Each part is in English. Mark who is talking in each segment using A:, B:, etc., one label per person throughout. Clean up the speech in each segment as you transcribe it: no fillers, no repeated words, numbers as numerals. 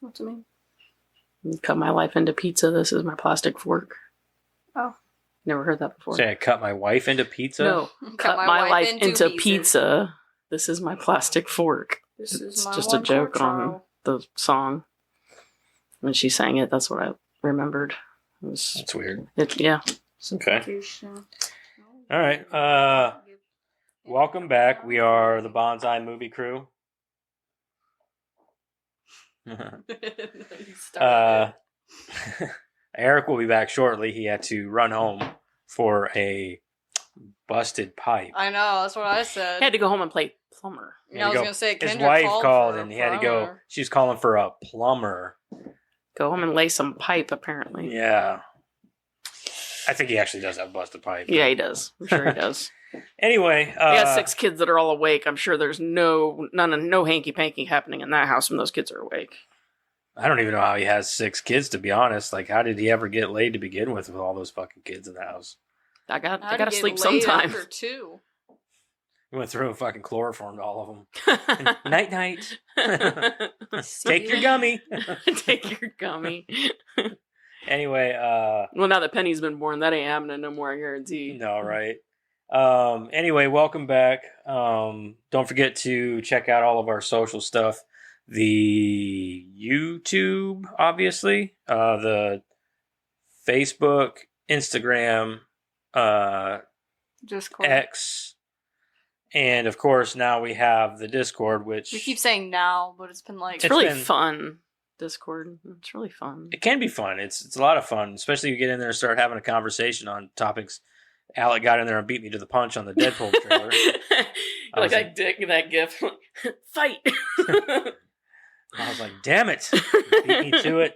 A: What's it mean?
B: Cut my life into pizza. This is my plastic fork.
A: Oh.
B: Never heard that before.
C: Say I cut my wife into pizza?
B: No. Cut my life into pizza. This is my plastic fork.
A: This
B: It's
A: is my
B: just a joke on
A: trial.
B: the song. When she sang it, that's what I remembered.
C: That's weird.
B: Yeah.
C: It's okay. All right. Welcome back. We are the Bonsai Movie Crew. Eric will be back shortly. He had to run home for a busted pipe.
A: I know, that's what I said.
B: He had to go home and play plumber.
A: I was going to say,
C: his
A: Kendra
C: wife called
A: for
C: and
A: a
C: he had to go.
A: plumber.
C: She was calling for a plumber.
B: Go home and lay some pipe, apparently.
C: Yeah. I think he actually does have busted pipe.
B: Yeah, he does. I'm sure he does.
C: Anyway.
B: He has 6 kids that are all awake. I'm sure there's no hanky-panky happening in that house when those kids are awake.
C: I don't even know how he has 6 kids, to be honest. Like, how did he ever get laid to begin with all those fucking kids in the house?
B: I gotta sleep sometime.
A: After 2.
C: He went through and fucking chloroformed all of them. Night night. Take your gummy.
B: Take your gummy.
C: Anyway,
B: well, now that Penny's been born, that ain't happening no more, I guarantee.
C: No, right? Anyway, welcome back. Don't forget to check out all of our social stuff. The YouTube, obviously. The Facebook, Instagram,
A: Discord.
C: X. And, of course, now we have the Discord, which...
A: We keep saying now, but it's been like...
B: It's really fun, Discord. It's really fun.
C: It can be fun. It's a lot of fun, especially if you get in there and start having a conversation on topics. Alec got in there and beat me to the punch on the Deadpool trailer.
B: Like that gif. Fight!
C: I was like, damn it. Beat me to it.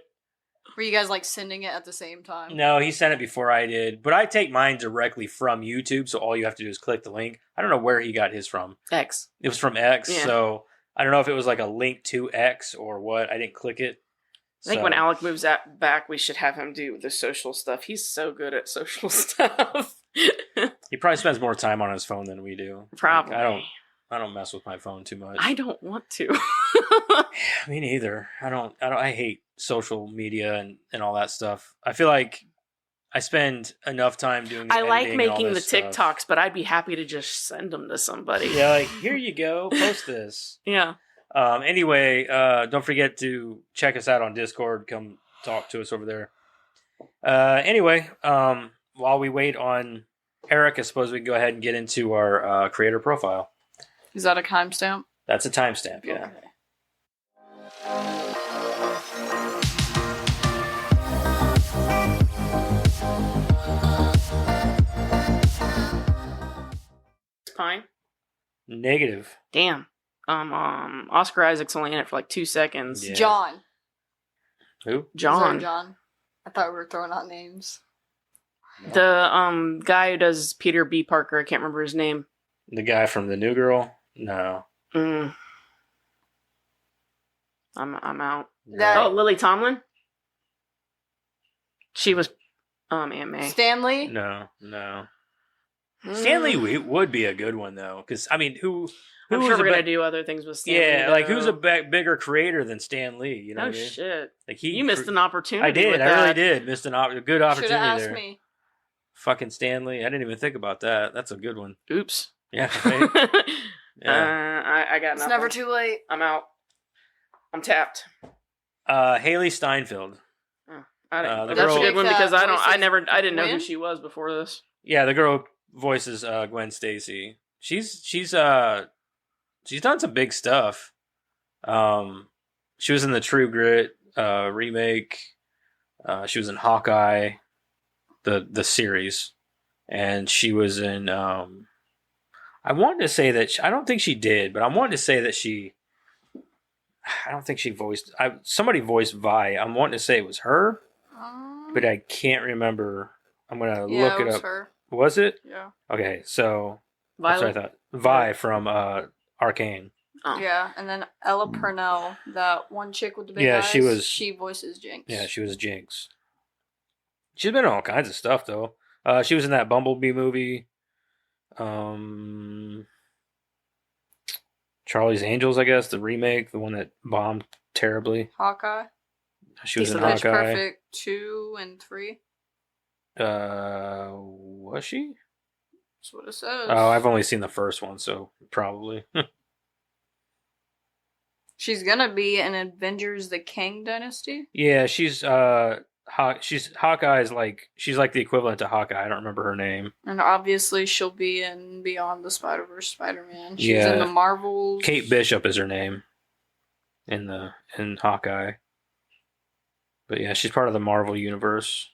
A: Were you guys like sending it at the same time?
C: No, he sent it before I did. But I take mine directly from YouTube, so all you have to do is click the link. I don't know where he got his from.
B: X.
C: It was from X,
B: yeah.
C: So I don't know if it was like a link to X or what. I didn't click it.
B: I think when Alec moves back, we should have him do the social stuff. He's so good at social stuff.
C: He probably spends more time on his phone than we do.
B: Probably.
C: Like, I don't mess with my phone too much.
B: I don't want to.
C: Me neither. I hate social media and all that stuff. I feel like I spend enough time doing the
B: I like
C: editing and all
B: making the
C: this stuff.
B: TikToks, but I'd be happy to just send them to somebody.
C: Yeah, like, here you go, post this.
B: Yeah.
C: Anyway, don't forget to check us out on Discord. Come talk to us over there. Anyway, while we wait on Eric, I suppose we can go ahead and get into our creator profile.
A: Is that a timestamp?
C: That's a timestamp, yeah.
A: Okay.
B: Fine.
C: Negative.
B: Damn. Oscar Isaac's only in it for like 2 seconds.
C: Yeah.
A: John.
C: Who?
B: John.
A: John. I thought we were throwing out names.
B: The guy who does Peter B. Parker, I can't remember his name.
C: The guy from The New Girl? No.
B: I'm out.
A: That-
B: Oh, Lily Tomlin? She was Aunt May.
A: Stanley?
C: No. Stanley would be a good one, though. Because, I mean, who
B: I'm
C: was
B: sure
C: a
B: we're going to
C: big-
B: do other things with Stanley.
C: Yeah, like, who's a
B: though.
C: bigger creator than Stan Lee? You know
B: Oh,
C: what I mean?
B: shit.
C: Like
B: You missed an opportunity.
C: I did.
B: with
C: I
B: that.
C: really did. Missed a good
A: Should
C: opportunity
A: have asked
C: there.
A: me.
C: Fucking Stanley. I didn't even think about that. That's a good one.
B: Oops.
C: Yeah. Right? Yeah.
B: I got
A: It's
B: nothing.
A: never too late.
B: I'm out. I'm tapped.
C: Hailee Steinfeld.
B: I
C: the
B: that's
C: girl-
B: a good one because I didn't know who
A: Gwen?
B: she was before this.
C: Yeah, the girl who voices Gwen Stacy. She's done some big stuff. She was in the True Grit remake. She was in Hawkeye, the series, and she was in. I wanted to say that I don't think she did, but I wanted to say that she. I don't think she voiced. Somebody voiced Vi. I'm wanting to say it was her, but I can't remember. I'm gonna look it up.
A: Her.
C: Was it?
A: Yeah.
C: Okay, so that's
B: Violet.
C: what I thought. Vi from Arcane.
B: Oh.
A: Yeah, and then Ella Purnell, that one chick with the big
C: Yeah,
A: eyes.
C: she
A: voices Jinx.
C: Yeah, she was Jinx. She's been in all kinds of stuff though. She was in that Bumblebee movie. Charlie's Angels, I guess, the remake, the one that bombed terribly.
A: Hawkeye.
C: She was in
B: Decent.
A: Pitch
C: Hawkeye.
A: Perfect 2 and 3.
C: Was she?
A: That's what it says.
C: Oh, I've only seen the first one, so probably.
A: She's gonna be in Avengers: The Kang Dynasty.
C: Yeah, she's Hawkeye's she's like the equivalent to Hawkeye. I don't remember her name.
A: And obviously she'll be in Beyond the Spider-Verse Spider-Man. She's
C: Yeah.
A: in the Marvels.
C: Kate Bishop is her name in Hawkeye. But yeah, she's part of the Marvel universe.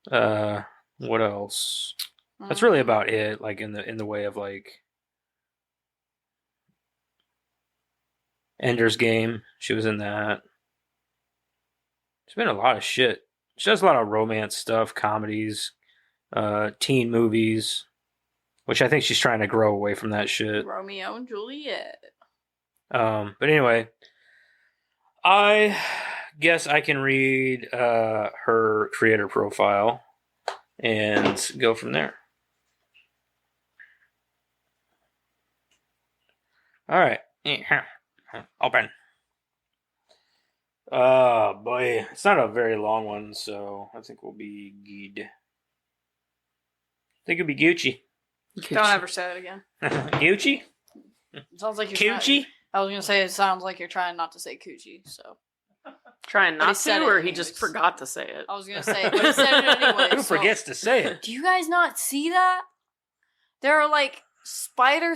C: What else? That's really about it, like in the way of like Ender's Game. She was in that. She's been in a lot of shit. She does a lot of romance stuff, comedies, teen movies, which I think she's trying to grow away from that shit.
A: Romeo and Juliet.
C: But anyway, I guess I can read her creator profile and go from there. All right. Open. Oh boy, it's not a very long one, so I think we'll be good. I think it'll be Gucci.
A: Don't ever say it again.
C: Gucci?
A: It sounds like you're
C: Gucci?
A: I was gonna say it sounds like you're trying not to say coochie. So
B: Trying
A: But he
B: not
A: said
B: to,
A: it
B: or he just
A: anyways.
B: forgot to say it.
A: I was gonna say, but he said it anyway.
C: Who forgets to say it?
A: Do you guys not see that? There are like spider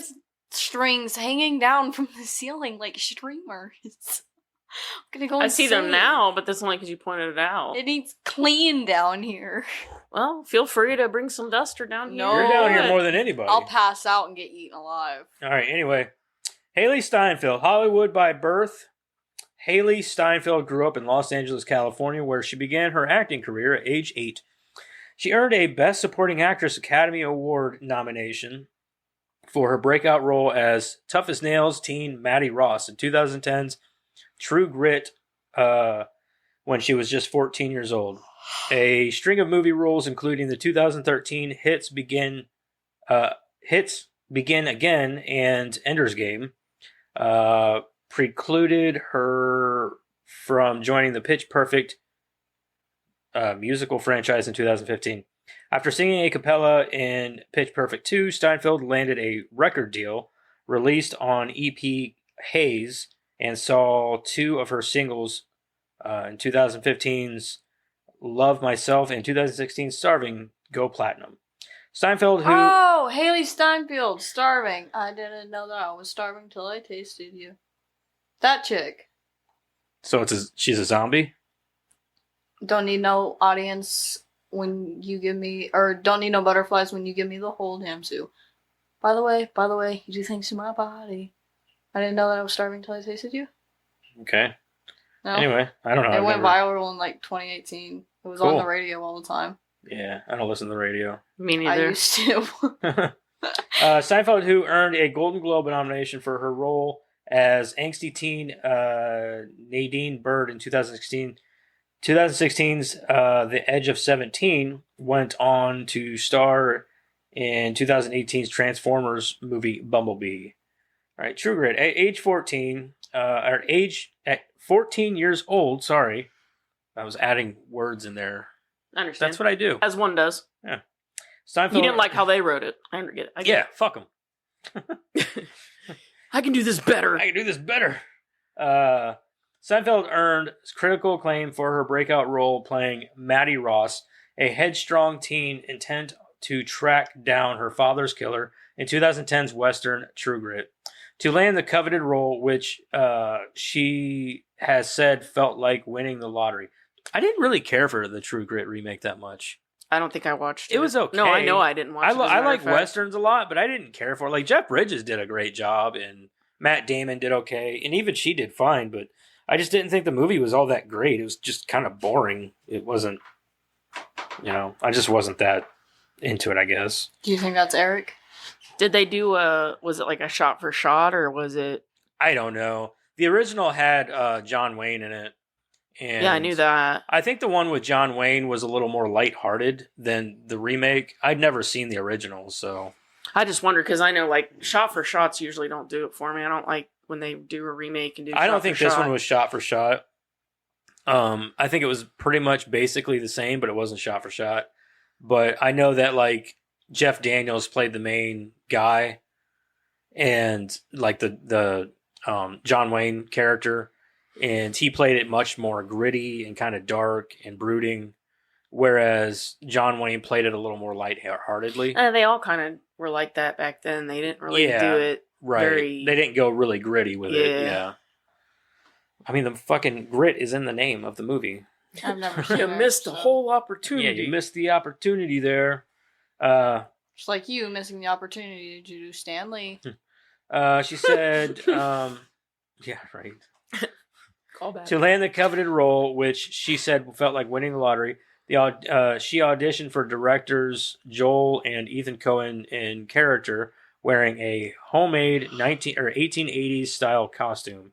A: strings hanging down from the ceiling like streamers. I'm gonna go.
B: I see them
A: insane.
B: now, but that's only because you pointed it out.
A: It needs clean down here.
B: Well, feel free to bring some duster down here.
A: No.
C: You're down here
A: Good.
C: more than anybody.
A: I'll pass out and get eaten alive.
C: All right, anyway. Hailee Steinfeld, Hollywood by birth. Hailee Steinfeld grew up in Los Angeles, California, where she began her acting career at age 8. She earned a Best Supporting Actress Academy Award nomination for her breakout role as Tough as Nails teen Maddie Ross in 2010's True Grit when she was just 14 years old. A string of movie roles, including the 2013 Hits Begin Again and Ender's Game, precluded her from joining the Pitch Perfect musical franchise in 2015. After singing a cappella in Pitch Perfect 2, Steinfeld landed a record deal, released on EP Haze, and saw 2 of her singles in 2015's Love Myself and 2016's Starving go platinum. Steinfeld, who...
A: Oh, Hailee Steinfeld, Starving. I didn't know that I was starving till I tasted you. That chick.
C: So she's a zombie?
A: Don't need no audience when you give me, or don't need no butterflies when you give me the whole damn zoo. By the way, you do things to my body. I didn't know that I was starving till I tasted you.
C: Okay.
A: No.
C: Anyway, I don't know.
A: It went viral in like 2018. It was on
C: Cool.
A: the radio all the time.
C: Yeah, I don't listen to the radio.
B: Me
A: I
B: neither.
A: used to.
C: Steinfeld, who earned a Golden Globe nomination for her role as angsty teen Nadine Bird in 2016. 2016's The Edge of 17 went on to star in 2018's Transformers movie Bumblebee. All right, True Grit. At 14 years old, sorry. I was adding words in there.
B: I understand.
C: That's what I do.
B: As one does.
C: Steinfeld,
B: He didn't like how they wrote it. I get it. I get
C: Yeah, fuck them.
B: it. I can do this better.
C: I can do this better. Steinfeld earned critical acclaim for her breakout role playing Maddie Ross, a headstrong teen intent to track down her father's killer in 2010's Western True Grit. To land the coveted role, which she has said felt like winning the lottery. I didn't really care for the True Grit remake that much.
B: I don't think I watched it.
C: It was okay.
B: No, I know I didn't watch it. as a
C: I
B: matter
C: like
B: of fact.
C: Westerns a lot, but I didn't care for it. Like, Jeff Bridges did a great job, and Matt Damon did okay, and even she did fine, but I just didn't think the movie was all that great. It was just kind of boring. It wasn't, I just wasn't that into it, I guess.
A: Do you think that's Eric?
B: Did they do was it like a shot for shot, or was it?
C: I don't know. The original had John Wayne in it. And
B: Yeah, I knew that.
C: I think the one with John Wayne was a little more lighthearted than the remake. I'd never seen the original, so...
B: I just wondered because I know like shot for shots usually don't do it for me. I don't like when they do a remake and do.
C: I don't think this one was shot for shot. I think it was pretty much basically the same, but it wasn't shot for shot. But I know that like Jeff Daniels played the main guy, and like the John Wayne character, and he played it much more gritty and kind of dark and brooding, whereas John Wayne played it a little more lightheartedly.
B: They all kind of were like that back then. They didn't really do it
C: right. They didn't go really gritty with it. Yeah. I mean, the fucking grit is in the name of the movie.
A: I've never seen
B: You
A: it,
B: missed the
A: so-
B: whole opportunity.
C: Yeah, you missed the opportunity there.
A: Just like you missing the opportunity to do Stanley.
C: She said, yeah, right.
B: Call back.
C: To land the coveted role, which she said felt like winning the lottery, she auditioned for directors Joel and Ethan Coen in character, wearing a homemade 1880s style costume.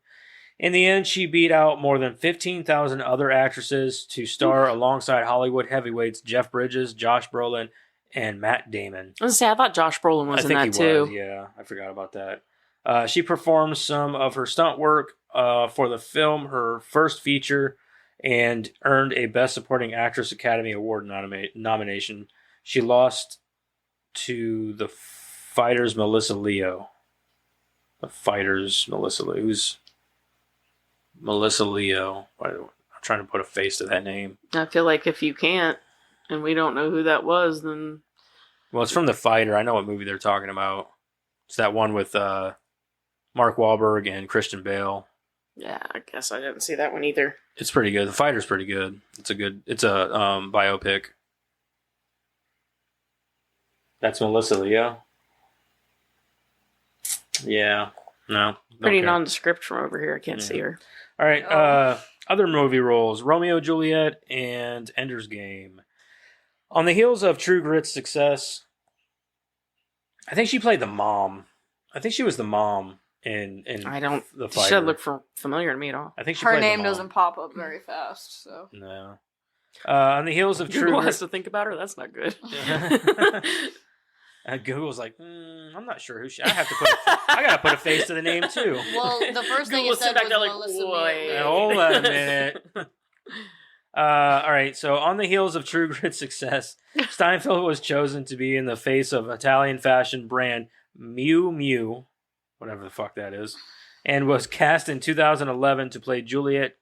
C: In the end, she beat out more than 15,000 other actresses to star alongside Hollywood heavyweights Jeff Bridges, Josh Brolin, and Matt Damon.
B: I was gonna say, I thought Josh Brolin was in that too.
C: Was, yeah, I forgot about that. She performed some of her stunt work for the film, her first feature, and earned a Best Supporting Actress Academy Award nomination. She lost to The Fighter's Melissa Leo. Who's Melissa Leo? I'm trying to put a face to that name.
B: I feel like if you can't, and we don't know who that was, then...
C: Well, it's from The Fighter. I know what movie they're talking about. It's that one with Mark Wahlberg and Christian Bale.
B: Yeah, I guess I didn't see that one either.
C: It's pretty good. The Fighter's pretty good. It's a biopic. That's Melissa Leo. Yeah. No.
B: Pretty
C: okay.
B: nondescript from over here. I can't see her.
C: All right. Other movie roles: Romeo, Juliet, and Ender's Game. On the heels of True Grit's success, I think she played the mom. I think she was the mom in
B: I don't.
C: The
B: She
C: Fighter.
B: doesn't look familiar to me at all.
C: I think she
A: Her
C: played the
A: name
C: mom.
A: doesn't pop up very fast, so.
C: No. On the heels of True
B: Google
C: Grit,
B: has to think about her. That's not good.
C: Google's like, I'm not sure who she. I gotta put a face to the name too.
A: Well, the first thing
B: Google
A: it said
B: back
A: was
B: there like,
A: Melissa
B: wait.
A: Leo.
C: Hold on a minute. All right, so on the heels of True Grit's success, Steinfeld was chosen to be in the face of Italian fashion brand Miu Miu, whatever the fuck that is, and was cast in 2011 to play Juliet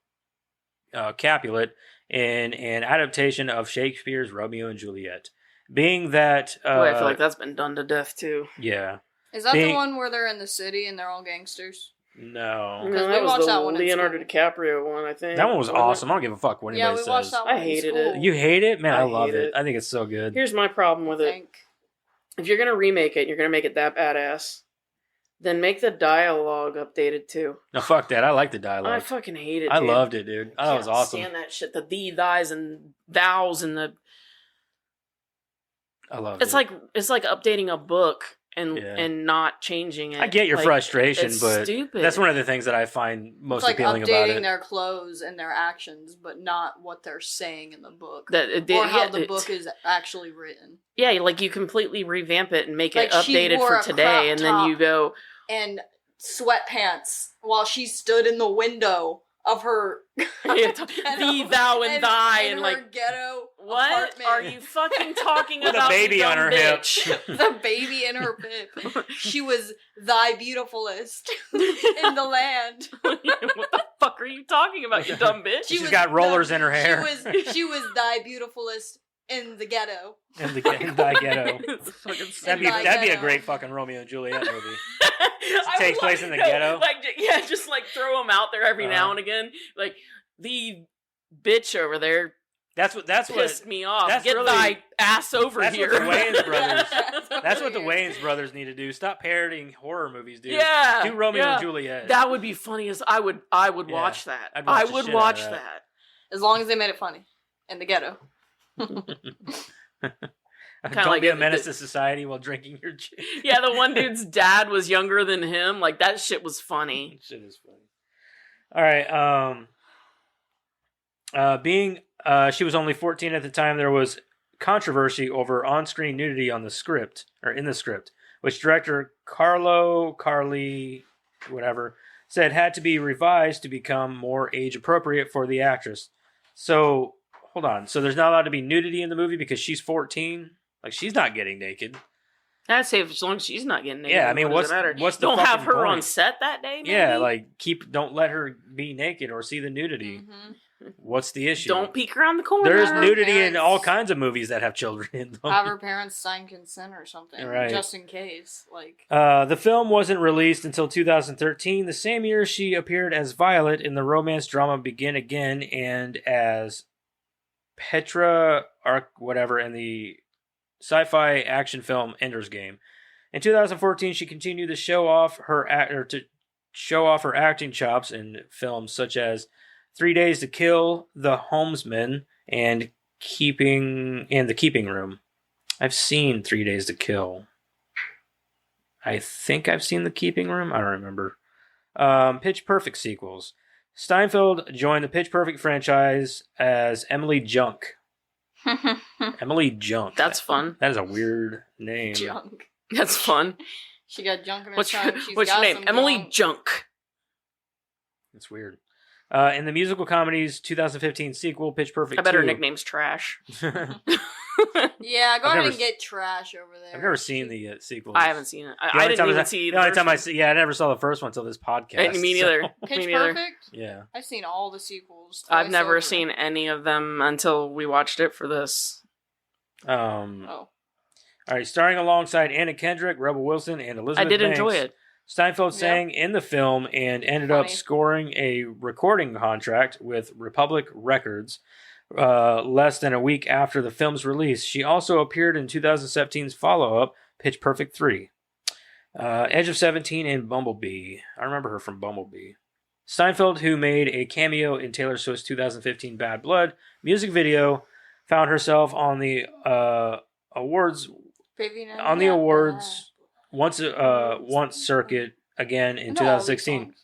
C: Capulet in an adaptation of Shakespeare's Romeo and Juliet. Being that...
B: Boy, I feel like that's been done to death, too.
C: Yeah.
A: Is that the one where they're in the city and they're all gangsters?
C: No.
A: Because
B: that
A: we
B: was
A: watched
B: the
A: that one in
B: Leonardo
A: school.
B: DiCaprio one, I think.
C: That one was
B: Wasn't it?
C: awesome. I don't give a fuck what
A: Yeah,
C: anybody
A: we watched
C: says.
A: that one
B: I hated
A: in
B: it.
A: school.
C: You hate it? Man, I love
B: hate
C: it.
B: it.
C: I think it's so good.
B: Here's my problem with it. If you're going to remake it, you're going to make it that badass, then make the dialogue updated, too.
C: No, fuck that. I like the
B: I
C: dialogue.
B: fucking hate it,
C: I
B: dude.
C: loved it, dude. Oh, that was
B: Can't
C: awesome.
B: stand that shit. The thee, thys, and thous, and the...
C: I love it.
B: It's like updating a book and
C: Yeah.
B: and not changing it.
C: I get your
B: Like,
C: frustration,
B: it's
C: but
B: stupid.
C: that's one of the things that I find most
A: It's like
C: appealing about
A: updating
C: it.
A: their clothes and their actions, but not what they're saying in the book.
B: Or
A: How the book is actually written.
B: Yeah, like you completely revamp it and make it
A: Like, she
B: updated
A: wore
B: for
A: a
B: today,
A: crop
B: and then you
A: top.
B: go,
A: And sweatpants while she stood in the window of her
B: thee, thou, and thy,
A: in
B: and
A: her
B: like,
A: ghetto
B: what
A: apartment.
B: are you fucking talking
C: With a
B: about?
C: baby
B: you
C: on
B: dumb
C: her hip.
B: bitch?
A: The baby in her pip. She was thy beautifulest in the land.
B: What the fuck are you talking about, you dumb bitch?
C: She's got rollers in her hair.
A: She was thy beautifulest in the ghetto.
C: in the ghetto.
B: It's fucking
C: That'd be
A: Thy
C: a
A: ghetto.
C: great fucking Romeo and Juliet movie.
B: I
C: takes
B: would
C: place in the ghetto?
B: Like, yeah, just like throw them out there every now
C: Uh-huh.
B: and again. Like, the bitch over there
C: That's what
B: pissed me off.
C: that's
B: Get
C: really-
B: thy ass over
C: that's
B: here.
C: what the Wayans brothers. That's what the
A: Weird.
C: Wayans brothers need to do. Stop parodying horror movies, dude.
B: Yeah,
C: Do Romeo
B: yeah.
C: and Juliet.
B: That would be funny as I would
C: Yeah,
B: watch that.
C: I'd watch
B: I
C: the
B: would
C: shit
B: watch
C: out of
B: that.
A: As long as they made it funny. In the ghetto.
C: Don't
B: like
C: be a
B: it-
C: menace to society while drinking your gin.
B: Yeah, the one dude's dad was younger than him. Like that shit was funny.
C: Shit is funny. All right. She was only 14 at the time, there was controversy over on-screen nudity in the script, which director Carly, whatever, said had to be revised to become more age appropriate for the actress. So hold on. So there's not allowed to be nudity in the movie because she's 14. Like she's not getting naked.
B: I'd say as long as she's not getting naked.
C: Yeah, I mean,
B: what does it matter?
C: what's the
B: Don't have
C: fucking
B: her on
C: point?
B: set that day. Maybe?
C: Yeah, like don't let her be naked or see the nudity.
A: Mm-hmm.
C: What's the issue?
B: Don't peek around the corner.
C: There's
A: Have her
C: nudity in
A: parents-
C: all kinds of movies that have children in them.
A: Have her parents sign consent or something,
C: Right.
A: just in case. Like,
C: The film wasn't released until 2013, the same year she appeared as Violet in the romance drama Begin Again and as Petra whatever in the sci-fi action film Ender's Game. In 2014, she continued to show off her acting chops in films such as 3 Days to Kill, The Homesman, and The Keeping Room. I've seen 3 Days to Kill. I think I've seen The Keeping Room. I don't remember. Pitch Perfect sequels. Steinfeld joined the Pitch Perfect franchise as Emily Junk. Emily Junk.
B: That's fun.
C: That is a weird name.
A: junk.
B: That's fun.
A: She got junk in her
B: What's
A: trunk. She's
B: your
A: got
B: name?
A: some
B: Emily Junk.
C: It's weird. In the musical comedies 2015 sequel Pitch Perfect
B: I bet her
C: 2.
B: nickname's Trash.
A: Yeah, go
C: I've
A: ahead
C: never
A: and get trash over there.
C: I've never seen the sequels.
B: I haven't seen it.
C: The
B: I
C: only
B: didn't
C: time
B: even see
C: the only time I
B: first
C: see, I never saw the first one until this podcast.
B: one. Me
C: so-
B: neither.
A: Pitch
B: Me neither.
A: Perfect?
C: Yeah.
A: I've seen all the sequels.
B: I've
A: twice
B: never
A: over.
B: seen any of them until we watched it for this.
A: Oh.
C: All right, starring alongside Anna Kendrick, Rebel Wilson, and Elizabeth
B: I did
C: Banks,
B: enjoy it.
C: Steinfeld
A: Yeah.
C: sang in the film and ended up
A: Funny.
C: scoring a recording contract with Republic Records less than a week after the film's release. She also appeared in 2017's follow-up, Pitch Perfect 3. Edge of 17 and Bumblebee. I remember her from Bumblebee. Steinfeld, who made a cameo in Taylor Swift's 2015 Bad Blood music video, found herself on the awards once circuit again in 2016,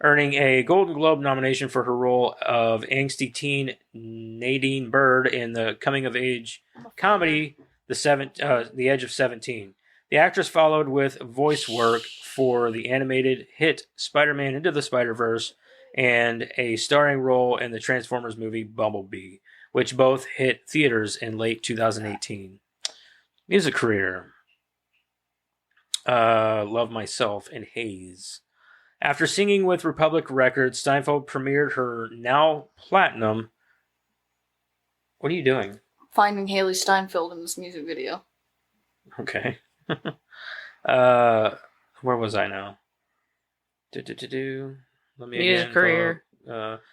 C: earning a Golden Globe nomination for her role of angsty teen Nadine Bird in the coming-of-age comedy The Edge of 17. The actress followed with voice work for the animated hit Spider-Man Into the Spider-Verse and a starring role in the Transformers movie Bumblebee, which both hit theaters in late 2018. Music career. Love Myself and Haze. After singing with Republic Records, Steinfeld premiered her now platinum. What are you doing?
A: Finding Hailee Steinfeld in this music video.
C: Okay. Where was I now? Let me
B: Music
C: again
B: career.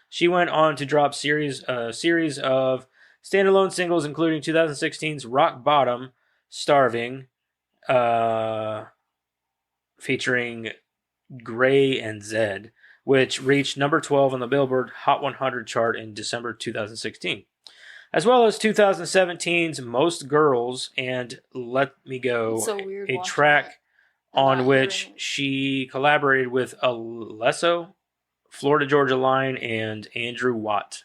C: She went on to drop series of standalone singles, including 2016's Rock Bottom, Starving, featuring Gray and Zed, which reached number 12 on the Billboard Hot 100 chart in December 2016, as well as 2017's Most Girls and Let Me Go,
A: It's so weird
C: a
A: watching
C: track
A: that.
C: on
A: Not
C: which
A: hearing it.
C: she collaborated with Alesso, Florida Georgia Line, and Andrew Watt?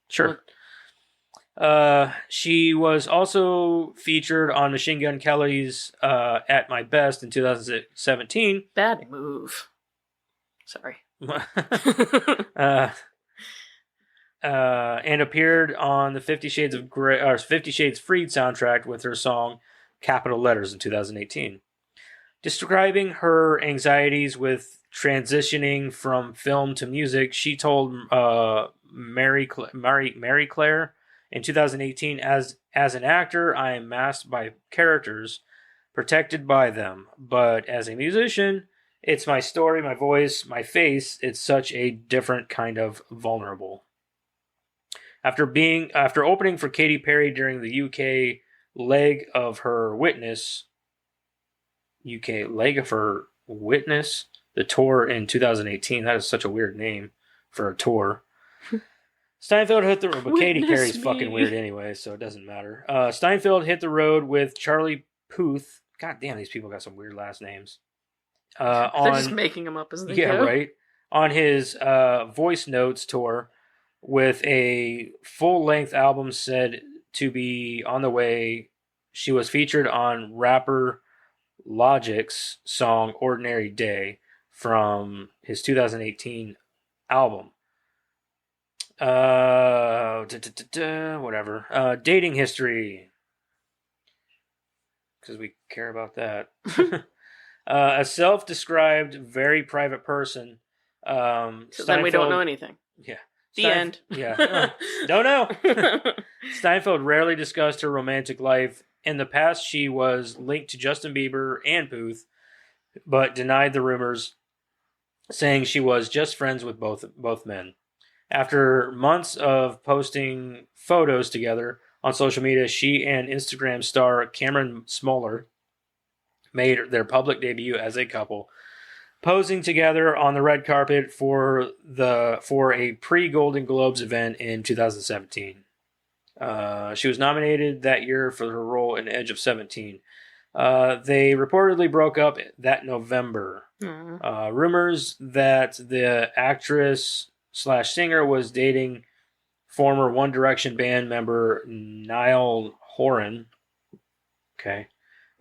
C: Sure. She was also featured on Machine Gun Kelly's At My Best in 2017.
B: Bad move. Sorry.
C: And appeared on the 50 Shades of Grey, or 50 Shades Freed soundtrack with her song Capital Letters in 2018. Describing her anxieties with transitioning from film to music, she told Mary Claire in 2018, as an actor, I am masked by characters, protected by them. But as a musician, it's my story, my voice, my face. It's such a different kind of vulnerable. After opening for Katy Perry during the UK leg of her Witness, the tour in 2018. That is such a weird name for a tour. Steinfeld hit the road, but Katy Perry's fucking weird anyway, so it doesn't matter. Steinfeld hit the road with Charlie Puth. God damn, these people got some weird last names.
B: They're just making them up as they
C: Yeah,
B: go.
C: right. On his Voice Notes tour, with a full-length album said to be on the way, she was featured on rapper Logic's song Ordinary Day from his 2018 album. Whatever. Dating history. Because we care about that. A self-described, very private person.
B: So then we don't know anything.
C: Yeah.
B: The end.
C: Yeah. Don't know. Steinfeld rarely discussed her romantic life. In the past, she was linked to Justin Bieber and Booth, but denied the rumors, saying she was just friends with both men. After months of posting photos together on social media, she and Instagram star Cameron Smoller made their public debut as a couple, posing together on the red carpet for a pre-Golden Globes event in 2017. She was nominated that year for her role in Edge of 17. They reportedly broke up that November. Rumors that the actress / singer was dating former One Direction band member Niall Horan. Okay.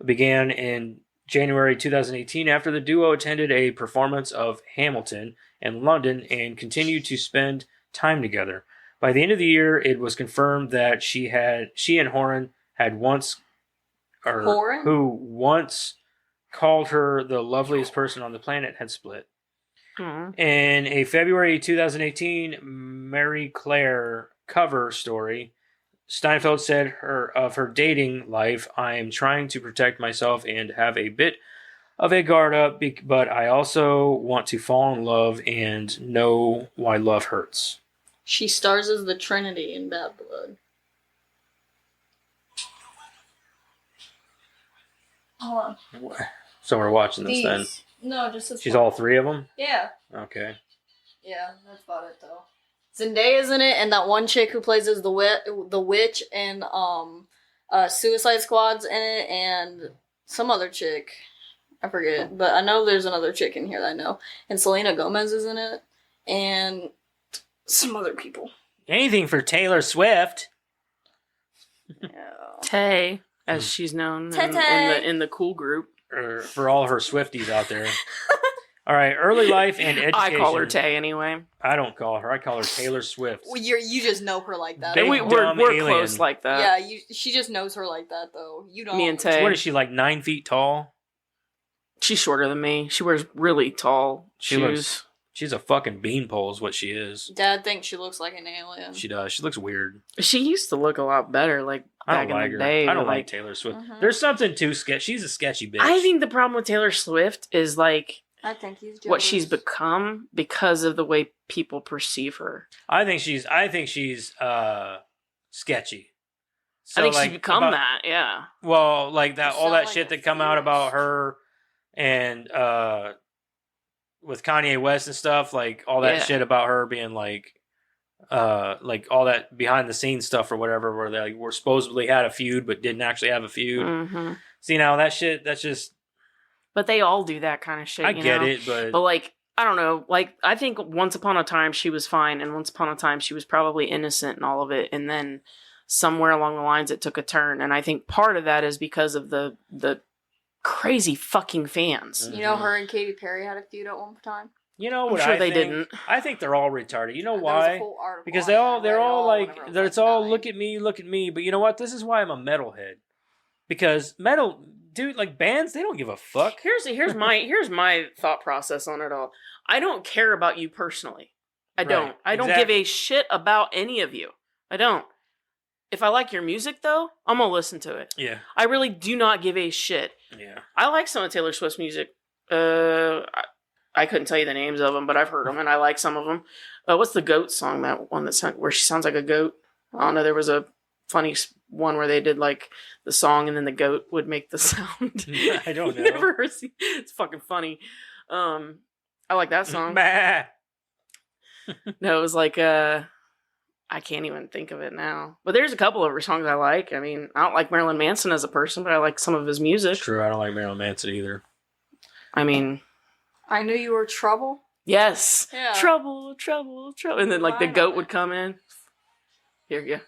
C: Began in January 2018 after the duo attended a performance of Hamilton in London and continued to spend time together. By the end of the year, it was confirmed that she and Horan had once, who once called her the loveliest person on the planet, had split. In a February 2018 Mary Claire cover story, Steinfeld said of her dating life, "I am trying to protect myself and have a bit of a guard up, but I also want to fall in love and know why love hurts."
A: She stars as the Trinity in Bad Blood. Hold on.
C: So we're watching this then.
A: No, just this
C: She's
A: one.
C: all three of them?
A: Yeah.
C: Okay.
A: Yeah, that's about it though. Zendaya's in it, and that one chick who plays as the witch in Suicide Squad's in it, and some other chick. I forget, but I know there's another chick in here that I know. And Selena Gomez is in it, and some other people.
C: Anything for Taylor Swift.
A: Yeah.
B: Tay, as she's known in the cool group.
C: Or for all her Swifties out there. All right, early life and education.
B: I call her Tay anyway.
C: I don't call her. I call her Taylor Swift.
A: Well, you just know her like that.
C: Big
B: We're
C: alien.
B: close like that.
A: Yeah, she just knows her like that though. You don't.
B: Me and Tay.
C: What is she, like 9 feet tall?
B: She's shorter than me. She wears really tall shoes.
C: She's a fucking beanpole is what she is.
A: Dad thinks she looks like an alien.
C: She does. She looks weird.
B: She used to look a lot better, like back in the day.
C: I don't like Taylor Swift. There's something too sketchy. She's a sketchy bitch.
B: I think the problem with Taylor Swift is like
A: I think he's jealous.
B: what she's become because of the way people perceive her.
C: I think she's sketchy. So
B: I think
C: like,
B: she's become that, yeah.
C: Well, like that,
A: You
C: all that
A: sound
C: shit
A: like
C: that come out
A: fierce.
C: about her and with Kanye West and stuff, like all that shit about her being like all that behind the scenes stuff or whatever, where they like, were supposedly had a feud but didn't actually have a feud.
B: Mm-hmm.
C: See, now that shit, that's just.
B: But they all do that kind of shit.
C: I get it, but
B: like I don't know. Like I think once upon a time she was fine, and once upon a time she was probably innocent in all of it, and then somewhere along the lines it took a turn, and I think part of that is because of the crazy fucking fans.
A: You know, her and Katy Perry had a feud at one time.
C: you know
B: I'm
C: what?
B: sure
C: I
B: they
C: think?
B: didn't.
C: I think they're all retarded. You know
A: There was a
C: why?
A: whole article
C: Because
A: on
C: they're all like
A: whenever it
C: it's
A: was
C: all
A: dying.
C: look at me. But you know what? This is why I'm a metalhead. Because metal, dude, like bands, they don't give a fuck.
B: Here's my thought process on it all. I don't care about you personally. I don't.
C: Right,
B: I don't give a shit about any of you. I don't. If I like your music though, I'm gonna listen to it.
C: Yeah,
B: I really do not give a shit.
C: yeah.
B: I like some of Taylor Swift's music. I couldn't tell you the names of them, but I've heard them and I like some of them. What's the goat song? That one where she sounds like a goat. I don't know. There was a funny one where they did like the song and then the goat would make the sound.
C: I don't know.
B: Never heard it. It's fucking funny. I like that song.
C: Bah.
B: No, it was like I can't even think of it now. But there's a couple of her songs I like. I mean, I don't like Marilyn Manson as a person, but I like some of his music.
C: It's true. I don't like Marilyn Manson either.
B: I mean,
A: I Knew You Were Trouble.
B: yes.
A: Yeah.
B: Trouble, trouble, trouble. And then like the goat would come in. Here you go.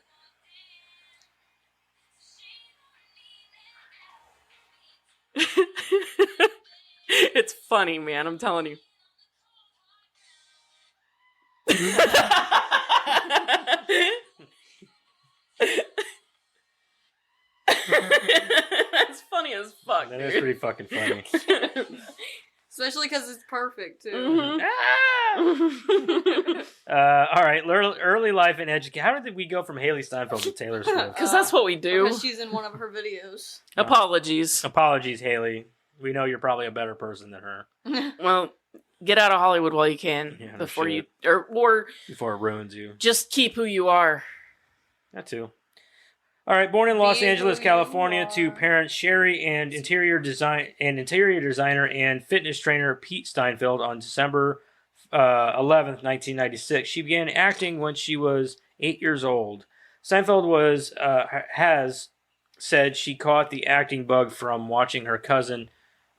B: It's funny, man. I'm telling you. fuck,
C: That is
B: dude.
C: pretty fucking funny.
A: Especially because it's perfect, too.
B: Mhm.
C: All right, early life and education. How did we go from Hailee Steinfeld to Taylor Swift?
B: Because that's what we do.
A: Because she's in one of her videos.
B: Apologies.
C: Apologies, Hailee. We know you're probably a better person than her.
B: Well, get out of Hollywood while you can
C: Yeah, no
B: before you,
C: shit.
B: or
C: Before it ruins you.
B: just keep who you are.
C: That too. All right, born in Los
A: Be
C: Angeles,
A: who you
C: California, to
A: are.
C: parents Sherry and interior designer and fitness trainer Pete Steinfeld on December 11th, 1996. She began acting when she was 8 years old. Steinfeld has said she caught the acting bug from watching her cousin,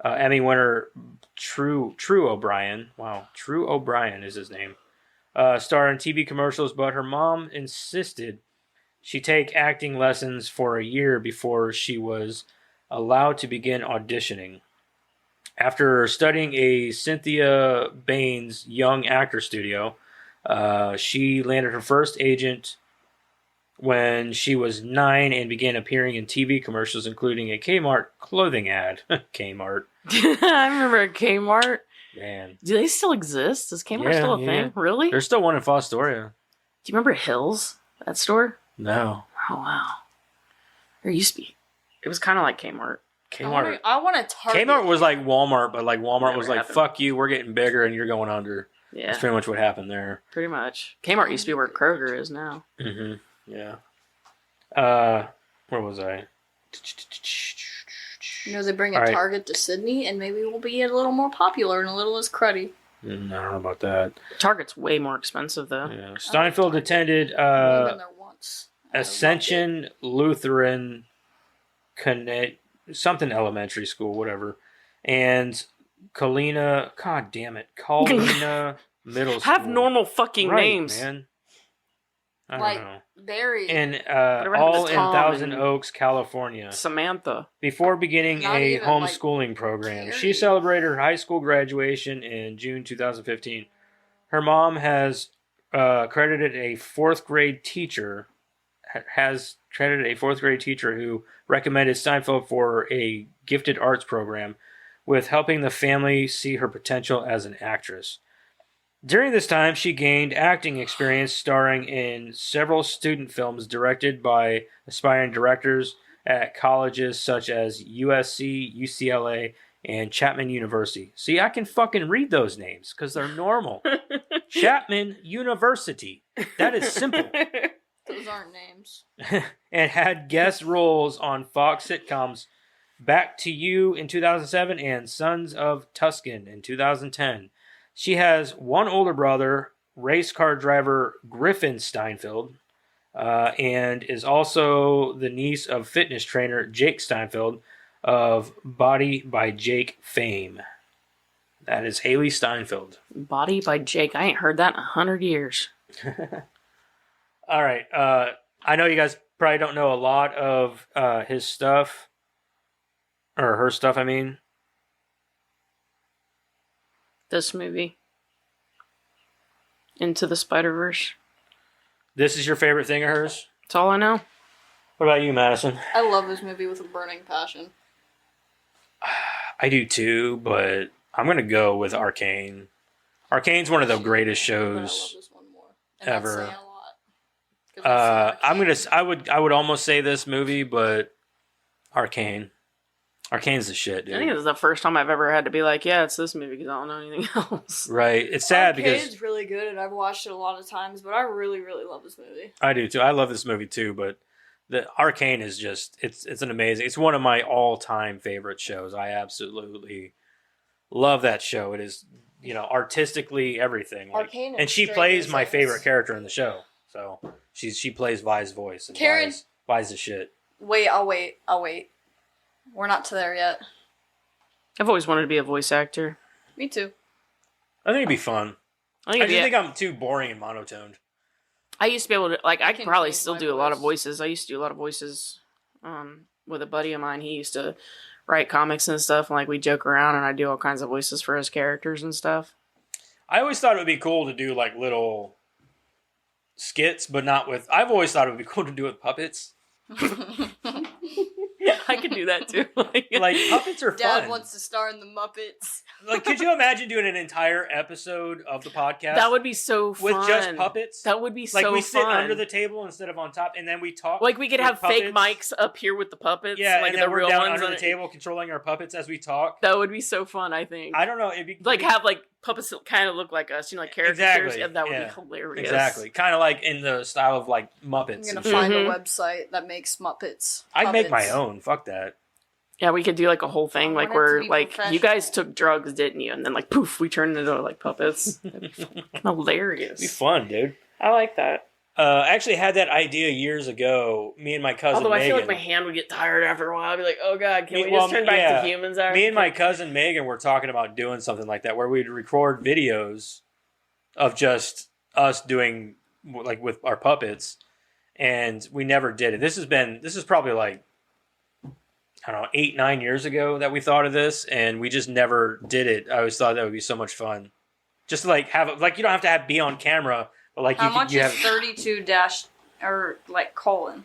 C: Emmy winner True O'Brien. Wow, True O'Brien is his name. Star in TV commercials, but her mom insisted she take acting lessons for a year before she was allowed to begin auditioning. After studying a Cynthia Baines Young Actor Studio, she landed her first agent when she was 9 and began appearing in TV commercials, including a Kmart clothing ad. Kmart.
B: I remember Kmart.
C: Man.
B: Do they still exist? Is Kmart
C: Yeah,
B: still a
C: yeah.
B: thing? Really?
C: There's still one in Fostoria.
B: Do you remember Hills? That store?
C: No.
B: Oh, wow. There used to be. It was kind of like Kmart.
C: Kmart.
A: I want a Target.
C: Kmart was like Walmart, but like Walmart was
B: Never
C: like,
B: happened.
C: fuck you, we're getting bigger and you're going under.
B: Yeah,
C: That's pretty much what happened there.
B: pretty much. Kmart used to be where Kroger is now.
C: Mm-hmm. Yeah. Where was I?
A: You know, they bring a
C: All right.
A: Target to Sydney, and maybe we'll be a little more popular and a little less cruddy.
C: I don't know about that.
B: Target's way more expensive, though.
C: Yeah. Steinfeld attended
A: I've been there once. I loved it.
C: Ascension Lutheran something elementary school, whatever, and Kalina. God damn it, Kalina Middle School.
B: Have normal fucking
C: Right,
B: names.
C: man. I don't
A: Like,
C: know.
A: very.
C: And
B: Whatever happened
C: all
B: to
C: in
B: Tom
C: Thousand
B: and-
C: Oaks, California.
B: Samantha.
C: Before beginning
A: Not
C: a
A: even, like,
C: homeschooling program,
A: Carrie.
C: she celebrated her high school graduation in June 2015. Her mom has credited a fourth grade teacher who recommended Steinfeld for a gifted arts program with helping the family see her potential as an actress. During this time, she gained acting experience starring in several student films directed by aspiring directors at colleges such as USC, UCLA, and Chapman University. See, I can fucking read those names because they're normal. Chapman University. That is simple.
A: Those aren't names.
C: And had guest roles on Fox sitcoms Back to You in 2007 and Sons of Tuscan in 2010. She has one older brother, race car driver Griffin Steinfeld, and is also the niece of fitness trainer Jake Steinfeld of Body by Jake fame. That is Hailee Steinfeld.
B: Body by Jake. I ain't heard that in 100 years.
C: All right. I know you guys probably don't know a lot of his stuff. Or her stuff, I mean.
B: This movie. Into the Spider-Verse.
C: This is your favorite thing of hers?
B: That's all I know.
C: What about you, Madison?
A: I love this movie with a burning passion.
C: I do too, but I'm going to go with Arcane. Arcane's one of the greatest
A: But I love
C: shows
A: this one more. And
C: ever.
A: That's saying a lot. 'Cause I've seen Arcane.
C: I would almost say this movie, but Arcane. Arcane's the shit, dude.
B: I think this is the first time I've ever had to be like, yeah, it's this movie because I don't know anything else.
C: Right. It's sad because
A: Arcade's really good, and I've watched it a lot of times, but I really, really love this movie.
C: I do too. I love this movie too, but the Arcane is just it's an amazing. It's one of my all-time favorite shows. I absolutely love that show. It is, artistically everything. Like,
A: Arcane
C: and she
A: Stranger
C: plays my
A: Things.
C: favorite character in the show. So she plays Vi's voice. And
A: Karen.
C: Vi's the shit.
A: Wait, I'll wait. We're not to there yet.
B: I've always wanted to be a voice actor.
A: Me too.
C: I think it'd be fun.
B: I
C: I
B: think,
C: just think I'm too boring and monotoned.
B: I used to be able to, I
A: I
B: could
A: can
B: probably
A: change
B: still
A: my
B: do a lot of
A: voice.
B: voices. I used to do a lot of voices with a buddy of mine. He used to write comics and stuff, and like we joke around, and I do all kinds of voices for his characters and stuff.
C: I always thought it would be cool to do like little skits, but not with. I've always thought it would be cool to do with puppets.
B: I could do that too.
C: Like puppets are
A: Dad
C: fun.
A: wants to star in the Muppets.
C: Like, could you imagine doing an entire episode of the podcast
B: that would be so fun.
C: with just puppets?
B: That would be so
C: like
B: fun.
C: we sit under the table instead of on top, and then we talk.
B: Like we could
C: with
B: have fake
C: puppets.
B: mics up here with the puppets.
C: Yeah,
B: like
C: and
B: the
C: then we're
B: real
C: down
B: ones
C: under
B: on
C: the
B: it.
C: table controlling our puppets as we talk.
B: That would be so fun. I think.
C: I don't know. It'd be
B: Like have like puppets that kind of look like us, like characters.
C: Exactly,
B: Yeah, that would
C: yeah.
B: be hilarious.
C: exactly kind of like in the style of like
A: I'm
C: Muppets.
A: gonna
C: and shit.
A: find
B: Mhm.
A: a website that makes Muppets.
C: I'd make my
A: puppets.
C: own. Fuck that.
B: Yeah, we could do like a whole thing,
A: I
B: like
A: want it to
B: where
A: be
B: like you
A: professional.
B: guys took drugs, didn't you? And then like poof, we turned into like puppets. It'd be fucking hilarious.
C: It'd be fun, dude.
B: I like that.
C: I actually had that idea years ago. Me and my cousin
B: Although I
C: Megan.
B: feel like my hand would get tired after a while. I'd be like, oh god, can we
C: Well,
B: just turn back
C: yeah.
B: to humans? After?
C: Me and my cousin Megan were talking about doing something like that, where we'd record videos of just us doing like with our puppets, and we never did it. This is probably like, I don't know, 8-9 years ago that we thought of this, and we just never did it. I always thought that would be so much fun. Just to like have like you don't have to be on camera, but like
A: How
C: you
A: much
C: you
A: is
C: have
A: 32 dash or like colon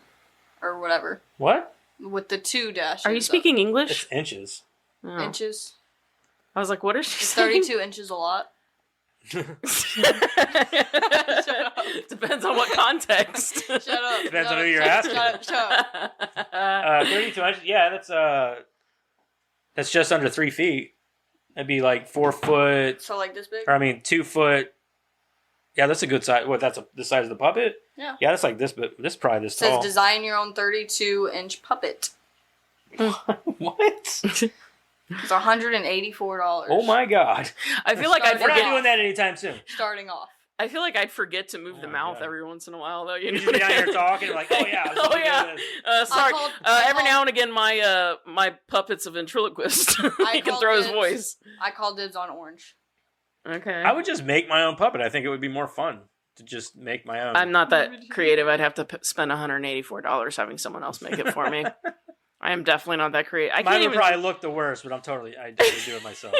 A: or whatever
C: what?
A: with the 2 dashes?
B: Are you speaking
C: It's
B: English?
C: inches.
B: Oh.
A: inches?
B: I was like, what is she
A: Is
B: saying?
A: 32 inches a lot?
B: Depends on what context.
A: Shut up.
C: Depends
A: shut
C: on
A: up,
C: who you're
A: shut
C: asking.
A: up, shut up.
C: 32 inches. Yeah, that's just under 3 feet. That'd be like 4 foot.
A: So like this big?
C: Or I mean, 2 foot. Yeah, that's a good size. What? That's the size of the puppet.
A: Yeah.
C: Yeah, that's like this, but this is probably this
A: It says
C: tall.
A: design your own 32-inch puppet.
C: What?
A: It's $184.
C: Oh my god!
B: I feel like I'd
C: We're not
B: forget.
C: doing that anytime soon.
A: Starting off.
B: I feel like I'd forget to move the
C: Oh,
B: mouth
C: God.
B: every once in a while, though. You
C: You're
B: know,
C: just down here talking, like, oh yeah, I was
B: oh
C: gonna do
B: yeah.
C: this.
B: Sorry.
A: I
B: Every
A: called-
B: now and again, my puppet's a ventriloquist. He can
A: called
B: throw his
A: dibs.
B: voice.
A: I call dibs on orange.
B: Okay.
C: I would just make my own puppet. I think it would be more fun to just make my own.
B: I'm not that creative. I'd have to spend $184 having someone else make it for me. I am definitely not that creative. I
C: Mine
B: can't
C: would
B: even.
C: probably look the worst, but I totally do it myself.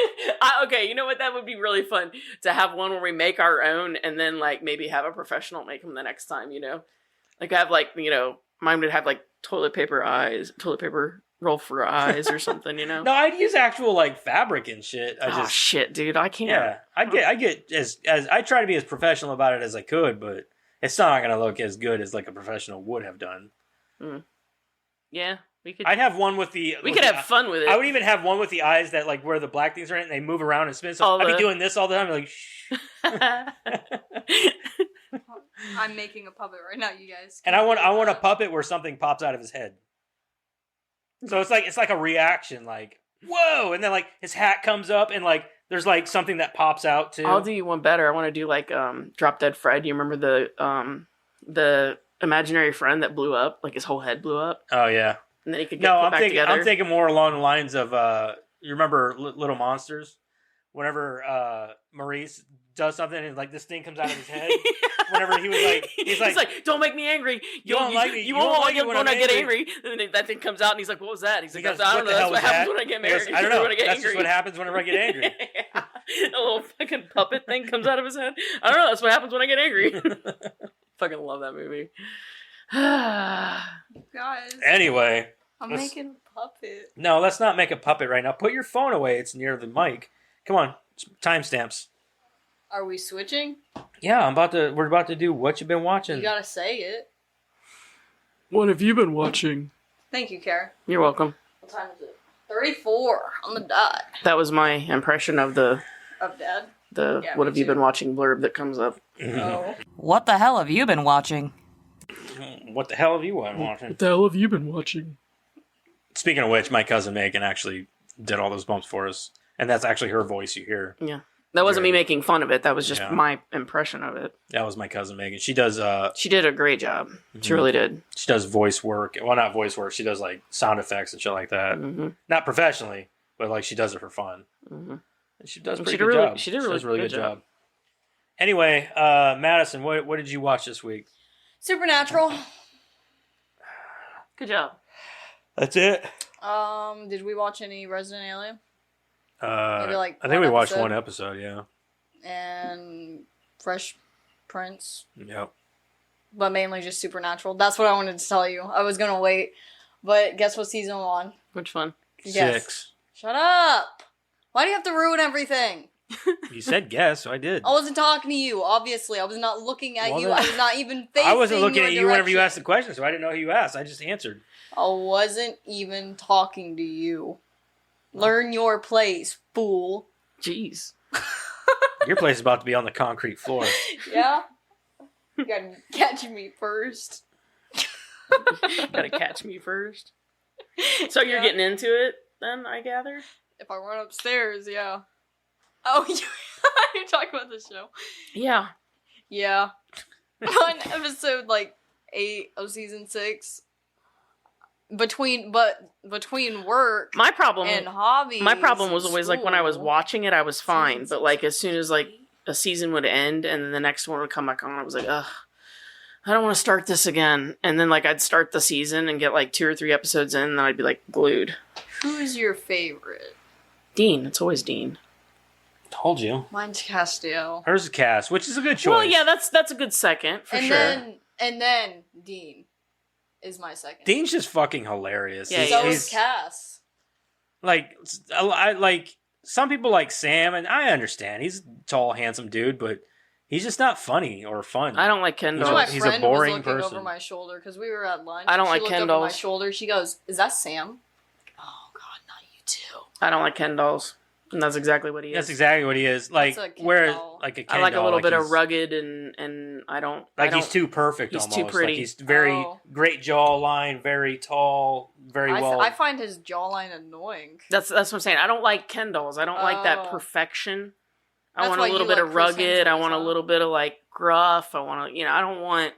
B: Okay, you know what? That would be really fun to have one where we make our own, and then like maybe have a professional make them the next time. You know, like have like mine would have like toilet paper roll for eyes or something. You know.
C: No, I'd use actual like fabric and shit.
B: Oh shit, dude! I can't.
C: Yeah, I get as I try to be as professional about it as I could, but it's not gonna look as good as like a professional would have done.
B: Yeah, we could.
C: I'd have one with the.
B: We
C: with
B: could
C: the-
B: have fun with it.
C: I would even have one with the eyes that like where the black things are in, and they move around and spin. So
B: All
C: I'd be
B: the-
C: doing this all the time, like. Shh.
A: I'm making a puppet right now, you guys.
C: And I want a puppet where something pops out of his head. So it's like a reaction, like whoa, and then like his hat comes up, and like there's like something that pops out too.
B: I'll do you one better. I want to do like Drop Dead Fred. You remember the imaginary friend that blew up, like his whole head blew up,
C: Oh yeah.
B: and then he could get
C: No,
B: put
C: I'm
B: back
C: thinking
B: together.
C: I'm thinking more along the lines of you remember Little Monsters, whenever Maurice does something and like this thing comes out of his head. Whenever he was like, he's like,
B: "Don't make me angry.
C: You won't like me.
B: You won't like it when I get angry." And then that thing comes out, and he's like, "What was that?" He's like,
C: He goes,
B: "I don't
C: "What the
B: know. That's
C: hell
B: what
C: was
B: happens
C: that?"
B: when I get
C: He goes,
B: angry.
C: I don't know.
B: When I get
C: That's
B: angry.
C: just what happens whenever I get angry.
B: A little fucking puppet thing comes out of his head. I don't know. That's what happens when I get angry. Fucking love that movie.
A: Guys,
C: Anyway,
A: I'm
C: let's-
A: making a puppet.
C: no, let's not make a puppet right now. Put your phone away. It's near the mic. Come on, timestamps.
A: Are we switching?
C: Yeah, we're about to do what you've been watching.
A: You gotta say it.
B: What have you been watching?
A: Thank you, Kara.
B: You're welcome.
A: What time is it? 34 on the dot.
B: That was my impression of the
A: Of Dad. Yeah,
B: what
A: me
B: have you
A: too.
B: been watching blurb that comes up.
A: Oh.
D: What the hell have you been watching?
C: What the hell have you been watching?
B: the hell have you been watching?
C: Speaking of which, my cousin Megan actually did all those bumps for us, and that's actually her voice you hear.
B: Yeah. That wasn't me
C: Very-
B: making fun of it. That was just
C: Yeah.
B: my impression of it.
C: That was my cousin Megan. She does
B: She did a great job. She
C: Mhm.
B: really did.
C: she does voice work. Well, not voice work. She does like sound effects and shit like that.
B: Mm-hmm.
C: Not professionally, but like she does it for fun.
B: Mm-hmm.
C: And she does a
B: And
C: pretty
B: she did
C: good
B: really-
C: job.
B: she did a really
C: does a really
B: good
C: good
B: job.
C: job. Anyway, Madison, what did you watch this week?
A: Supernatural.
B: Good job.
C: That's it.
A: Did we watch any Resident Alien?
C: Maybe
A: like
C: I think we
A: one
C: watched
A: episode.
C: one episode. Yeah.
A: And Fresh Prince,
C: Yep.
A: but mainly just Supernatural. That's what I wanted to tell you. I was gonna wait, But guess what season I'm on?
B: Which one?
A: Yes.
C: 6.
A: Shut up! Why do you have to ruin everything?
C: You said guess, so I did.
A: I wasn't talking to you, obviously. I was not looking at
C: Well,
A: you.
C: then-
A: I was not even facing
C: I wasn't looking
A: your
C: at you whenever you
A: direction.
C: asked the question, so I didn't know who you asked. I just answered.
A: I wasn't even talking to you. Learn your place, fool.
B: Jeez.
C: Your place is about to be on the concrete floor.
A: Yeah? You gotta catch me first.
B: Gotta catch me first. So you're
A: Yeah.
B: getting into it then, I gather?
A: If I run upstairs, yeah. Oh, you're talking about the show?
B: Yeah.
A: Yeah. On episode, 8 of season 6, between work
B: My problem
A: and hobbies.
B: My problem was always like when I was
A: school.
B: watching it, I was fine.
A: Season
B: But like
A: six.
B: as soon as like a season would end and then the next one would come back on, I was like, ugh, I don't want to start this again. And then like I'd start the season and get like 2 or 3 episodes in, and then I'd be like glued.
A: Who's your favorite?
B: Dean, it's always Dean.
C: Told you.
A: Mine's Castiel.
C: Hers is Cass, which is a good choice.
B: Well, yeah, that's a good second for
A: and
B: sure.
A: then Dean is my second.
C: Dean's just fucking hilarious.
B: Yeah,
A: So
B: he's-
A: is Cass.
C: like I like some people like Sam, and I understand he's a tall, handsome dude, but he's just not funny or fun.
B: I don't like
A: You
B: Kendall.
A: know, my
C: He's a
A: friend
C: boring
A: was looking
C: person.
A: over my shoulder because we were at lunch.
B: I don't
A: She
B: like
A: looked
B: Ken
A: over my
B: dolls.
A: shoulder. She goes, "Is that Sam?" Oh God, not you too.
B: I don't like Ken dolls. And that's exactly what he is.
C: That's exactly what he is. Like
A: That's a Ken
C: where
A: doll.
C: like a Ken
B: I like a
C: doll,
B: little bit of
C: he's-
B: rugged and I don't
C: Like
B: I don't,
C: he's too perfect.
B: he's
C: almost.
B: too pretty.
C: Like he's very
A: Oh.
C: great jawline, very tall, very well.
A: I find his jawline annoying.
B: That's what I'm saying. I don't like Ken dolls. I don't like that
A: Oh.
B: perfection. I
A: That's
B: want
A: why
B: a little
A: you
B: bit
A: like
B: of
A: Chris
B: rugged. I
A: Hemsworth,
B: want a
A: huh?
B: little bit of like gruff. I want to, I don't want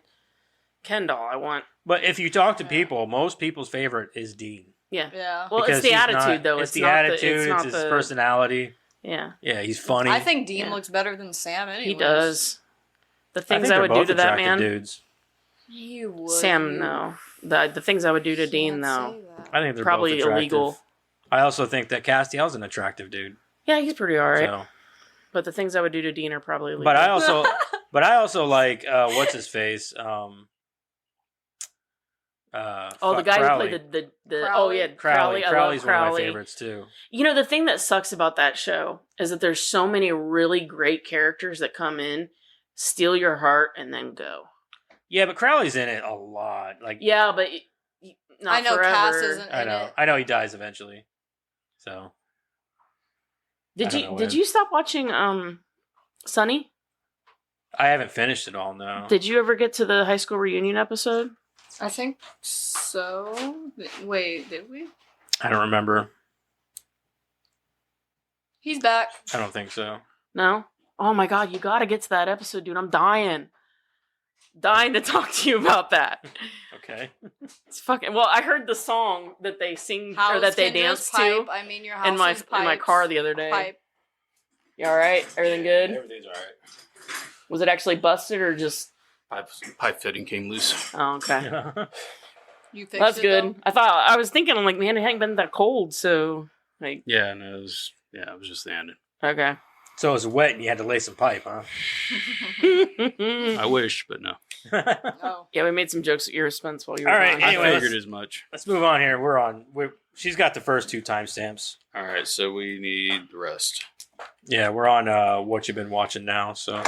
B: Ken doll. I want,
C: but if you talk to
A: Yeah.
C: people, most people's favorite is Dean.
B: yeah.
A: Yeah.
B: Well,
C: Because
B: it's the
C: he's
B: attitude
C: not-
B: though.
C: It's the
B: not
C: attitude.
B: it's not
C: his
B: the,
C: personality.
B: Yeah,
C: Yeah, he's funny.
A: I think Dean
B: Yeah.
A: looks better than Sam. Anyways.
B: he does. The
C: I
B: things
C: think
B: I
C: they're
B: would do
C: both
B: to that
C: attractive
B: man.
C: dudes.
A: You would.
B: Sam,
A: you
B: no. The things I would do to
A: can't
B: Dean, though.
A: say that.
C: I think they're
B: Probably
C: both attractive.
B: illegal.
C: I also think that Castiel's an attractive dude.
B: Yeah, he's pretty alright.
C: So.
B: But the things I would do to Dean are probably illegal.
C: But I also like what's his face.
B: the guy
C: Crowley.
B: who played the
A: Crowley.
B: oh yeah,
C: Crowley.
B: I love
C: Crowley's one of my
B: Crowley.
C: favorites too.
B: You know, the thing that sucks about that show is that there's so many really great characters that come in, steal your heart, and then go.
C: Yeah, but Crowley's in it a lot. Like
B: Yeah, but not
A: I know
B: forever.
A: Cass isn't
C: I
A: in
C: know,
A: it.
C: I know he dies eventually. So I
B: Did
C: don't
B: you
C: know
B: did
C: when.
B: you stop watching Sunny?
C: I haven't finished it all. No.
B: Did you ever get to the high school reunion episode?
A: I think so. Wait, did we?
C: I don't remember.
A: He's back.
C: I don't think so.
B: No? Oh my god, you gotta get to that episode, dude. I'm dying. Dying to talk to you about that.
C: Okay.
B: It's fucking well, I heard the song that they sing or
A: How's
B: that they
A: Kendra's
B: dance
A: pipe?
B: to
A: I mean, your house
B: in my
A: is
B: in my
A: pipes.
B: car the other day.
A: Pipe.
B: You alright? Everything good?
E: Everything's alright.
B: Was it actually busted or just
E: Pipe fitting came loose.
B: oh okay.
A: You fixed
B: That's
A: it,
B: good.
A: though?
B: I was thinking I'm like, man, it hadn't been that cold, so like
E: Yeah, no, it was just the end.
B: okay.
C: So it was wet and you had to lay some pipe, huh?
B: yeah,
E: I wish, but no.
A: No.
B: we made some jokes at your expense while you were
C: All right,
B: gone.
C: anyway,
E: I
C: let's-
E: figured as much.
C: Let's move on here. She's got the first 2 timestamps.
E: All right, so we need the rest.
C: Yeah, we're on what you've been watching now. So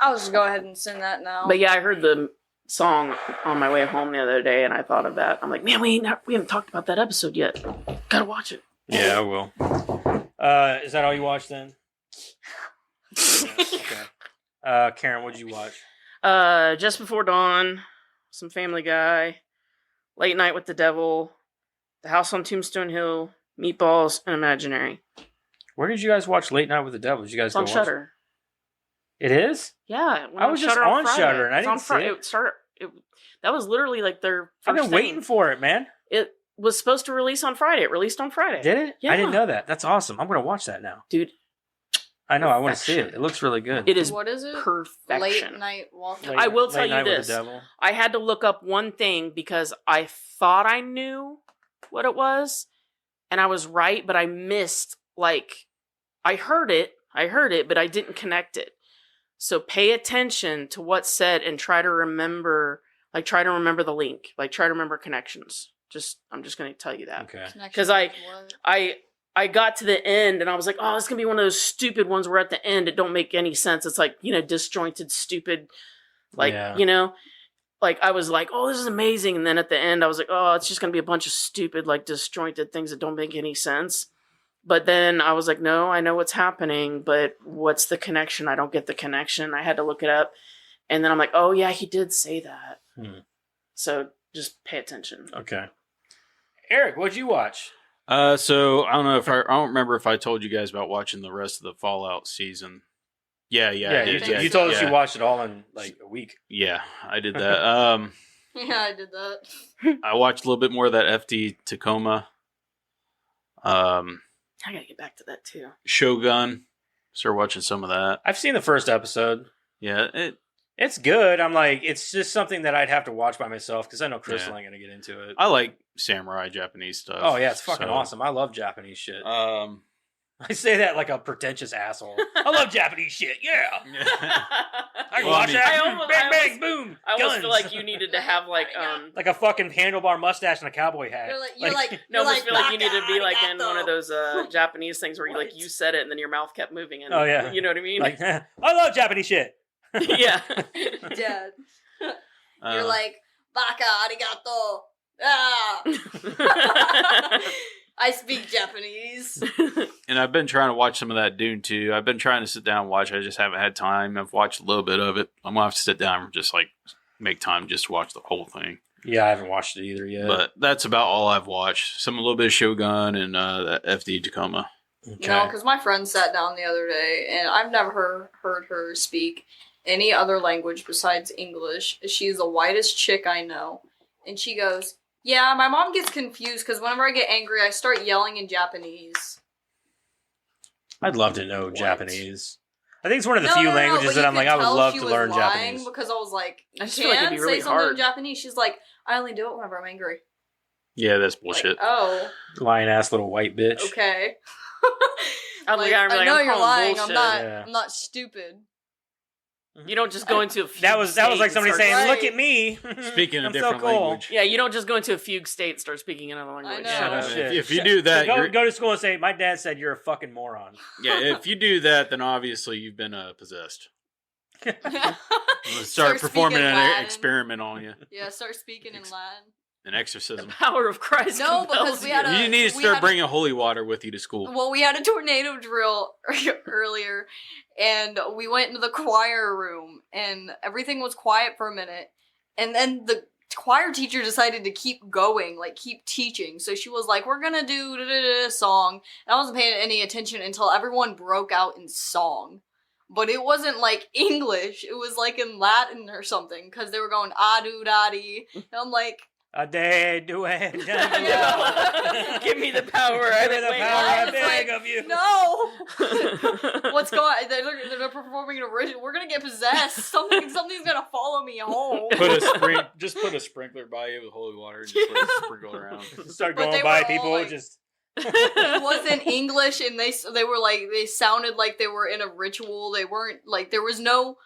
A: I'll just go ahead and send that now.
B: But yeah, I heard the song on my way home the other day, and I thought of that. I'm like, man, we haven't talked about that episode yet. Gotta watch it.
C: yeah, I will. Is that all you watched then? Yeah, okay. Karen, what'd you watch?
B: Just Before Dawn, some Family Guy, Late Night with the Devil, The House on Tombstone Hill, Meatballs, and Imaginary.
C: Where did you guys watch Late Night with the Devil? Did you guys
B: It's
C: go
B: on
C: watch
B: Shudder.
C: It is?
B: Yeah, it went
C: I was just on
B: Friday.
C: Shudder and I
B: It's on
C: didn't see it.
B: It started. That was literally like their.
C: I've
B: first
C: been waiting
B: thing.
C: for it, man.
B: It was supposed to release on Friday. It released on Friday.
C: Did it?
B: Yeah.
C: I didn't know that. That's awesome. I'm gonna watch that now.
B: Dude,
C: I know. I want to see it.
B: Perfection.
C: It looks really good.
B: it is
A: What is it?
B: perfection.
A: Late night walk.
C: Late-
B: I will
C: Late
B: tell you
C: Night with
B: this.
C: the Devil.
B: I had to look up one thing because I thought I knew what it was, and I was right, but I missed, like, I heard it, but I didn't connect it. So pay attention to what's said and try to remember the link. Like, try to remember connections. I'm just going to tell you that.
C: Okay.
B: Because I got to the end and I was like, oh, it's going to be one of those stupid ones where at the end it don't make any sense. It's like, disjointed, stupid, like, like I was like, oh, this is amazing. And then at the end I was like, oh, it's just going to be a bunch of stupid, like disjointed things that don't make any sense. But then I was like, no, I know what's happening, but what's the connection? I don't get the connection. I had to look it up. And then I'm like, oh yeah, he did say that. So just pay attention.
C: Okay. Eric, what'd you watch?
E: So I don't know I don't remember if I told you guys about watching the rest of the Fallout season. Yeah, I did.
C: You told us you watched it all in like a week.
E: Yeah, I did that.
A: Yeah, I did that.
E: I watched a little bit more of that FD Tacoma.
B: I gotta get back to that too.
E: Shogun. Started watching some of that.
C: I've seen the first episode.
E: Yeah,
C: it's good. I'm like, it's just something that I'd have to watch by myself because I know Crystal
E: Yeah.
C: ain't gonna get into it.
E: I like samurai Japanese stuff.
C: Oh yeah, it's fucking
E: so,
C: awesome. I love Japanese shit.
E: I
C: I say that like a pretentious asshole. I love Japanese shit. Yeah, I can
E: Well,
C: watch
E: I mean-
C: that. Bang bang boom.
B: I almost
C: guns.
B: feel like you needed to have like
C: like a fucking handlebar mustache and a cowboy hat.
A: You're like
B: no, I almost feel like you need to be like
A: "Baka
B: in one of those Japanese things where you like you said it and then your mouth kept moving and
C: Oh, yeah.
B: you know what I mean?
C: like, I love Japanese shit.
B: yeah.
A: Dad.
E: Uh,
A: You're like, Baka arigato. Ah. I speak Japanese.
E: and I've been trying to watch some of that Dune too. I've been trying to sit down and watch. I just haven't had time. I've watched a little bit of it. I'm gonna have to sit down and just like make time just to watch the whole thing.
C: Yeah, I haven't watched it either yet.
E: But that's about all I've watched. A little bit of Shogun and that FD Tacoma.
C: Okay.
A: No, because my friend sat down the other day, and I've never heard her speak any other language besides English. She's the whitest chick I know. And she goes, yeah, my mom gets confused because whenever I get angry, I start yelling in Japanese.
C: I'd love to know Japanese. I think it's one of the
A: No,
C: few
A: no, no,
C: languages
A: but
C: that
A: you
C: I'm like,
A: could
C: I would
A: tell
C: love
A: she
C: to
A: was
C: learn
A: lying
C: Japanese.
A: because I was like,
B: I
A: you
B: just feel like it'd
A: can
B: be really
A: say something
B: hard.
A: in Japanese. She's like, I only do it whenever I'm angry.
E: Yeah, that's
A: Like,
E: bullshit.
A: oh,
C: Lying ass little white bitch.
A: okay.
B: I'm
A: Like,
B: I'm
A: I
B: like,
A: know
B: I'm
A: you're
B: calling
A: lying.
B: bullshit.
C: Yeah.
A: I'm not stupid.
B: You don't just go into a fugue
C: That was like
B: state
C: somebody
B: and
C: saying,
B: start-
C: "Look at me."
E: Speaking a
C: I'm
E: different
C: so cool.
E: language.
B: Yeah, you don't just go into a fugue state and start speaking another language.
A: know.
B: Shut
C: No
B: up.
C: shit.
E: If you do that,
C: go,
E: you're-
C: go to school and say, "My dad said you're a fucking moron."
E: Yeah, if you do that, then obviously you've been possessed. Let's
A: Start
E: start performing
A: speaking
E: an
A: Latin.
E: experiment on you.
A: Yeah, start speaking in Latin.
E: An exorcism.
B: Power of Christ.
A: No,
B: compels
A: because we had
B: you.
A: a-
E: You need to
A: we
E: start
A: had a-
E: bringing holy water with you to school.
A: Well, we had a tornado drill earlier, and we went into the choir room, and everything was quiet for a minute, and then the choir teacher decided to keep going, like keep teaching. So she was like, "We're gonna do a song," and I wasn't paying any attention until everyone broke out in song. But it wasn't like English; it was like in Latin or something, because they were going adu dadi, and I'm like.
C: A day, do it.
B: Give me the power.
C: Give me the power I
A: It's
C: beg
A: like,
C: of you.
A: No! What's going on? They're performing an original. We're gonna get possessed. Something's gonna follow me home.
E: Just put a sprinkler by you with holy water and just let it sprinkle around.
C: Start
A: But
C: going
A: they
C: by
A: were all
C: people.
A: like-
C: Just
A: It wasn't English, and they were like, they sounded like they were in a ritual. They weren't like, there was no.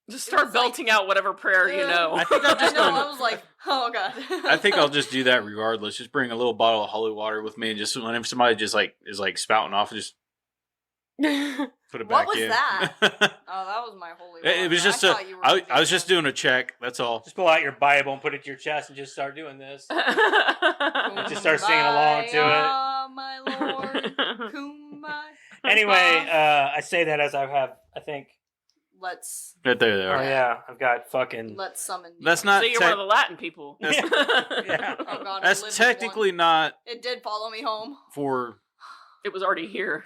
B: Just
A: It
B: start
A: was like-
B: belting out whatever prayer you know.
E: I think I'll
A: I
E: just
A: know.
E: go-
A: I was like, oh god.
E: I think I'll just do that regardless. Just bring a little bottle of holy water with me, and just whenever somebody just like is like spouting off, just put it
A: What
E: back
A: was
E: in.
A: that? Oh, that was my holy.
E: It was
A: water.
E: just
A: thought you were
E: I was just doing a check. That's all.
C: just pull out your Bible and put it to your chest and just start doing this. Just start singing along to it.
A: Kumbaya, my lord. Kumbaya.
C: Anyway, I say that as I think.
A: Let's
E: Right there they
C: Oh
E: are.
C: yeah, I've got fucking.
A: let's summon.
E: That's
A: demons.
E: not.
B: So you're one of the Latin people.
C: Yeah.
A: Oh god. I lived
E: That's
A: with
E: technically
A: one.
E: not
A: It did follow me home.
E: for
B: It was already here.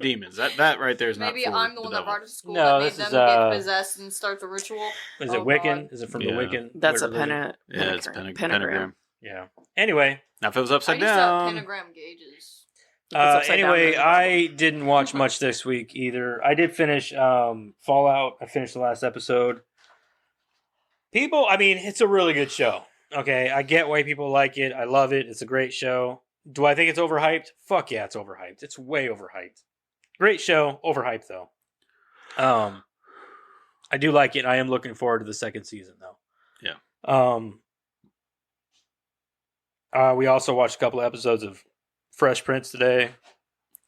E: demons. That right there is not.
A: Maybe
E: for
A: I'm the one that
E: devil.
A: brought it to school
C: No,
A: that made
C: this
A: them
C: is,
A: get possessed and start the ritual.
C: Is
A: Oh,
C: it Wiccan?
A: God.
C: Is it from
E: Yeah.
C: the Wiccan?
B: That's a
C: religion?
E: Yeah, it's pentagram.
C: Yeah. Anyway,
E: Now if it was
A: I
E: upside
A: used to have
E: down,
A: pentagram gauges.
B: If it's upside down,
C: anyway,
B: then-
C: I didn't watch much this week either. I did finish Fallout. I finished the last episode. People, I mean, it's a really good show. Okay, I get why people like it. I love it. It's a great show. Do I think it's overhyped? Fuck yeah, it's overhyped. It's way overhyped. Great show, overhyped though. I do like it. I am looking forward to the second season though.
E: Yeah.
C: We also watched a couple of episodes of Fresh Prince today.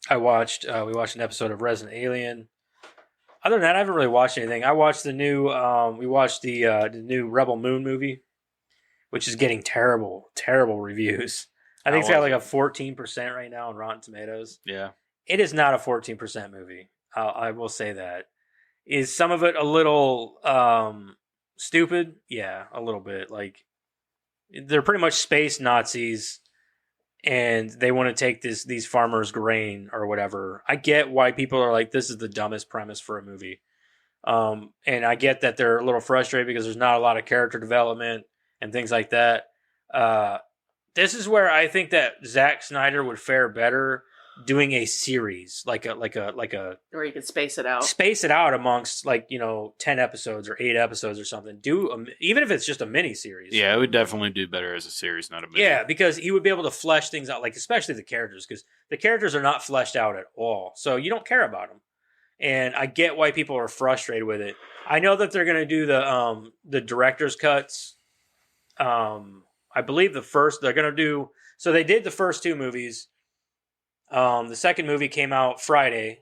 C: We watched an episode of Resident Alien. Other than that, I haven't really watched anything. I watched the new the new Rebel Moon movie, which is getting terrible reviews. I think it's got like a 14% right now on Rotten Tomatoes.
E: Yeah.
C: It is not a 14% movie. I will say that. Is some of it a little stupid? Yeah, a little bit. Like, they're pretty much space Nazis, and they want to take these farmers' grain or whatever. I get why people are like, this is the dumbest premise for a movie. And I get that they're a little frustrated because there's not a lot of character development and things like that. This is where I think that Zack Snyder would fare better doing a series, like a
B: Or you could space it out.
C: Amongst 10 episodes or 8 episodes or something. Even if it's just a mini series.
E: Yeah, it would definitely do better as a series, not a movie.
C: Yeah, because he would be able to flesh things out, like especially the characters, because the characters are not fleshed out at all, so you don't care about them. And I get why people are frustrated with it. I know that they're going to do the director's cuts. I believe they're going to do. So they did the first 2 movies. The second movie came out Friday,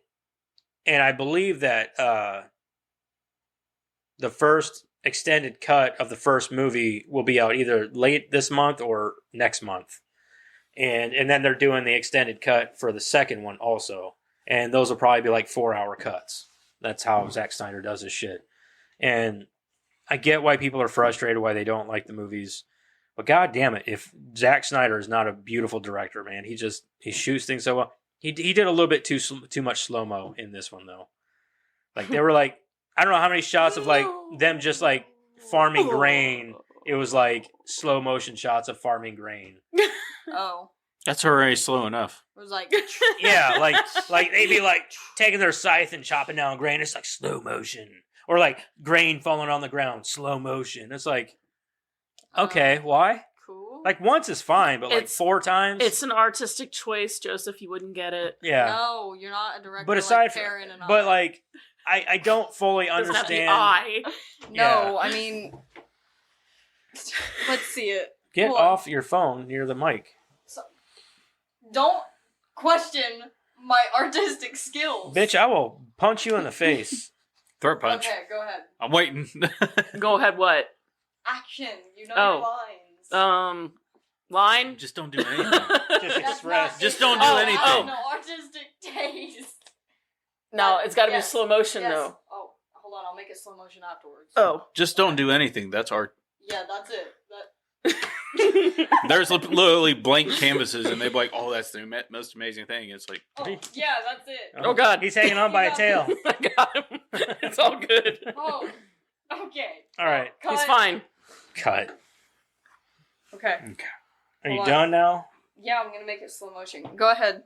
C: and I believe that the first extended cut of the first movie will be out either late this month or next month, and then they're doing the extended cut for the second one also, and those will probably be like 4-hour cuts. That's how Zack Snyder does his shit, and I get why people are frustrated, why they don't like the movies. But god damn it, if Zack Snyder is not a beautiful director, man, he shoots things so well. He did a little bit too much slow-mo in this one though. Like, they were like, I don't know how many shots of like them just like farming grain. It was like slow motion shots of farming grain.
A: Oh.
E: That's already slow enough.
A: It was like
C: Yeah, like they'd be like taking their scythe and chopping down grain. It's like slow motion. Or like grain falling on the ground, slow motion. It's like, okay, why?
A: Cool.
C: Like, once is fine, but like 4 times?
B: It's an artistic choice, Joseph. You wouldn't get it.
C: Yeah.
A: No, you're not a director.
C: But aside
A: like
C: from,
A: Karen and
C: but
A: I.
C: like, I don't fully
B: Doesn't have the
C: understand.
B: eye.
A: No, I mean, let's see it.
C: Get
A: Hold on.
C: off your phone near the mic.
A: Don't question my artistic skills.
C: Bitch, I will punch you in the face.
E: Throat punch.
A: Okay, go ahead.
E: I'm waiting.
B: Go ahead. What?
A: Action. You know
B: Oh.
A: your lines.
B: Line.
E: Just don't do anything.
C: Just
A: That's
C: express.
A: not-
E: Just don't do
A: I
E: anything.
A: have no artistic taste.
B: No, it's got to
A: Yes.
B: be slow motion
A: Yes.
B: though.
A: Oh, hold on. I'll make it slow motion afterwards.
B: Oh.
E: Just don't do anything. That's art.
A: Yeah, that's it.
E: There's literally blank canvases, and they'd be like, "Oh, that's the most amazing thing." It's like,
A: Oh, yeah, that's it.
B: Oh, God.
C: He's hanging on by a tail.
B: I got him. It's all good.
A: Oh, okay.
C: All right.
A: Cut.
B: He's fine.
C: Cut.
A: Okay.
C: Are you
A: Hold on.
C: done now?
A: Yeah, I'm gonna make it slow motion. Go ahead.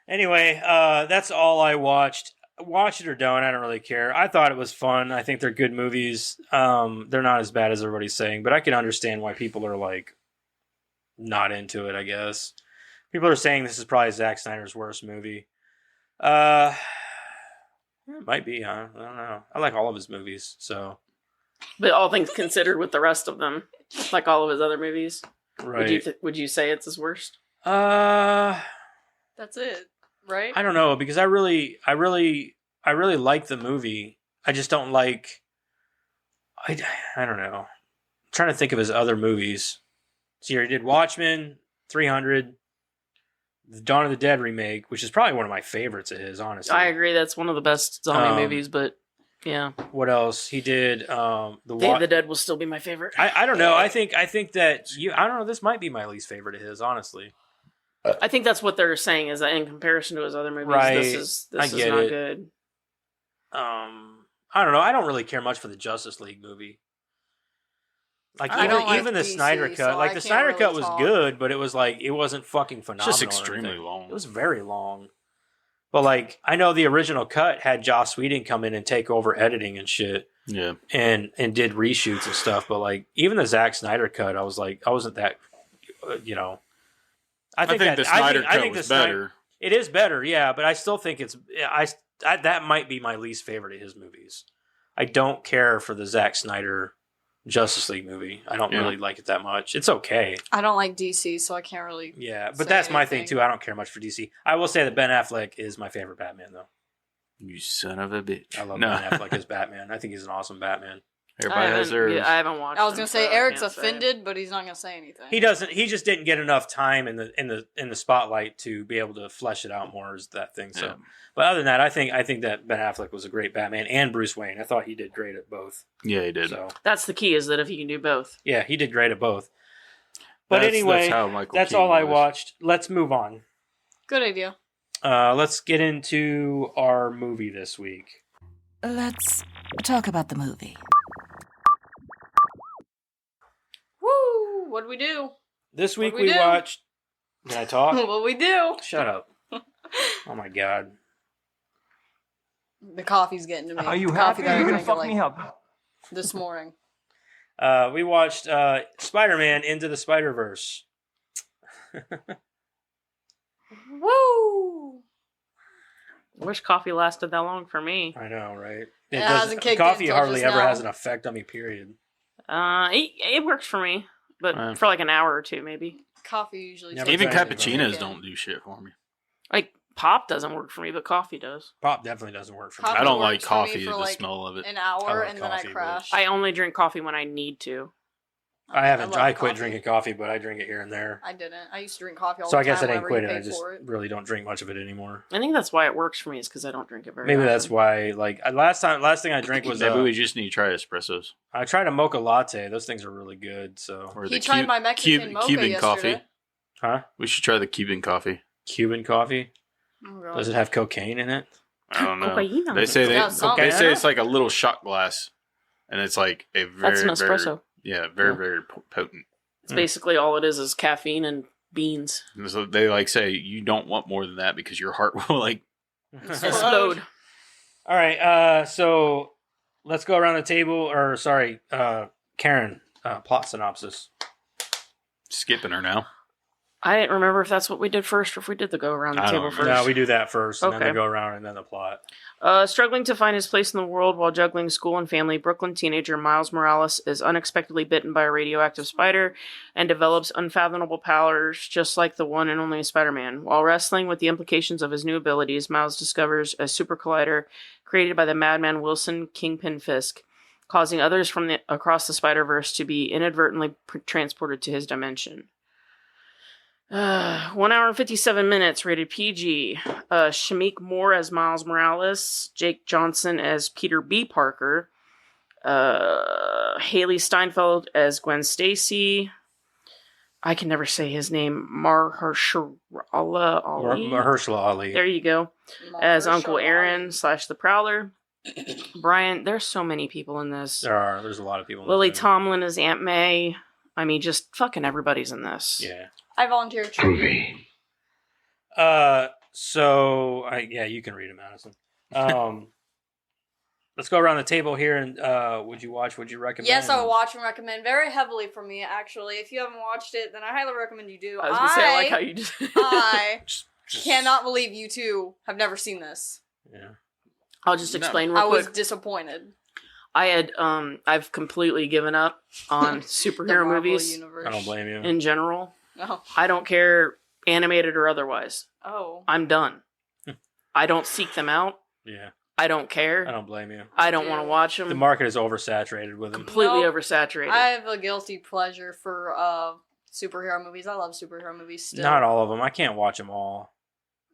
C: Anyway, that's all I watched. Watch it or don't, I don't really care. I thought it was fun. I think they're good movies. They're not as bad as everybody's saying, but I can understand why people are like not into it, I guess. People are saying this is probably Zack Snyder's worst movie. It might be, huh? I don't know. I like all of his movies, so.
B: But all things considered, with the rest of them, like all of his other movies,
C: Right.
B: would you say it's his worst?
C: That's
A: it, right?
C: I don't know, because I really like the movie. I just don't like. I don't know. I'm trying to think of his other movies. So he did Watchmen, 300, the Dawn of the Dead remake, which is probably one of my favorites of his. Honestly,
B: I agree. That's one of the best zombie movies. But yeah,
C: What else? He did
B: Day of the Dead will still be my favorite.
C: I don't know. I think that I don't know. This might be my least favorite of his. Honestly.
B: I think that's what they're saying, is that in comparison to his other movies,
C: Right.
B: this
C: I
B: is
C: get
B: not
C: it.
B: good.
C: I don't know. I don't really care much for the Justice League movie. Like,
A: I don't like
C: even the
A: DC,
C: Snyder cut,
A: so
C: like
A: I
C: the
A: can't
C: Snyder
A: really
C: cut was
A: talk.
C: good, but it was like it wasn't fucking
E: it's
C: phenomenal.
E: just
C: or
E: extremely
C: anything.
E: long.
C: It was very long. But like, I know the original cut had Joss Whedon come in and take over editing and shit,
E: Yeah.
C: and did reshoots and stuff. But like, even the Zack Snyder cut, I wasn't that,
E: I think the Snyder cut was better.
C: It is better, yeah, but I still think it's that might be my least favorite of his movies. I don't care for the Zack Snyder Justice League movie. I don't
E: Yeah.
C: really like it that much. It's okay.
A: I don't like DC, so I can't really.
C: Yeah, but
A: Say
C: that's my thing
A: anything.
C: too. I don't care much for DC. I will say that Ben Affleck is my favorite Batman, though.
E: You son of a bitch.
C: I love
E: no.
C: Ben Affleck as Batman. I think he's an awesome Batman.
E: Everybody has theirs.
B: I haven't watched.
A: I was
B: them,
A: gonna say
B: so I
A: Eric's
B: can't say.
A: offended, but he's not gonna say anything.
C: He doesn't. He just didn't get enough time in the spotlight to be able to flesh it out more. Is that thing? So,
E: Yeah.
C: but other than that, I think that Ben Affleck was a great Batman and Bruce Wayne. I thought he did great at both.
E: Yeah, he did.
C: So
B: That's the key, is that if you can do both.
C: yeah, he did great at both. But
E: That's
C: anyway,
E: how Michael
C: that's
E: Keaton
C: all I
E: was.
C: watched. Let's move on.
A: Good idea.
C: Let's get into our movie this week.
D: Let's talk about the movie.
A: Woo! What'd we do?
C: This week
A: What'd we
C: we
A: do?
C: watched. Can I talk?
A: What'd we do?
C: Shut up. Oh my god.
A: The coffee's getting to me.
F: Are you
A: Coffee
F: happy?
A: that I
F: You're gonna
A: drank
F: fuck
A: like
F: me up.
A: this morning.
C: We watched Spider-Man Into the Spider-Verse.
A: Woo!
B: Wish coffee lasted that long for me.
C: I know, right?
A: It
C: doesn't-
A: hasn't kicked
C: coffee
A: in till
C: hardly
A: just
C: ever
A: now.
C: has an effect on me, period.
B: It works for me, but for like an hour or two, maybe.
A: Coffee usually.
C: Never
A: takes
E: Even
C: tried
A: a
C: it,
E: cappuccinos
A: kick in.
E: don't do shit for me.
B: Like pop doesn't work for me, but coffee does.
C: Pop definitely doesn't work for me.
A: Coffee
E: I don't like
A: works for me
E: coffee,
A: for
E: the
A: like
E: smell of it.
A: An
C: I
A: hour,
C: love
A: and then
C: coffee,
A: I
C: but-
A: crash.
B: I only drink coffee when I need to.
C: I haven't.
A: love
C: I quit
A: coffee.
C: drinking coffee, but I drink it here and there.
A: I didn't. I used to drink coffee all
C: So
A: the
C: I guess I
A: time.
C: didn't
A: whenever
C: quit
A: you
C: it. I
A: paid
C: just
A: for it.
C: really don't drink much of it anymore.
B: I think that's why it works for me, is because I don't drink it very
C: Maybe
B: often.
C: that's why. Like last thing I drank was
E: Maybe we just need to try espressos.
C: I tried a mocha latte. Those things are really good. So,
E: Or
A: He
E: the
A: tried my Mexican mocha
E: Cuban
A: yesterday.
E: coffee.
C: huh?
E: We should try the Cuban coffee.
C: Cuban coffee.
A: Oh, God.
C: Does it have cocaine in it?
E: I don't know.
B: Cocaine.
E: They say
A: Yeah, something.
E: they say it's like a little shot glass, and it's like a very
B: That's an espresso.
E: very potent.
B: It's basically all it is caffeine and beans.
E: And so they like say you don't want more than that because your heart will like.
B: Explode.
C: All right. So let's go around the table. Or sorry, Karen. Plot synopsis.
E: Skipping her now.
B: I didn't remember if that's what we did first or if we did the go around the
E: I
B: table
E: don't
B: first.
E: remember.
C: No, we do that first, and then
B: Okay.
C: they go around, and then the plot.
B: Struggling to find his place in the world while juggling school and family, Brooklyn teenager Miles Morales is unexpectedly bitten by a radioactive spider and develops unfathomable powers just like the one and only Spider-Man. While wrestling with the implications of his new abilities, Miles discovers a super collider created by the madman Wilson Kingpin Fisk, causing others from across the Spider-Verse to be inadvertently transported to his dimension. 1 hour and 57 minutes, rated PG. Shamik Moore as Miles Morales, Jake Johnson as Peter B. Parker, Hailee Steinfeld as Gwen Stacy. I can never say his name. Mahershala Ali.
C: Mahershala Ali.
B: There you go. As Uncle Aaron / the Prowler. Brian, there's so many people in this.
C: There's a lot of people. in
B: Lily
C: this movie.
B: Tomlin as Aunt May. I mean, just fucking everybody's in this.
C: Yeah.
A: I volunteered.
C: Yeah, you can read it, Madison. Let's go around the table here and would you watch? Would you recommend?
A: Yes, I will watch and recommend very heavily for me. Actually, if you haven't watched it, then I highly recommend you do.
B: I was gonna say, I like how you just.
A: I
E: Just-
A: cannot believe you two have never seen this.
C: Yeah.
B: I'll just explain real
A: I was
B: quick.
A: disappointed.
B: I've completely given up on
A: The
B: superhero
A: Marvel
B: movies
A: universe.
C: I don't blame you.
B: in general.
A: Oh.
B: I don't care, animated or otherwise.
A: Oh.
B: I'm done. I don't seek them out.
C: Yeah.
B: I don't care.
C: I don't blame you.
B: I don't want to watch them.
C: The market is oversaturated with them.
B: Completely
A: Nope.
B: oversaturated.
A: I have a guilty pleasure for superhero movies. I love superhero movies still.
C: Not all of them. I can't watch them all.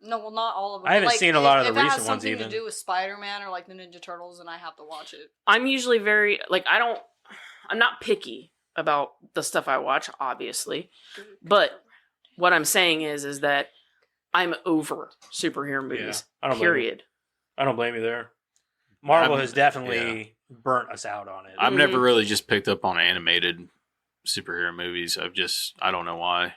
A: No, well, not all of them.
C: I haven't
A: Like,
C: seen a lot of the
A: if it
C: recent
A: has
C: ones
A: something
C: even.
A: to do with Spider-Man or like the Ninja Turtles, then I have to watch it.
B: I'm usually very I'm not picky about the stuff I watch, obviously. But what I'm saying is that I'm over superhero movies.
C: I don't blame you.
B: Period.
C: I don't blame you there. Marvel
E: I'm-
C: has definitely burnt us out on it.
E: I've
B: Mhm.
E: never really just picked up on animated superhero movies. I don't know why.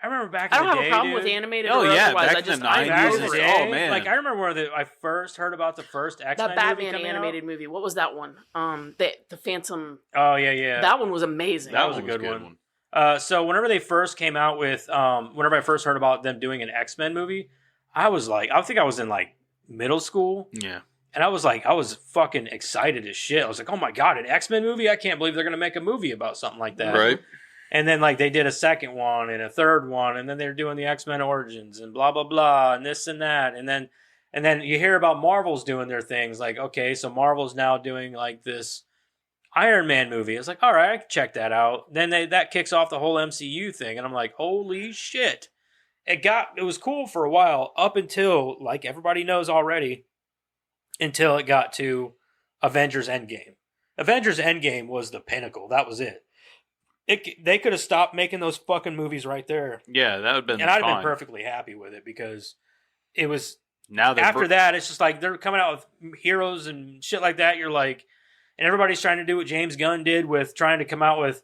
C: I remember back
B: I
C: in
B: don't
C: the
B: have
C: day,
B: a problem
C: dude,
B: with animated
E: Oh,
B: or
E: yeah,
B: otherwise.
E: back
B: I
E: in
B: just
E: the
B: I'm
E: 90s
B: over
E: and
B: it.
E: oh, man.
C: Like I remember where I first heard about the first X-Men
B: The
C: movie
B: Batman
C: coming
B: animated movie. What was that one? The Phantom.
C: out. Oh yeah.
B: That one was amazing.
C: That was a good one. So whenever they first came out with, whenever I first heard about them doing an X-Men movie, I was like, I think I was in like middle school,
E: Yeah.
C: And I was fucking excited as shit. I was like, oh my God, an X-Men movie? I can't believe they're going to make a movie about something like that.
E: Right.
C: And then like they did a second one and a third one, and then they're doing the X-Men Origins and blah blah blah and this and that, and then you hear about Marvel's doing their things. Like, okay, so Marvel's now doing like this Iron Man movie. It's like, all right, I can check that out. Then that kicks off the whole MCU thing, and I'm like, holy shit! It was cool for a while up until, like everybody knows already, until it got to Avengers Endgame. Avengers Endgame was the pinnacle. That was it. They could have stopped making those fucking movies right there.
E: Yeah, that would have been
C: And I'd have
E: fine.
C: been perfectly happy with it because it was...
E: Now
C: After that, it's just like they're coming out with heroes and shit like that. You're like... And everybody's trying to do what James Gunn did with trying to come out with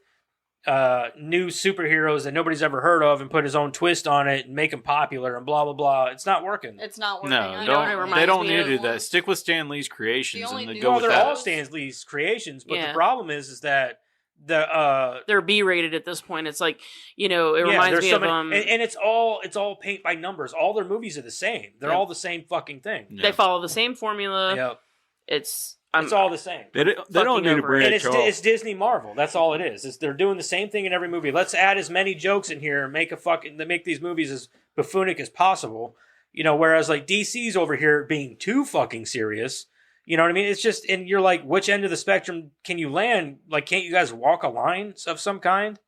C: new superheroes that nobody's ever heard of and put his own twist on it and make them popular and blah, blah, blah. It's not working.
A: It's not working.
E: No,
A: I know it reminds
E: they don't
A: me
E: need
A: of
E: to do that. Stick with Stan Lee's creations
A: The only
E: and then
A: new-
E: go
C: Well,
E: with
C: they're
E: that.
C: all Stan Lee's creations, but
B: Yeah.
C: the problem is that
B: They're B-rated at this point. It's like, it reminds
C: there's
B: me
C: so
B: of
C: many, and it's all paint by numbers. All their movies are the same. They're
B: Yeah.
C: all the same fucking thing.
E: Yeah.
B: they follow the same formula.
C: Yep.
B: It's
C: It's all the same.
E: They don't
B: fucking
E: need to
B: over
E: branch
C: And it's
E: off.
C: Disney Marvel. That's all it is. They're doing the same thing in every movie. Let's add as many jokes in here and make these movies as buffoonic as possible. Whereas like DC's over here being too fucking serious. You know what I mean? It's just, and you're like, which end of the spectrum can you land? Like, can't you guys walk a line of some kind?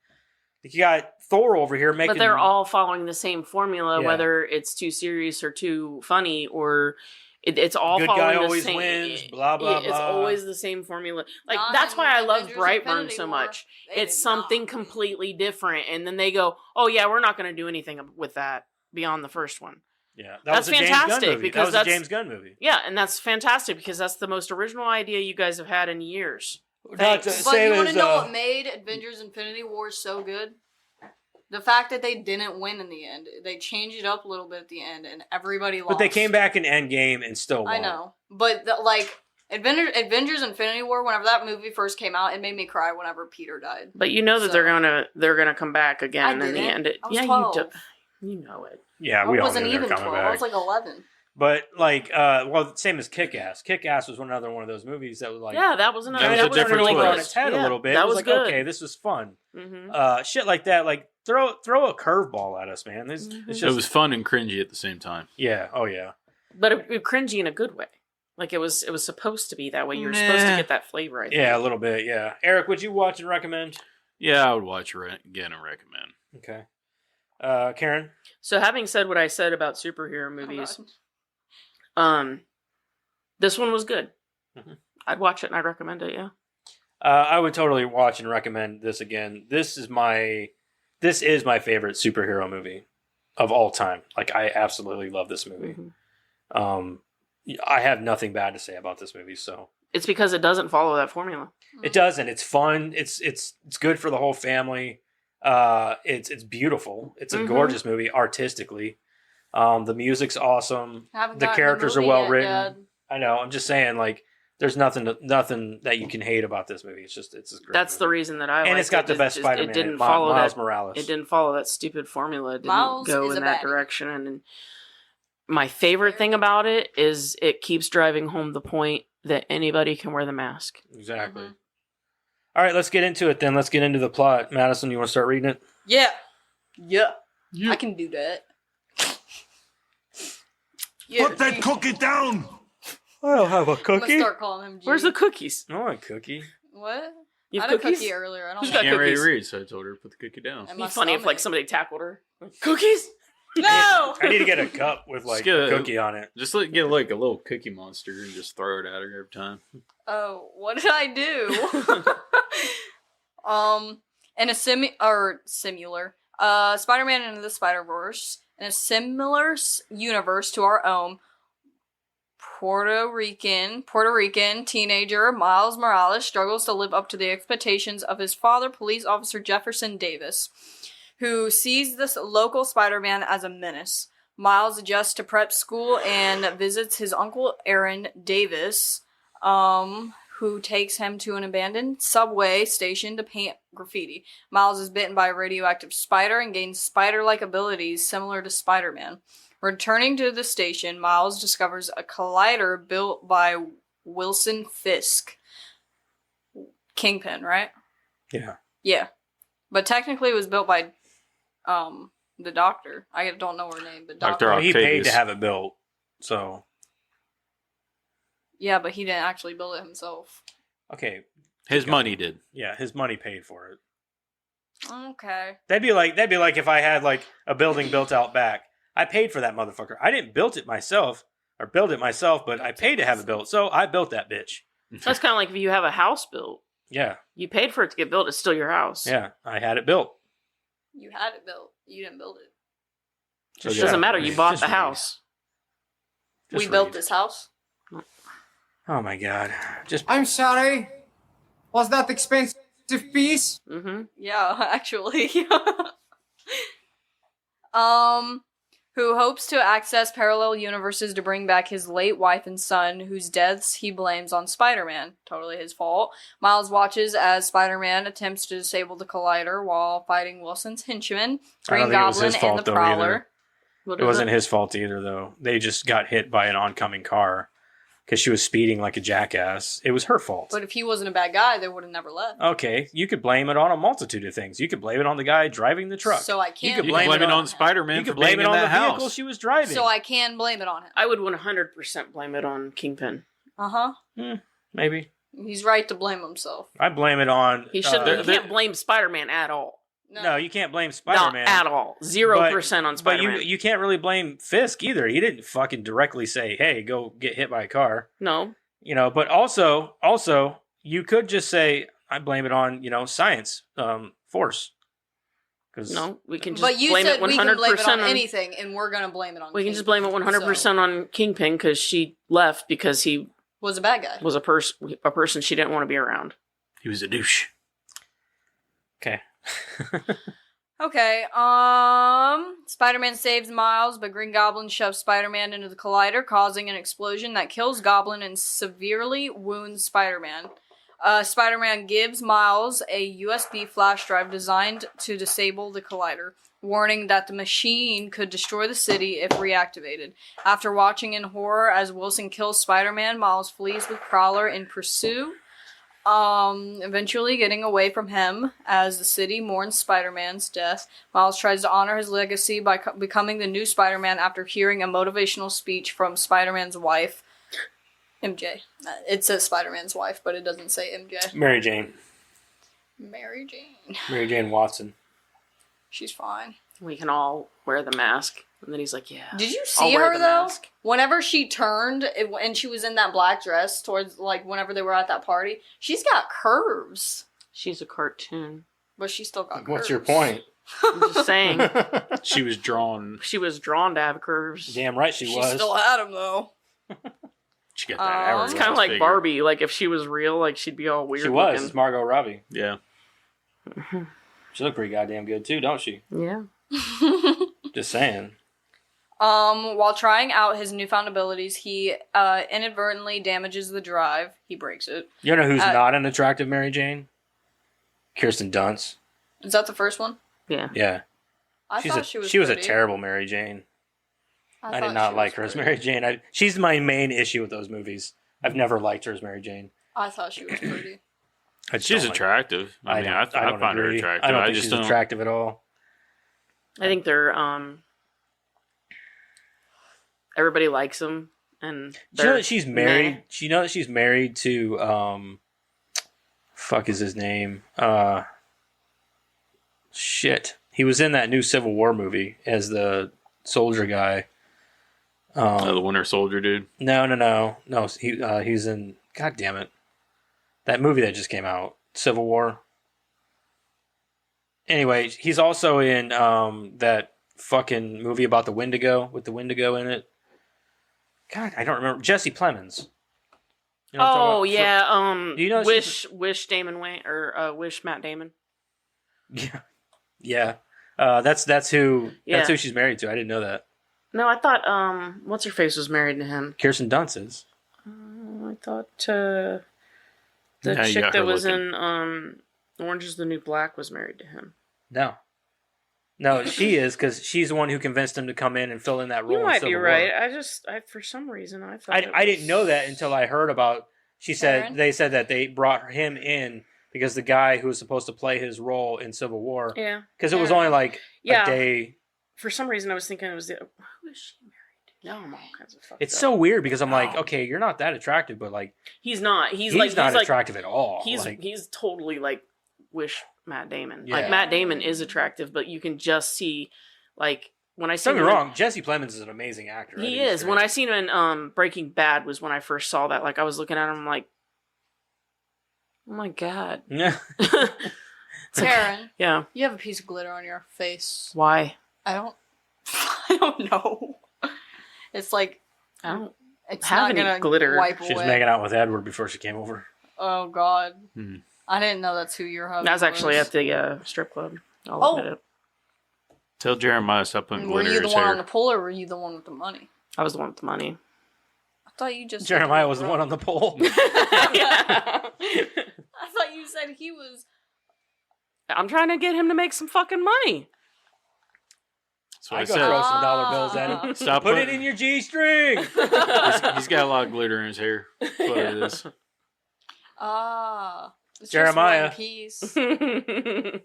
C: Like you got Thor over here making.
B: But they're all following the same formula,
C: Yeah.
B: whether it's too serious or too funny, or it's all
C: Good
B: following
C: guy
B: the
C: always
B: same.
C: wins, blah, blah,
B: It's
C: blah.
B: always the same formula. Like
A: Not
B: that's
A: in
B: why I love
A: Avengers
B: Brightburn
A: Infinity
B: so
A: War.
B: much.
A: They
B: It's
A: did
B: something
A: not.
B: completely different, and then they go, "Oh yeah, we're not going to do anything with that beyond the first one."
C: Yeah,
B: That's
C: was a James
B: fantastic,
C: Gunn movie.
B: because
C: that was a
B: that's-
C: James Gunn movie.
B: Yeah, and that's fantastic because that's the most original idea you guys have had in years.
C: Not to
B: Thanks.
A: But
C: say
A: you
C: it
A: want to
C: was,
A: know what made Avengers Infinity War so good? The fact that they didn't win in the end. They changed it up a little bit at the end, and everybody lost.
C: but they came back in Endgame and still won.
A: I know. But, Avengers Infinity War, whenever that movie first came out, it made me cry whenever Peter died.
B: But you know that
A: So-
B: they're gonna come back again
A: I
B: in the
A: didn't.
B: end.
A: I was
B: Yeah,
A: 12.
B: you know it.
C: Yeah,
A: I
C: we all
A: wasn't
C: knew they were
A: even
C: coming
A: 12.
C: back.
A: I was like 11.
C: But same as Kick-Ass. Kick-Ass was another one of those movies that was like,
B: Yeah, that was another.
E: That was a
B: that
E: different
B: really
C: over
E: twist.
C: on its head
B: Yeah,
C: a little bit.
B: That
C: It
B: was
C: like,
B: good.
C: okay, this was fun.
B: Mm-hmm.
C: Shit like that, like throw a curveball at us, man. It's
B: Mhm.
C: just,
E: It was fun and cringy at the same time.
C: yeah, oh yeah.
B: But it cringy in a good way. Like it was supposed to be that way. You were supposed to
E: Nah.
B: get that flavor. I think.
C: Yeah, a little bit, yeah. Eric, would you watch and recommend?
E: Yeah, I would watch it again and recommend.
C: Okay. Karen?
B: So having said what I said about superhero movies,
A: Oh, God.
B: this one was good.
C: Mhm.
B: I'd watch it and I'd recommend it. Yeah.
C: I would totally watch and recommend this again. This is my favorite superhero movie of all time. Like, I absolutely love this movie.
B: Mhm.
C: I have nothing bad to say about this movie, so.
B: It's because it doesn't follow that formula.
C: It doesn't. It's fun. It's good for the whole family. It's beautiful. It's a
B: Mhm.
C: gorgeous movie artistically. The music's awesome.
A: Haven't
C: The
A: gotten
C: characters are
A: movie
C: well
A: yet,
C: written.
A: Dad.
C: I know. I'm just saying, like, there's nothing that you can hate about this movie. It's a great.
B: That's the
C: movie.
B: reason that I
C: And
B: liked
C: it's got
B: it.
C: the best Spider-Man.
B: It didn't
C: Miles
B: follow that.
C: Morales.
B: It didn't follow that stupid formula. It didn't
A: Miles
B: go
A: is
B: in
A: a
B: that
A: baddie.
B: direction. And my favorite thing about it is it keeps driving home the point that anybody can wear the mask.
C: Exactly.
A: Mhm.
C: All right, let's get into it then. Let's get into the plot. Madison, you want to start reading it?
A: Yeah. I can do that. Yeah,
F: Put that cookie down!
C: I'll have a
A: I'm gonna start calling him G.
B: Where's the cookies?
C: I want a cookie.
A: What?
B: You
A: I
B: have
A: had a
B: cookies?
A: cookie earlier. I don't
B: Who's
A: know.
B: got
E: Can't ready to
B: cookies?
E: read, so I told her to put the cookie down.
A: And
B: It'd
A: my
B: be funny if like
A: stomach.
B: somebody tackled her. Cookies? No.
C: I need to get a cup with like
E: get
C: a
E: a-
C: cookie on it.
E: Just get like a little cookie monster and just throw it at her every time.
A: Oh, what did I do? In a similar, Spider-Man into the Spider-Verse, in a similar universe to our own, Puerto Rican teenager Miles Morales struggles to live up to the expectations of his father, police officer Jefferson Davis, who sees this local Spider-Man as a menace. Miles adjusts to prep school and visits his uncle Aaron Davis, who takes him to an abandoned subway station to graffiti. Miles is bitten by a radioactive spider and gains spider-like abilities similar to Spider-Man. Returning to the station, Miles discovers a collider built by Wilson Fisk. Kingpin, right?
C: Yeah.
A: Yeah. But technically it was built by the doctor. I don't know her name, but
E: Dr.
C: Well, he paid
E: Octavius.
C: to have it built, so
A: Yeah, but he didn't actually build it himself.
C: okay.
E: His money did.
C: Yeah, his money paid for it.
A: Okay.
C: That'd be like if I had like a building built out back. I paid for that motherfucker. I didn't build it myself, but I paid to have it built, so I built that bitch.
B: That's kind of like if you have a house built.
C: Yeah,
B: You paid for it to get built. It's still your house.
C: yeah, I had it built.
A: You had it built. You didn't build it.
B: It
E: Okay.
B: doesn't matter. You bought
C: Just
B: the
C: read.
B: house.
C: Just
A: We built
C: read.
A: this house.
C: Oh my god! Just
F: I'm sorry. Was that expensive piece?
B: Mm-hmm.
A: Yeah, actually. Who hopes to access parallel universes to bring back his late wife and son, whose deaths he blames on Spider-Man. Totally his fault. Miles watches as Spider-Man attempts to disable the collider while fighting Wilson's henchmen,
C: I don't
A: Green
C: think it was
A: Goblin,
C: his
A: and
C: fault,
A: the
C: though,
A: Prowler.
B: What
C: it
B: is
C: wasn't his fault either, though. They just got hit by an oncoming car because she was speeding like a jackass. It was her fault.
A: But if he wasn't a bad guy, they would have never left.
C: Okay, you could blame it on a multitude of things. You could blame it on the guy driving the truck.
A: So I can't
C: You could
E: You
C: blame
E: can blame
C: it
E: it
C: on-
E: on Spider-Man
C: you
E: for
C: could blame
E: being
C: it
E: in
C: on the
E: that
C: vehicle
E: house.
C: she was driving.
A: So I can blame it on him.
B: I would 100% blame it on Kingpin.
A: Uh-huh.
C: Maybe.
A: He's right to blame himself.
C: I blame it on...
B: He shouldn't.
E: There-
B: You can't blame Spider-Man at all.
C: No, you can't blame Spider-Man.
B: Not at all. 0% on
C: But
B: Spider-Man.
C: you can't really blame Fisk either. He didn't fucking directly say, hey, go get hit by a car.
B: No.
C: You know, but also, you could just say, I blame it on, science, force. Because
B: No. We can just
A: But you
B: blame
A: said
B: it 100%
A: we can blame it on
B: on
A: anything, and we're going to blame it on
B: We can just
A: Kingpin,
B: blame it 100%
A: so-
B: on Kingpin because she left because he
A: Was a bad guy.
B: was a person she didn't want to be around.
E: He was a douche.
C: Okay.
A: Okay, Spider-Man saves Miles, but Green Goblin shoves Spider-Man into the collider, causing an explosion that kills Goblin and severely wounds Spider-Man. Spider-Man gives Miles a USB flash drive designed to disable the collider, warning that the machine could destroy the city if reactivated. After watching in horror as Wilson kills Spider-Man, Miles flees with Prowler in pursuit, eventually getting away from him as the city mourns Spider-Man's death. Miles tries to honor his legacy by becoming the new Spider-Man after hearing a motivational speech from Spider-Man's wife, MJ. It says Spider-Man's wife, but it doesn't say MJ.
C: Mary Jane.
A: Mary Jane.
C: Mary Jane Watson.
A: She's fine.
B: We can all wear the mask. And then he's like, yeah.
A: Did you
B: I'll
A: see
B: wear
A: her
B: the
A: though?
B: mask.
A: Whenever she turned and she was in that black dress towards whenever they were at that party, she's got curves,
B: She's a cartoon.
A: but she still got curves.
C: What's your point?
B: I'm just saying.
E: She was drawn.
B: She was drawn to have curves.
C: Damn right she
A: She
C: was.
A: still had them though.
E: She got that hourglass
B: It's kind of like
E: figure.
B: Barbie. Like if she was real, like she'd be all weird.
C: She was.
B: looking.
C: It's Margot Robbie.
E: Yeah.
C: She looked pretty goddamn good too, don't she?
B: Yeah.
C: Just saying.
A: While trying out his newfound abilities, he inadvertently damages the drive. He breaks it.
C: You know who's
A: Uh,
C: not an attractive Mary Jane? Kirsten Dunst.
A: Is that the first one?
B: Yeah.
C: Yeah.
A: I
C: She's
A: thought
C: a,
A: she was.
C: she was a
A: pretty.
C: terrible Mary Jane. I
A: thought
C: did not
A: she
C: like
A: was
C: her as
A: pretty.
C: Mary Jane. She's my main issue with those movies. I've never liked her as Mary Jane.
A: I thought she was pretty.
C: I just
E: She's
C: don't like-
E: attractive. I mean, I
C: don't
E: find her
C: agree.
E: attractive.
C: I don't
E: I
C: think
E: just
C: she's
E: don't.
C: attractive at all.
B: I think they're everybody likes them, and
C: Do you know
B: they're
C: that she's married?
B: meh.
C: Do you know that she's married to fuck is his name? Shit. He was in that new Civil War movie as the soldier guy.
E: The Winter Soldier dude.
C: No. He's in. God damn it! That movie that just came out, Civil War. Anyway, he's also in that fucking movie about the Wendigo with the Wendigo in it. God, I don't remember. Jesse Plemons. You know what I'm
B: Oh
C: talking about?
B: yeah.
C: Do you know
B: Wish Damon Wayne or Wish Matt Damon.
C: Yeah. That's who
B: Yeah.
C: she's married to. I didn't know that.
B: No, I thought what's her face was married to him.
C: Kirsten Dunst is.
B: I thought the
E: Now you
B: chick
E: got her
B: that was
E: looking.
B: in Orange is the New Black was married to him.
C: No, she is, because she's the one who convinced him to come in and fill in that role.
B: You might
C: in Civil
B: be right.
C: War.
B: I for some reason I thought
C: I didn't know that until I heard about. They said that they brought him in because the guy who was supposed to play his role in Civil War.
B: Yeah.
C: Because it was only like a day.
B: For some reason, I was thinking it was who is she married to? Now I'm all kinds of fucked
C: It's
B: up.
C: so weird because I'm like, okay, you're not that attractive, but like
B: He's not. He's
C: not attractive at all.
B: He's totally like wish Matt Damon.
C: Yeah.
B: Like Matt Damon is attractive, but you can just see like when I see
C: don't get
B: him
C: me wrong, Jesse Plemons is an amazing actor.
B: He is. When I seen him in Breaking Bad was when I first saw that. Like I was looking at him like, oh my god.
C: Yeah.
A: Karen,
B: Yeah.
A: you have a piece of glitter on your face.
B: Why?
A: I don't know. It's like
B: I don't
A: it's
B: have
A: not
B: any
A: gonna
B: glitter.
A: wipe
C: She was
A: away.
C: making out with Edward before she came over.
A: Oh God,
E: Hmm.
A: I didn't know that's who your husband
B: That was actually
A: was.
B: at the strip club. I'll
A: Oh.
B: admit it.
E: Tell Jeremiah to stop putting
A: Were
E: glitter
A: you
E: in
A: the
E: his
A: one
E: hair.
A: on the pole, or were you the one with the money?
B: I was the one with the money.
A: I thought you just
C: Jeremiah was the one on the pole.
B: Yeah.
A: I thought you said he was.
B: I'm trying to get him to make some fucking money.
E: That's what
C: I
E: I
C: go
E: said.
C: throw some dollar bills at him.
E: Stop
C: Put it
E: putting-
C: in your G-string.
E: he's got a lot of glitter in his hair. That's what it is.
A: It's
C: Jeremiah.
A: Just one piece.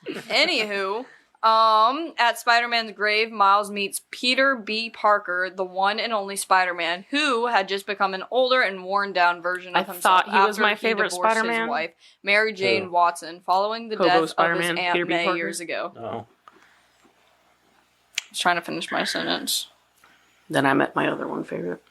A: Anywho, at Spider-Man's grave, Miles meets Peter B. Parker, the one and only Spider-Man, who had just become an older and worn-down version of
B: I
A: himself
B: thought he was
A: after
B: my favorite
A: divorced
B: Spider-Man.
A: his wife, Mary Jane
C: Who?
A: Watson, following the
B: Hobo
A: death of
B: Spider-Man,
A: his Aunt
B: Peter B.
A: May
B: Parker?
A: years ago.
C: Oh.
A: I was trying to finish my sentence.
B: Then I met my other one favorite.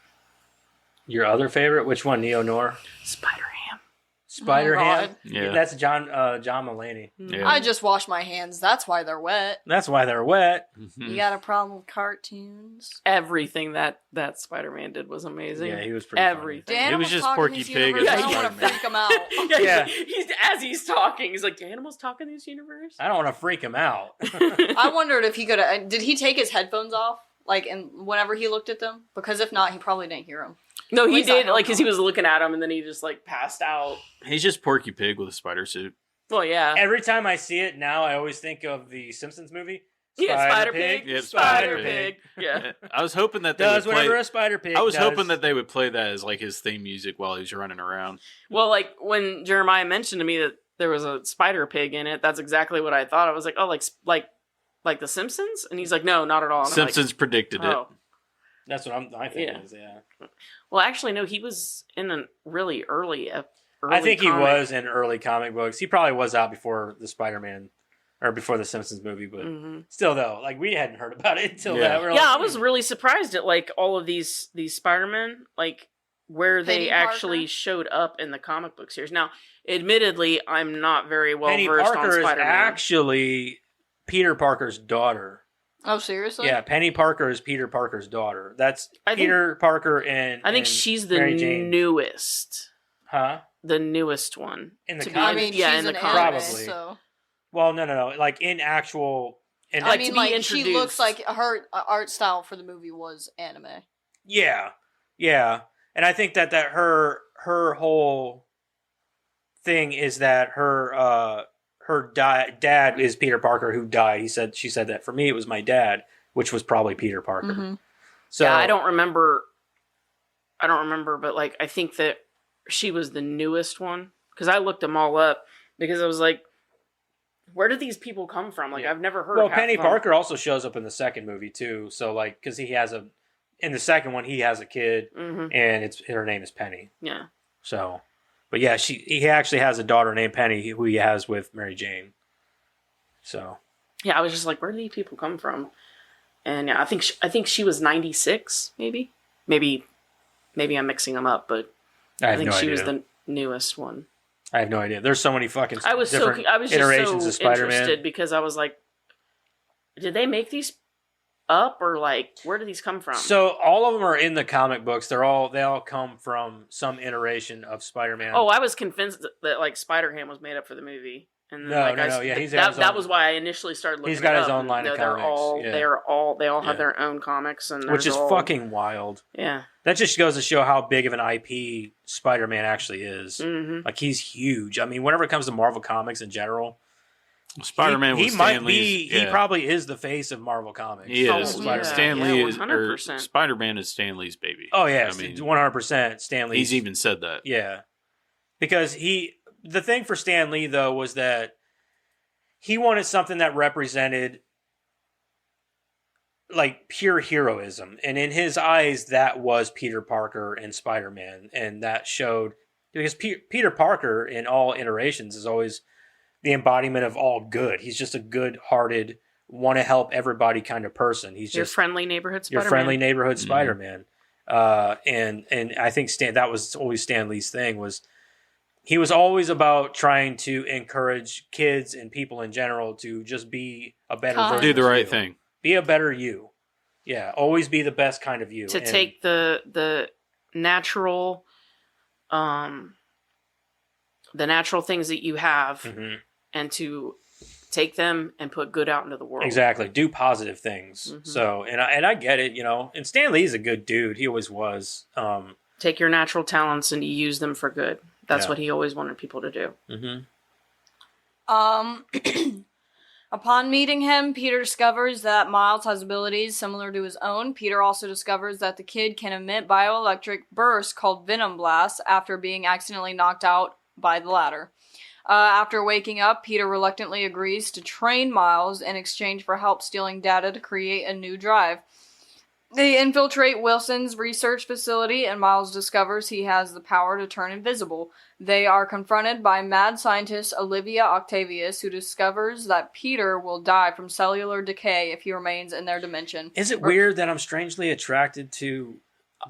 C: Your other favorite? Which one? Neo Noir?
B: Spider-Ham.
C: Spider Ham?
A: God.
E: Yeah.
C: That's John Mulaney.
E: Yeah.
A: I just washed my hands. That's why they're wet.
C: That's why they're wet.
E: Mhm.
A: You got a problem with cartoons?
B: Everything that Spider-Man did was amazing.
C: Yeah, he was pretty
B: Everything.
A: The
E: It was
A: animals
E: just
A: talk in
E: Porky
A: this
E: Pig
A: universe,
B: as
A: I don't want to
E: Spider-Man.
A: freak them out.
C: Yeah.
B: As he's talking, he's like, "Do animals talk in this universe?"
C: I don't want to freak him out.
A: I wondered if he could have. Did he take his headphones off? Like, and whenever he looked at them? Because if not, he probably didn't hear them.
B: No, he
A: least I
B: did.
A: hope
B: Like, because he
A: not.
B: was looking at him, and then he just like passed out.
E: He's just Porky Pig with a spider suit.
B: Well, yeah,
C: Every time I see it now, I always think of the Simpsons movie.
B: yeah, Spider Pig,
E: Yep,
B: Spider
E: Spider
B: Pig, yeah.
E: I was hoping that they
C: Does
E: would
C: whatever
E: play.
C: a spider pig
E: I was
C: does.
E: hoping that they would play that as like his theme music while he was running around.
B: Well, like when Jeremiah mentioned to me that there was a Spider Pig in it, that's exactly what I thought. I was like, oh, like the Simpsons, and he's like, no, not at all. And I'm like,
E: Simpsons predicted it.
B: oh.
C: That's what I think
B: Yeah.
C: it is, yeah.
B: Well, actually, no, he was in a really early
C: I think
B: comic.
C: he was in early comic books. He probably was out before the Spider-Man, or before the Simpsons movie, but
B: Mhm.
C: still, though, like, we hadn't heard about it until
E: Yeah.
C: that. We were
B: Yeah,
C: like,
B: I was really surprised at like all of these Spider-Men, like where they
A: Penny
B: actually
A: Parker?
B: showed up in the comic book series. Now, admittedly, I'm not very well
C: Penny
B: versed on
C: Parker is
B: Spider-Man.
C: actually Peter Parker's daughter.
A: Oh, seriously?
C: Yeah, Penny Parker is Peter Parker's daughter. That's
B: I think-
C: Peter Parker and
B: I think
C: and
B: she's the
C: Mary Jane.
B: newest.
C: Huh?
B: The newest one.
C: In the
B: to be
C: comics?
A: I mean,
B: yeah,
A: she's
B: in the
A: an
B: comics.
A: anime,
C: Probably.
A: so.
C: Well, no. Like, in actual... In,
A: I
B: Like,
A: mean,
B: to be
A: like, she
B: introduced.
A: looks like her art style for the movie was anime.
C: yeah. And I think that her whole thing is that her dad is Peter Parker who died. She said that for me it was my dad, which was probably Peter Parker.
A: Mm-hmm.
C: So
B: Yeah, I don't remember, but like I think that she was the newest one because I looked them all up because I was like, where did these people come from? Like
C: Yeah.
B: I've never heard.
C: Well,
B: of half
C: Penny
B: of them.
C: Parker also shows up in the second movie too. So like, because in the second one he has a kid,
B: Mhm.
C: and her name is Penny.
B: Yeah.
C: So, but yeah, he actually has a daughter named Penny who he has with Mary Jane. So
B: Yeah, I was just like, where do these people come from? And yeah, I think she was 96, maybe I'm mixing them up, but
C: I
B: I
C: have
B: think
C: no
B: she
C: idea.
B: was the newest one.
C: I have no idea. There's so many fucking
B: I was
C: different
B: just
C: iterations
B: so
C: of Spider-Man.
B: interested because I was like, did they make these up or like where do these come from?
C: So all of them are in the comic books. They all come from some iteration of Spider-Man.
B: Oh, I was convinced that like Spider-Ham was made up for the movie, And
C: No, yeah, he's got his
B: that
C: own-
B: was why I initially started looking.
C: He's got
B: it
C: his
B: up,
C: own line of
B: they're
C: comics,
B: all
C: yeah.
B: they all
E: Yeah.
B: have their own comics, and
C: which is
B: all,
C: fucking wild.
B: yeah.
C: That just goes to show how big of an IP Spider-Man actually is.
B: Mm-hmm.
C: Like, he's huge. I mean, whenever it comes to Marvel Comics in general,
E: Spider-Man
C: he
E: was
C: might
E: Stan
C: be.
E: Lee's,
C: He probably is the face of Marvel Comics.
E: He
B: Oh,
E: is.
C: Spider-Man.
E: Stan
B: yeah,
E: Lee is,
B: 100%.
E: Spider-Man is Stan Lee's baby.
C: Oh yeah,
E: I mean,
C: 100%. Stan Lee.
E: he's even said that.
C: Yeah, because the thing for Stan Lee though was that he wanted something that represented like pure heroism, and in his eyes, that was Peter Parker and Spider-Man, and that showed because Peter Parker in all iterations is always the embodiment of all good. He's just a good-hearted, want to help everybody kind of person. He's
B: Your
C: just
B: friendly neighborhood Spider-Man.
C: your friendly neighborhood
E: Mhm.
C: Spider-Man. And I think that was always Stan Lee's thing, was he was always about trying to encourage kids and people in general to just be a better
A: Kind.
C: version
E: Do the
C: of
E: right
C: you.
E: thing.
C: Be a better you. Yeah, always be the best kind of you.
B: To
C: And-
B: take the natural things that you have
C: Mhm.
B: and to take them and put good out into the world.
C: Exactly. Do positive things.
B: Mhm.
C: So, and I get it, and Stan Lee's a good dude. He always was.
B: Take your natural talents and you use them for good. That's
C: Yeah.
B: what he always wanted people to do.
C: Mhm.
A: Upon meeting him, Peter discovers that Miles has abilities similar to his own. Peter also discovers that the kid can emit bioelectric bursts called venom blasts after being accidentally knocked out by the latter. After waking up, Peter reluctantly agrees to train Miles in exchange for help stealing data to create a new drive. They infiltrate Wilson's research facility, and Miles discovers he has the power to turn invisible. They are confronted by mad scientist Olivia Octavius, who discovers that Peter will die from cellular decay if he remains in their dimension.
C: Is it weird that I'm strangely attracted to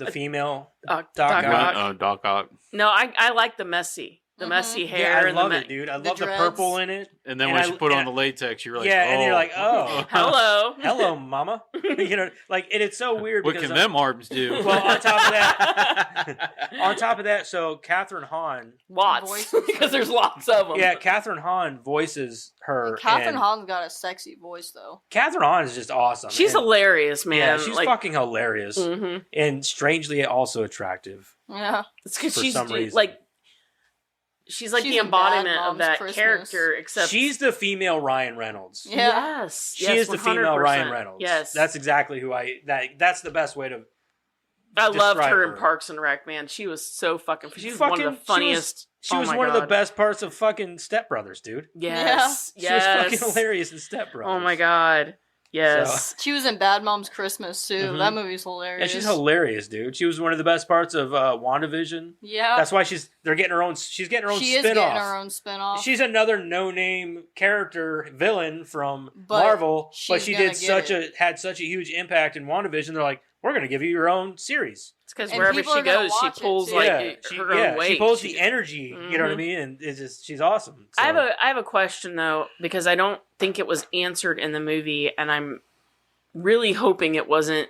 C: the female Doc
B: Doc
C: Ock?
B: Ock.
E: Doc Ock.
B: No, I like the messy hair.
C: Yeah, I
B: and
C: love
B: the
C: it, dude. I
A: the
C: love the
A: dreads.
C: purple in it.
E: And then
C: And
E: when
C: I-
E: she put on
C: and
E: the latex, you're like,
C: yeah,
E: oh.
C: and you're like, oh.
B: Hello.
C: Hello, mama. And it's so weird
E: What
C: because
E: can them arms do?
C: well, on top of that, so Catherine Hahn,
B: Lots.
A: Voices.
B: Because there's lots of them.
C: yeah, Catherine Hahn voices her.
A: Catherine
C: and
A: Hahn's got a sexy voice, though.
C: Catherine Hahn is just awesome.
B: She's
C: And-
B: hilarious, man.
C: Yeah, she's fucking hilarious,
B: hmm
C: and strangely also attractive
A: Yeah.
B: It's because
C: for
B: she's
C: some reason.
B: like, she's like
A: She's
B: the
A: in Bad
B: embodiment of
A: Moms
B: that
A: Christmas.
B: character, except
C: She's the female Ryan Reynolds.
A: Yeah.
B: yes,
C: She
B: yes,
C: is the female
B: 100%.
C: Ryan Reynolds.
B: Yes,
C: That's exactly who that's the best way to.
B: I loved
C: describe
B: her in Parks and Rec, man. She was so fucking. She was one of the
C: She
B: funniest.
C: She
B: oh
C: was
B: my
C: one of the
B: God.
C: best parts of fucking Step Brothers, dude.
B: Yes,
C: She was
B: yes.
C: fucking hilarious in Step Brothers.
B: Oh my God, yes.
A: She was in Bad Moms Christmas, too.
C: Mhm.
A: That movie's
C: Yeah,
A: hilarious.
C: she's hilarious, dude. She was one of the best parts of WandaVision.
A: Yeah.
C: That's why she's getting her own
A: she is
C: spin-off.
A: getting her own spin-off.
C: She's another no-name character villain from
A: But
C: Marvel, but
A: she's
C: she
A: gonna
C: did
A: get
C: had such a huge impact in WandaVision. They're like, we're going to give you your own series.
B: It's because
A: And
B: wherever
A: people
B: she
A: are gonna
B: goes, she
A: watch it,
B: pulls
A: too.
B: like
C: yeah,
B: her own weight.
C: she pulls the energy. You know what I
B: Mhm.
C: mean? And it's just she's awesome. So.
B: I have a question though, because I don't think it was answered in the movie, and I'm really hoping it wasn't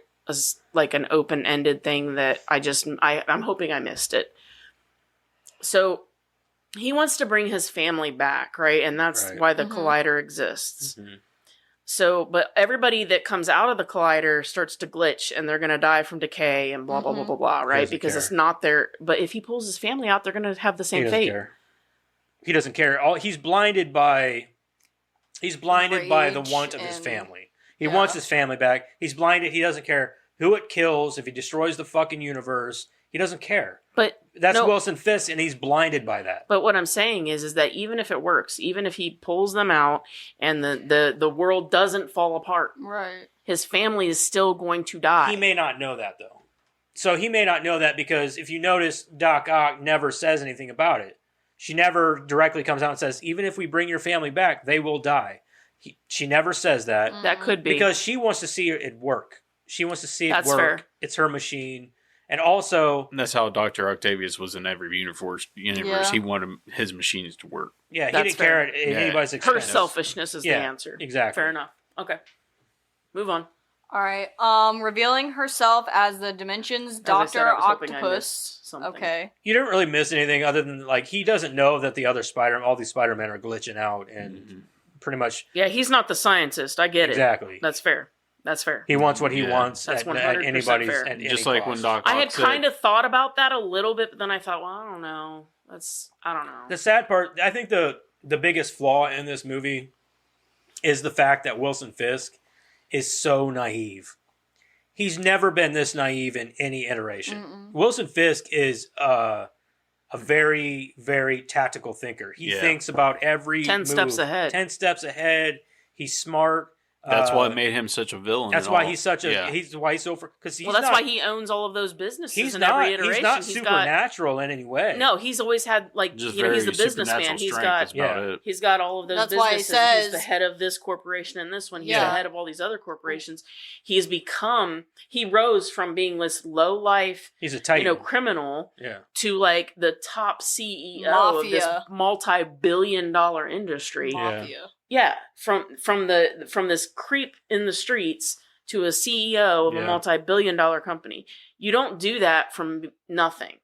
B: like an open-ended thing that I'm hoping I missed it. So he wants to bring his family back, right? And that's
C: Right.
B: why the
A: Mhm.
B: collider exists.
C: Mhm.
B: So, but everybody that comes out of the collider starts to glitch, and they're going to die from decay and blah blah blah
A: Mhm.
B: blah blah, right?
C: Doesn't
B: Because
C: care.
B: it's not their. But if he pulls his family out, they're going to have the
C: He
B: same
C: doesn't
B: fate.
C: care. He doesn't care. He's blinded by the want of his
A: and-
C: family. He
A: Yeah.
C: wants his family back. He's blinded. He doesn't care who it kills. If he destroys the fucking universe, he doesn't care.
B: But
C: That's
B: No.
C: Wilson Fisk, and he's blinded by that.
B: But what I'm saying is that even if it works, even if he pulls them out and the world doesn't fall apart,
A: Right.
B: his family is still going to die.
C: He may not know that, though. So he may not know that because if you notice, Doc Ock never says anything about it. She never directly comes out and says, even if we bring your family back, they will die. She never says that
B: that could be
C: because she wants to see it work. She wants to see it
B: That's
C: work.
B: fair.
C: It's her machine. And also,
E: And that's how Dr. Octavius was in every universe.
A: Yeah.
E: He wanted his machines to work.
C: yeah, he
B: That's
C: didn't care at
E: Yeah.
C: anybody's
B: her
C: expense.
B: selfishness is
C: Yeah,
B: the answer.
C: exactly.
B: Fair enough. Okay, move on.
A: All right. Revealing herself as the Dimensions
B: As I
A: Doctor
B: said, I was hoping I
A: Octopus.
B: missed something.
A: Okay.
C: You didn't really miss anything other than like he doesn't know that the other all these Spider-Men are glitching out and pretty much
B: Yeah, he's not the scientist. I get it.
C: exactly.
B: That's fair. That's fair.
C: He wants what he wants
B: That's
C: at
B: 100%
C: anybody's
B: fair.
C: at any
E: Just like when
C: cost.
E: Doc
B: I
E: Ock
B: had
E: said,
B: kind of thought about that a little bit, but then I thought, well, I don't know. I don't know.
C: The sad part, I think the biggest flaw in this movie is the fact that Wilson Fisk is so naive. He's never been this naive in any iteration. Wilson Fisk is a very, very tactical thinker. He thinks about every
B: 10
C: move.
B: steps ahead.
C: 10 steps ahead. He's smart.
E: that's what made him such a villain.
C: That's
E: and
C: why
E: all.
C: he's such a.
E: Yeah.
C: He's why he's so because he's
B: Well, that's
C: not,
B: why he owns all of those businesses
C: he's
B: in
C: not
B: every iteration.
C: he's not
B: He's
C: supernatural in any way.
B: no, he's always had like
E: Just
B: you know, he's
E: very
B: the businessman.
E: supernatural
B: He's
E: strength,
B: got
E: that's about it.
B: he's got all of those
A: That's why he
B: businesses. He's the
A: says-
B: head of this corporation and this one. He's
A: Yeah.
B: the head of all these other corporations. He rose from being this low life,
C: He's a titan.
B: criminal
C: Yeah.
B: to like the top CEO of this
A: Mafia.
B: multi-billion-dollar industry.
A: Mafia.
B: Yeah, from this creep in the streets to a CEO of a
C: Yeah.
B: multi-billion-dollar company. You don't do that from nothing,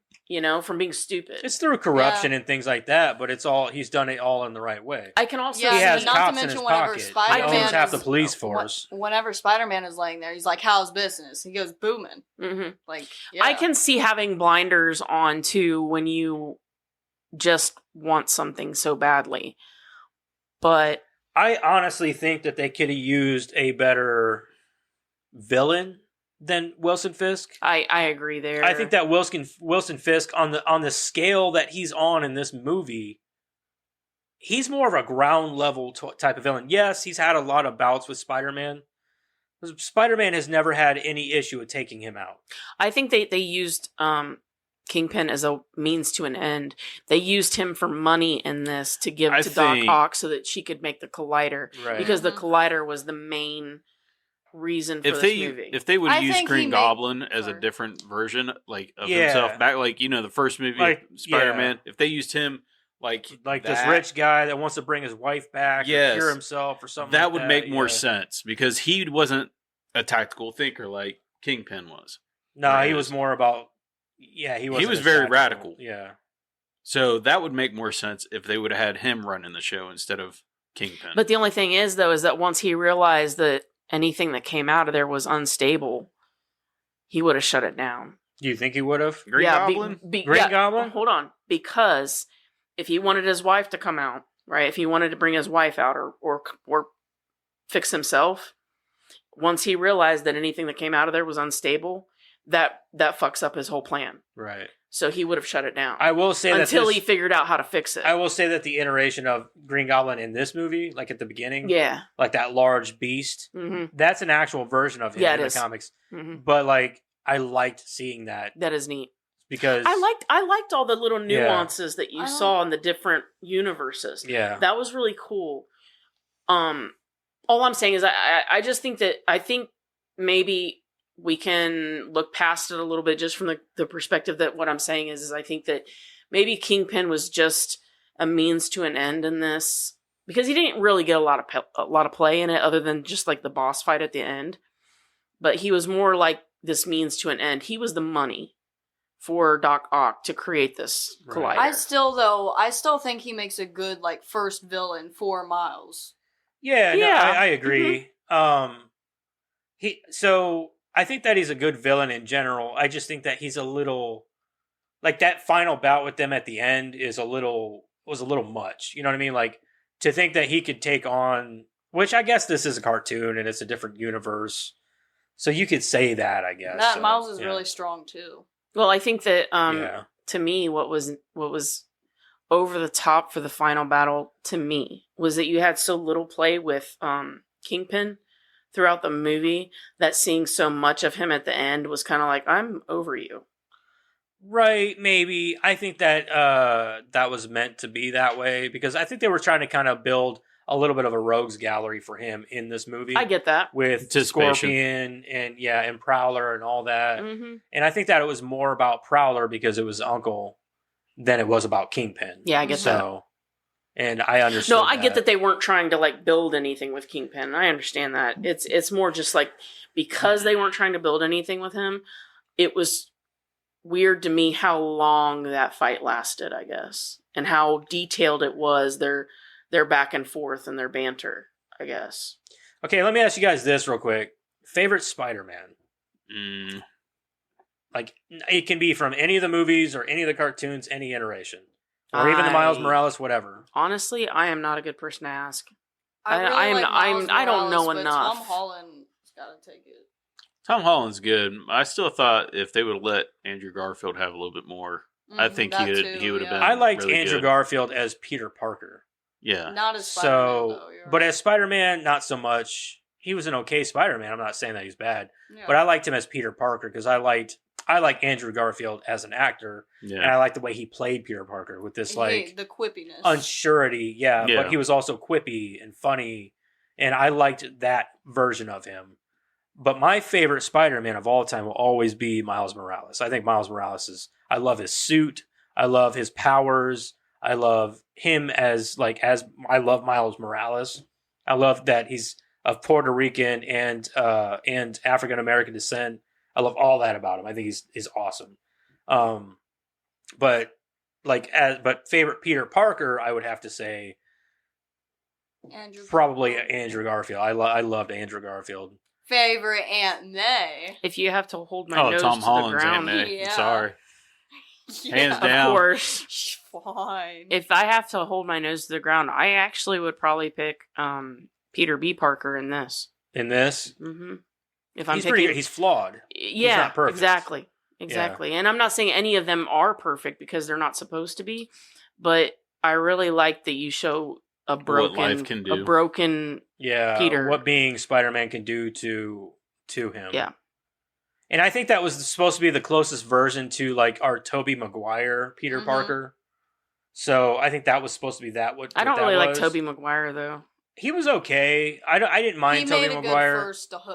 B: from being stupid.
C: It's through corruption and things like that, but he's done it all in the right way.
B: I can also
A: Yeah,
C: He
B: see,
C: has
A: not to
C: cops in
A: mention
C: his
A: whenever
C: pocket. He
A: Spider-Man
C: owns half the
A: is-
C: police force.
A: Whenever Spider-Man is laying there, he's like, "How's business?" He goes, "Booming."
B: Mhm.
A: Like, yeah.
B: I can see having blinders on too when you just want something so badly. But
C: I honestly think that they could have used a better villain than Wilson Fisk.
B: I agree there.
C: I think that Wilson Fisk on the scale that he's on in this movie, he's more of a ground level type of villain. Yes, he's had a lot of bouts with Spider-Man. Spider-Man has never had any issue with taking him out.
B: I think they used Kingpin as a means to an end. They used him for money in this to give
E: I
B: to Doc
E: think-
B: Ock so that she could make the Collider.
C: Right.
B: Because the
A: Mhm.
B: Collider was the main reason for
E: If
B: this
E: they
B: movie.
E: if they would
A: I
E: use
A: think
E: Green
A: he made-
E: Goblin as a
A: Sorry.
E: different version like of
C: Yeah.
E: himself back the first movie
C: Like,
E: Spider-Man, if they used him like
C: This
E: that,
C: rich guy that wants to bring his wife back
E: Yes.
C: or cure himself or something
E: that
C: like
E: would make more
C: yeah.
E: sense because he wasn't a tactical thinker like Kingpin was.
C: No, he
E: Right.
C: was more about he was
E: was very radical.
C: Yeah.
E: So that would make more sense if they would have had him running the show instead of Kingpin.
B: But the only thing is, though, is that once he realized that anything that came out of there was unstable, he would have shut it down.
C: Do you think he would have?
E: Green Goblin?
C: Green Goblin?
B: Hold on. Because if he wanted his wife to come out, right? If he wanted to bring his wife out or fix himself, once he realized that anything that came out of there was unstable, that fucks up his whole plan.
C: Right.
B: So he would have shut it down.
C: I will say
B: until
C: that
B: he figured out how to fix it.
C: I will say that the iteration of Green Goblin in this movie, like at the beginning,
B: yeah.
C: like that large beast,
B: hmm
C: that's an actual version of him
B: Yeah,
C: in
B: it
C: the
B: is.
C: comics.
B: hmm
C: But like, I liked seeing that
B: That is neat.
C: because
B: I liked all the little
C: Yeah.
B: nuances that you saw in the different universes.
C: yeah,
B: That was really cool. All I'm saying is I just think that I think maybe we can look past it a little bit just from the perspective that what I'm saying is I think that maybe Kingpin was just a means to an end in this because he didn't really get a lot of play in it other than just like the boss fight at the end. But he was more like this means to an end. He was the money for Doc Ock to create this
C: Right.
B: collider.
A: I still think he makes a good first villain for Miles.
C: yeah, no,
B: Yeah.
C: I agree. So I think that he's a good villain in general. I just think that he's a little like that final bout with them at the end was a little much. You know what I mean? Like to think that he could take on, which I guess this is a cartoon and it's a different universe, so you could say that. I guess
A: That
C: so,
A: Miles is
C: yeah.
A: really strong too.
B: Well, I think that
C: Yeah.
B: to me what was over the top for the final battle to me was that you had so little play with Kingpin throughout the movie that seeing so much of him at the end was kind of like, I'm over you.
C: Right, maybe. I think that that was meant to be that way because I think they were trying to kind of build a little bit of a rogues gallery for him in this movie.
B: I get that.
C: with
E: Anticipation.
C: Scorpion and Prowler and all that.
B: hmm
C: And I think that it was more about Prowler because it was Uncle than it was about Kingpin.
B: Yeah, I get that.
C: So, and I understood.
B: No, I get that they weren't trying to like build anything with Kingpin. I understand that. It's more just like because they weren't trying to build anything with him, it was weird to me how long that fight lasted, I guess, and how detailed it was, their back and forth and their banter, I guess.
C: Okay, let me ask you guys this real quick. Favorite Spider-Man? Like, it can be from any of the movies or any of the cartoons, any iteration. Or even the Miles Morales, whatever.
B: Honestly, I am not a good person to ask.
A: I
B: don't know enough.
A: Tom Holland's got to take it.
E: Tom Holland's good. I still thought if they would have let Andrew Garfield have a little bit more, I think he would have been.
C: I liked
E: really
C: Andrew
E: good.
C: Garfield as Peter Parker.
E: Yeah.
A: Not as Spider-Man, though.
C: But as Spider-Man, not so much. He was an okay Spider-Man. I'm not saying that he's bad.
A: Yeah.
C: But I liked him as Peter Parker because I like Andrew Garfield as an actor.
E: Yeah.
C: And I like the way he played Peter Parker with this, like,
A: the quippiness.
C: unsurety. Yeah, but he was also quippy and funny. And I liked that version of him. But my favorite Spider-Man of all time will always be Miles Morales. I think Miles Morales I love his suit. I love his powers. I love him as I love Miles Morales. I love that he's of Puerto Rican and African American descent. I love all that about him. I think he's awesome. But favorite Peter Parker, I would have to say Andrew Garfield. I loved Andrew Garfield.
A: Favorite Aunt May.
B: If you have to hold my nose
E: Tom
B: to
E: Holland's
B: the ground,
E: Aunt May.
A: Yeah.
E: Sorry. Hands
B: of
E: down.
B: course.
A: Fine.
B: If I have to hold my nose to the ground, I actually would probably pick Peter B. Parker in this.
C: In this,
B: Mm-hmm. If I'm
C: he's
B: picking,
C: pretty good. He's flawed.
B: yeah,
C: not perfect.
B: exactly. And I'm not saying any of them are perfect because they're not supposed to be, but I really like that you show a broken,
E: life can do.
B: a broken.
C: Yeah,
B: Peter.
C: what being Spider-Man can do to him.
B: Yeah.
C: And I think that was supposed to be the closest version to like our Tobey Maguire Peter Parker. So I think that was supposed to be that.
B: I don't really like Tobey Maguire though.
C: He was okay. I didn't mind Tobey Maguire.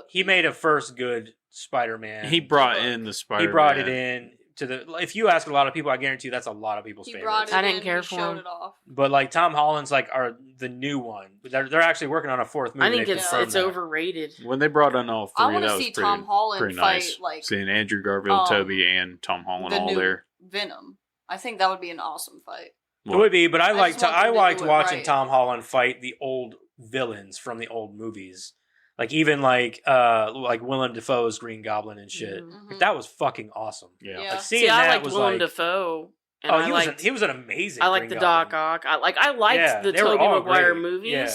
C: He made a first good Spider-Man.
E: He brought in the Spider-Man.
C: He brought it in to the. If you ask a lot of people, I guarantee you that's a lot of people's favorites.
B: I didn't care for him.
C: But like Tom Holland's like the new one. They're actually working on a fourth movie.
B: I think it's overrated.
E: When they brought in all three,
A: I want
E: that
A: to
E: was
A: see
E: pretty,
A: Tom Holland
E: pretty
A: fight
E: nice.
A: like
E: Seeing Andrew Garfield, Tobey, and Tom Holland
A: the
E: all
A: new
E: there.
A: Venom. I think that would be an awesome fight.
C: It would be, but I liked
A: do it
C: watching
A: right.
C: Tom Holland fight the old villains from the old movies. Like even like Willem Dafoe's Green Goblin and shit. Like, that was fucking awesome.
E: Yeah.
A: Yeah.
C: Like, seeing
B: See, I
C: that
B: liked
C: was
B: Willem
C: like,
B: Dafoe. And
C: he was an amazing.
B: I liked
C: Green
B: the
C: Goblin.
B: Doc Ock. I liked the
C: they were
B: Tobey
C: all
B: Maguire
C: great.
B: movies.
C: Yeah.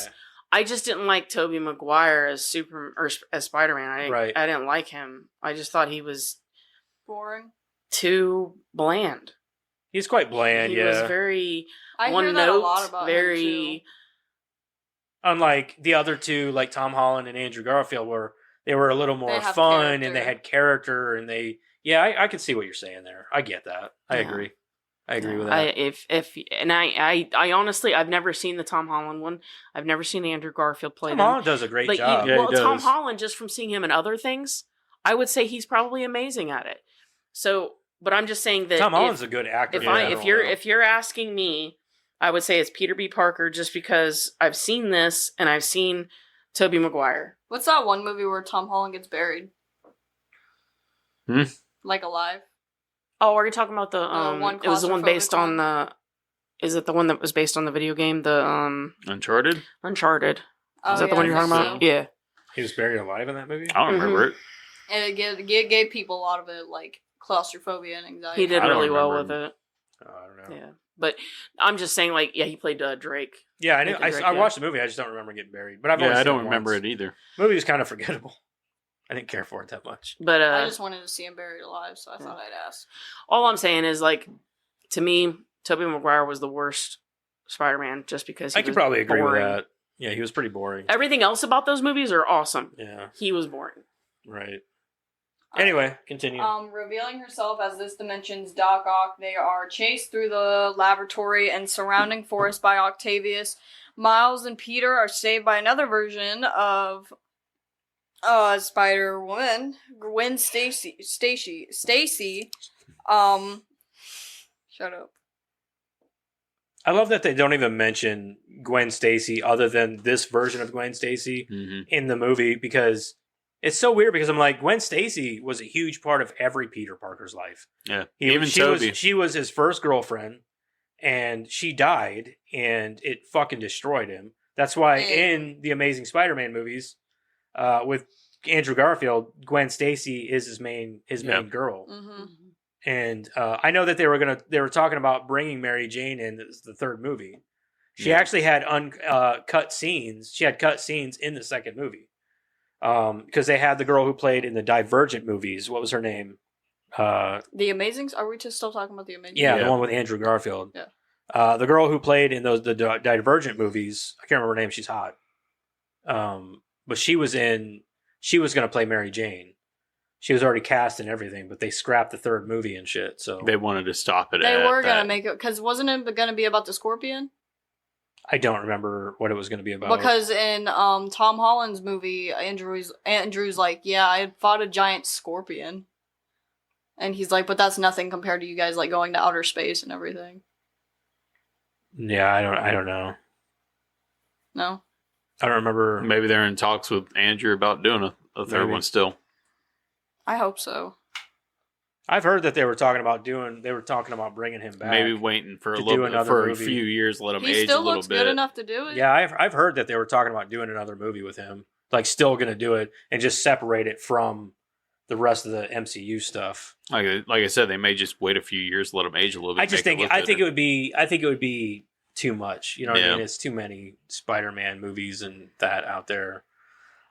B: I just didn't like Tobey Maguire as as Spider-Man. I didn't like him. I just thought he was
A: Boring.
B: too bland.
C: He's quite bland.
B: He
C: yeah,
B: was very
A: I
B: one
A: hear that
B: note,
A: a lot about him,
B: very.
C: unlike the other two, like Tom Holland and Andrew Garfield, where they were a little more
A: They have
C: fun
A: character.
C: and they had character and they. Yeah, I can see what you're saying there. I get that. I
B: Yeah.
C: agree. I agree with that.
B: I honestly I've never seen the Tom Holland one. I've never seen Andrew Garfield play
C: Tom
B: them.
C: Holland does a great job.
E: Yeah, he
B: Tom
E: does.
B: Holland, just from seeing him in other things, I would say he's probably amazing at it. So, but I'm just saying that
C: Tom Holland's a good actor.
B: if you're asking me, I would say it's Peter B. Parker just because I've seen this and I've seen Tobey Maguire.
A: What's that one movie where Tom Holland gets buried? Like alive?
B: Oh, are you talking about the
A: one
B: it was the one based
A: claustrophobic
B: on the. Is it the one that was based on the video game? The
E: Uncharted?
B: Uncharted.
A: Oh,
B: Is that the one you're talking about?
A: so.
B: Yeah.
C: He was buried alive in that movie.
E: I don't remember it.
A: And it gave people a lot of it, like claustrophobia and anxiety.
B: He did
E: I don't
B: really well with
E: remember
B: it.
C: Oh, I don't know.
B: Yeah. But I'm just saying, like, yeah, he played Drake.
C: Yeah, I knew.
B: Nathan Drake,
C: I
B: yeah.
C: watched the movie. I just don't remember getting buried. But I've only
E: Yeah, I
C: seen
E: don't
C: it
E: remember
C: once.
E: it either.
C: The movie was kind of forgettable. I didn't care for it that much.
B: But
A: I just wanted to see him buried alive, so I thought I'd ask.
B: all I'm saying is, like, to me, Tobey Maguire was the worst Spider-Man just because he
C: I could
B: was
C: probably agree
B: boring.
C: with that. Yeah, he was pretty boring.
B: Everything else about those movies are awesome.
C: Yeah,
B: He was boring.
C: right. Anyway, continue.
A: Revealing herself as this dimension's Doc Ock, they are chased through the laboratory and surrounding forest by Octavius. Miles and Peter are saved by another version of Spider-Woman, Gwen Stacy. Shut up.
C: I love that they don't even mention Gwen Stacy other than this version of Gwen Stacy in the movie, because it's so weird, because I'm like, Gwen Stacy was a huge part of every Peter Parker's life.
E: Yeah. Even
C: she
E: Toby.
C: she was his first girlfriend, and she died, and it fucking destroyed him. That's why in the Amazing Spider-Man movies, with Andrew Garfield, Gwen Stacy is his main girl.
A: Mm-hmm.
C: And I know that they were talking about bringing Mary Jane in the third movie. She actually had cut scenes. She had cut scenes in the second movie, because they had the girl who played in the Divergent movies. What was her name?
A: The Amazing. Are we just still talking about the Amazing?
C: Yeah, the one with Andrew Garfield.
A: Yeah.
C: The girl who played in the Divergent movies. I can't remember her name. She's hot. But she was going to play Mary Jane. She was already cast and everything, but they scrapped the third movie and shit. So
E: They wanted to stop it.
A: They were going to make it, because wasn't it going to be about the Scorpion?
C: I don't remember what it was going to be about.
A: Because in Tom Holland's movie, Andrew's like, yeah, I fought a giant scorpion. And he's like, but that's nothing compared to you guys like going to outer space and everything.
C: Yeah, I don't know.
A: No?
C: I don't remember.
E: Maybe they're in talks with Andrew about doing a third one still.
A: I hope so.
C: I've heard that they were talking about bringing him back.
E: Maybe waiting for a few years, let him
A: he
E: age
A: still
E: a little
A: looks
E: bit.
A: good enough to do it.
C: Yeah, I've heard that they were talking about doing another movie with him. Like, still going to do it and just separate it from the rest of the MCU stuff.
E: Like I said, they may just wait a few years, let him age a little bit.
C: I think it would be too much. You know what I mean? It's too many Spider-Man movies and that out there.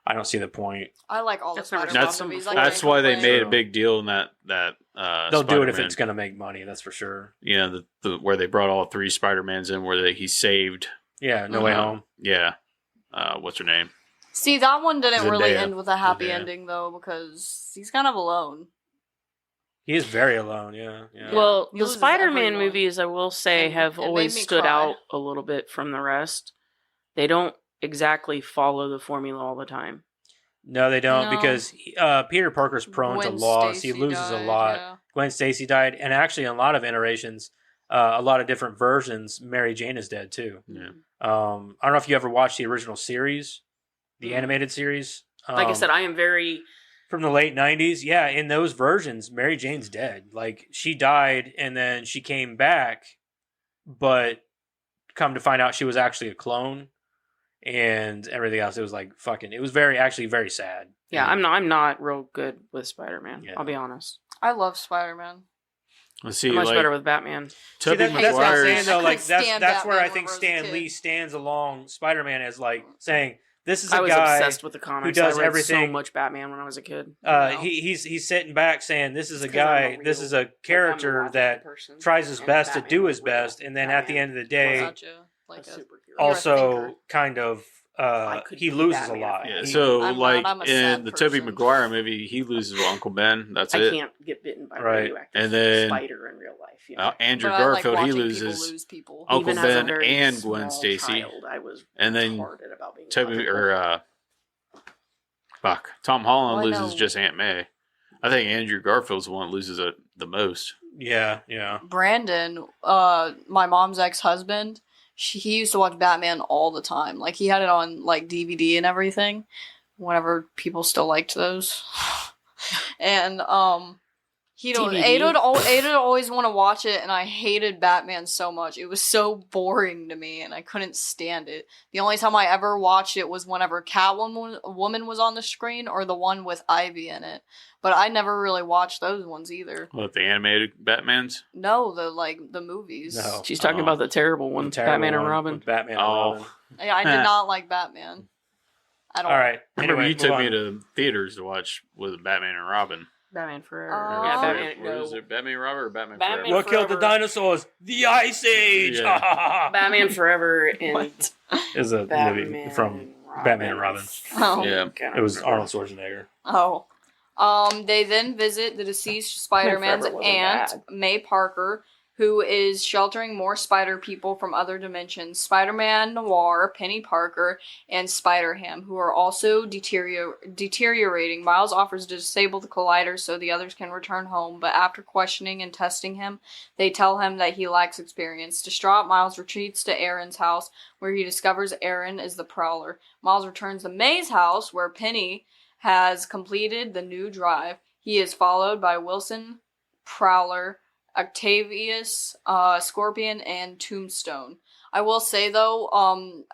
C: I don't see the point.
A: I like all the Spider-Man movies.
E: That's why they made a big deal in that
C: they'll do it if it's going to make money. That's for sure.
E: Yeah, where they brought all three Spider-Mans in, where he saved.
C: Yeah, No Way Home.
E: Yeah, what's her name?
A: See, that one didn't really
E: Zendaya.
A: end with a happy ending though, because he's kind of alone.
C: He is very alone. Yeah.
B: Well,
A: He
B: the
A: loses
B: Spider-Man
A: everyone.
B: movies, I will say,
A: And
B: have
A: it made
B: always
A: me
B: stood
A: cry.
B: out a little bit from the rest. They don't exactly follow the formula all the time.
C: No, they don't,
A: No.
C: because Peter Parker's prone to
A: Gwen
C: loss.
A: Stacy
C: He loses
A: died,
C: a lot.
A: yeah.
C: Gwen Stacy died, and actually, in a lot of iterations, a lot of different versions, Mary Jane is dead too.
E: Yeah.
C: I don't know if you ever watched the original series, the animated series.
B: Like I said, I am very...
C: From the late 90s, yeah, in those versions, Mary Jane's dead. Like, she died, and then she came back, but come to find out she was actually a clone, and everything else. It was like, fucking, it was actually very sad.
B: Yeah, I'm not real good with Spider-Man.
C: Yeah.
B: I'll be honest.
A: I love Spider-Man.
E: Let's see,
B: I'm much
E: like,
B: better with Batman.
C: See,
E: Tobey
C: that's what I'm saying,
E: Maguire's.
C: though.
A: I
C: Like,
A: couldn't stand
C: that's where I
A: Batman
C: think
A: when I was a
C: Stan
A: kid.
C: Lee stands along Spider-Man as, like, saying, this is
B: I
C: a
B: was
C: guy
B: obsessed with the comics.
C: does
B: I read
C: everything.
B: so much Batman when I was a kid.
C: He's sitting back saying, this is a
B: It's 'cause I'm
C: guy,
B: a
C: this
B: real-
C: is a character
B: I'm a
C: that
B: logical person,
C: tries his
B: and
C: best to
B: Batman
C: do
B: was
C: his
B: real.
C: best, and then at the end of the day,
A: Gotcha. Like
B: a
A: a
B: superhero.
C: also
A: thinker.
C: kind of
B: I could
C: he
B: be
C: loses
B: Batman
C: a lot.
B: if I
E: Yeah,
B: He-
E: so
A: I'm
E: like
A: not, I'm a sad
E: in the Tobey
A: person.
E: Maguire movie, he loses Uncle Ben. That's
B: I
E: it.
B: can't get bitten by a
C: Right.
B: radioactive
E: And then-
B: spider in real life. You know?
E: Andrew
A: But I like
E: Garfield, he
A: watching people
E: loses
A: lose people.
E: Uncle
B: Even as a
E: Ben
B: very
E: and Gwen
B: small
E: Stacy.
B: child, I was
E: And then
B: retarded about being
E: Toby
B: logical.
E: Tom Holland
A: Well, I
E: loses
A: know.
E: just Aunt May. I think Andrew Garfield's the one that loses it the most.
C: Yeah.
A: Brandon, my mom's ex-husband, he used to watch Batman all the time. Like, he had it on, like, DVD and everything, whenever people still liked those. And,
B: DVD.
A: Ada would always want to watch it, and I hated Batman so much. It was so boring to me, and I couldn't stand it. The only time I ever watched it was whenever Catwoman was on the screen, or the one with Ivy in it. But I never really watched those ones either.
E: What, the animated Batmans?
A: No, the movies.
C: No.
B: She's talking about the terrible one,
C: The terrible
B: Batman and
C: one
B: Robin.
C: with Batman and
E: Oh.
C: Robin.
A: Yeah, I did not like Batman. At all.
C: All right.
E: I remember
C: Anyway,
E: you took
C: move
E: me
C: on.
E: to theaters to watch with Batman and Robin.
B: Batman Forever.
A: Oh.
B: Yeah,
E: Or
B: Batman.
E: what is
B: No.
E: it? Batman and Robin or Batman
B: Batman
E: Forever?
C: What killed the
B: Forever.
C: dinosaurs? The Ice Age.
E: Yeah.
B: Batman Forever and
C: Is a
B: Batman
C: movie from
B: and Robin.
C: Batman and Robin.
A: Oh.
E: Yeah.
C: It was Arnold Schwarzenegger.
A: Oh. They then visit the deceased Spider-Man's
B: Forever wasn't
A: aunt,
B: bad.
A: May Parker, who is sheltering more spider people from other dimensions. Spider-Man Noir, Penny Parker, and Spider-Ham, who are also deteriorating. Miles offers to disable the collider so the others can return home, but after questioning and testing him, they tell him that he lacks experience. Distraught, Miles retreats to Aaron's house, where he discovers Aaron is the Prowler. Miles returns to May's house, where Penny has completed the new drive. He is followed by Wilson, Prowler, Octavius, Scorpion, and Tombstone. I will say though,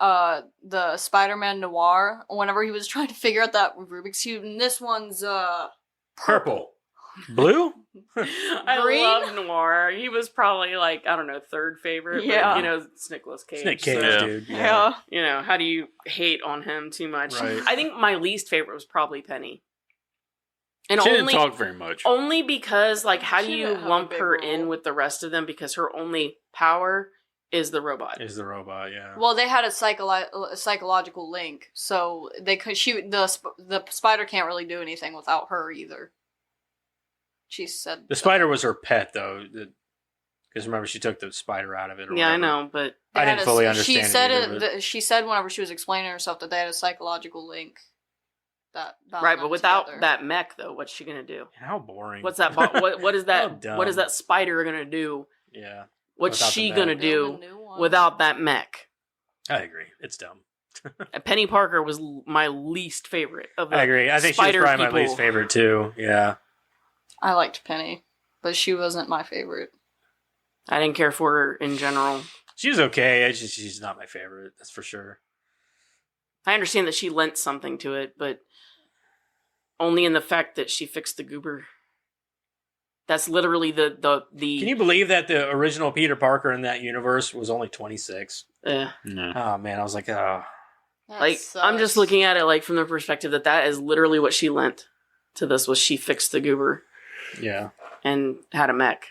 A: the Spider-Man Noir, whenever he was trying to figure out that Rubik's Cube, and this one's
C: Purple. Blue?
B: I
A: Green?
B: love Noir. He was probably like, I don't know, third favorite.
A: Yeah.
B: But, you know, it's Nicolas Cage.
C: It's Nick Cage,
B: so,
C: dude.
A: Yeah.
B: you know, how do you hate on him too much?
C: Right.
B: I think my least favorite was probably Penny. And
E: She
B: only,
E: didn't talk very much.
B: only because, like, how do
A: She
B: you
A: didn't have a
B: lump
A: big
B: her
A: role.
B: in with the rest of them? Because her only power is the robot.
C: Is the robot, yeah.
A: Well, they had a psychological link, so they could. The spider can't really do anything without her either. She said
C: The spider was her pet, though. Because remember, she took the spider out of it. Or
B: Yeah, I
C: whatever.
B: know, but
A: they
C: I
A: had
C: didn't fully
A: She
C: understand
A: said
C: it either, but-
A: she said whenever she was explaining herself that they had a psychological link. That bound
B: right.
A: them
B: But without
A: together.
B: that mech, though, what's she gonna do?
C: How boring.
B: What's that? What is
C: How
B: that?
C: dumb.
B: What is that spider gonna do?
C: Yeah,
B: What's
C: Without the
B: she
C: mech.
B: gonna
A: Build a
B: do
A: new one.
B: without that mech?
C: I agree. It's dumb.
B: Penny Parker was my least favorite of the
C: I agree. I think she was
B: spider
C: probably my
B: people.
C: least favorite, too. Yeah.
A: I liked Penny, but she wasn't my favorite.
B: I didn't care for her in general.
C: She was okay. She's not my favorite. That's for sure.
B: I understand that she lent something to it, but only in the fact that she fixed the goober. That's literally the.
C: Can you believe that the original Peter Parker in that universe was only 26?
E: No.
C: Oh, man. I was like, oh.
A: That
B: Like, I'm just
A: sucks.
B: looking at it like from the perspective that is literally what she lent to this, was she fixed the goober
C: Yeah.
B: and had a mech.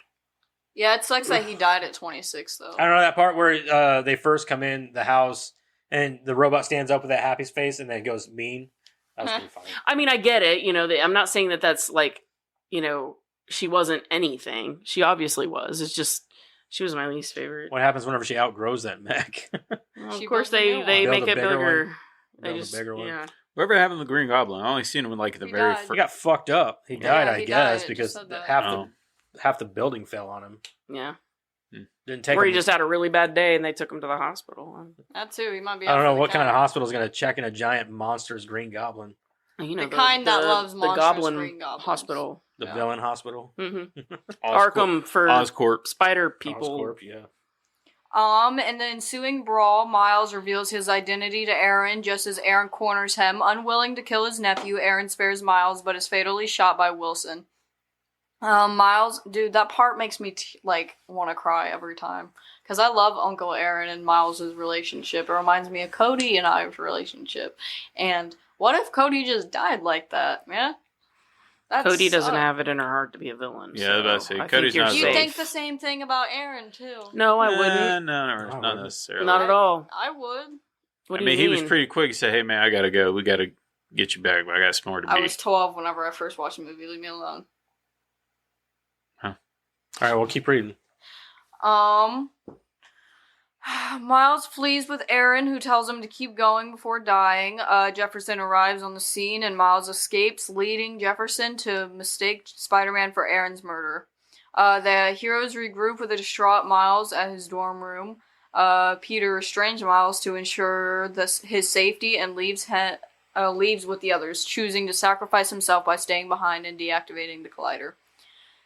A: Yeah, it sucks that he died at 26, though.
C: I don't know that part where they first come in the house and the robot stands up with that happy face and then goes mean. That was pretty funny.
B: I mean, I get it. You know, I'm not saying that that's like, you know, she wasn't anything. She obviously was. It's just, she was my least favorite.
C: What happens whenever she outgrows that mech?
B: Well,
A: She
B: of course,
A: built a new
B: they
C: one.
B: make
C: Build
B: it
C: a bigger
B: bigger.
C: one.
B: They
C: Build a
B: just,
C: bigger one.
B: yeah.
E: Whatever happened to the Green Goblin? I only seen him in like the
A: He
E: very
A: died.
C: He
E: first.
C: got fucked up. He
A: Yeah,
C: died, I
A: he
C: guess,
A: died. It
C: because
A: just said that.
C: half the building fell on him.
B: Yeah.
C: Didn't take
B: Or
C: him.
B: he just had a really bad day and they took him to the hospital.
A: That too. He might be.
C: I don't
A: out
C: know
A: for the
C: what kind of
A: count.
C: hospital is going to check in a giant monster's Green Goblin.
B: You know,
A: The kind that loves
B: the
A: monstrous
B: Goblin
A: green goblins.
B: Hospital.
C: The
E: Yeah.
C: villain hospital.
B: hmm
E: Oscorp.
B: Arkham for
E: Oscorp.
B: spider people.
C: Oscorp, yeah.
A: In the ensuing brawl, Miles reveals his identity to Aaron just as Aaron corners him. Unwilling to kill his nephew, Aaron spares Miles but is fatally shot by Wilson. Miles, dude, that part makes me want to cry every time. Because I love Uncle Aaron and Miles' relationship. It reminds me of Cody and I's relationship. And what if Cody just died like that, man? That
B: Cody doesn't
A: sucks.
B: have it in her heart to be a villain.
E: Yeah, I was about to say,
B: I think
E: Cody's
B: you're
E: not a
A: You
E: safe.
A: think the same thing about Aaron, too.
B: No, I wouldn't.
E: No,
C: I
E: not
C: wouldn't.
E: necessarily.
B: Not at all.
A: I would.
B: What do
E: I mean,
B: you
E: he was pretty quick. He said, "Hey, man, I gotta go. We gotta get you back. But I got some more to
A: I
E: be."
A: was 12 whenever I first watched the movie. Leave me alone.
C: All right, we'll keep reading.
A: Miles flees with Aaron, who tells him to keep going before dying. Jefferson arrives on the scene, and Miles escapes, leading Jefferson to mistake Spider-Man for Aaron's murder. The heroes regroup with a distraught Miles at his dorm room. Peter restrains Miles to ensure his safety and leaves with the others, choosing to sacrifice himself by staying behind and deactivating the collider.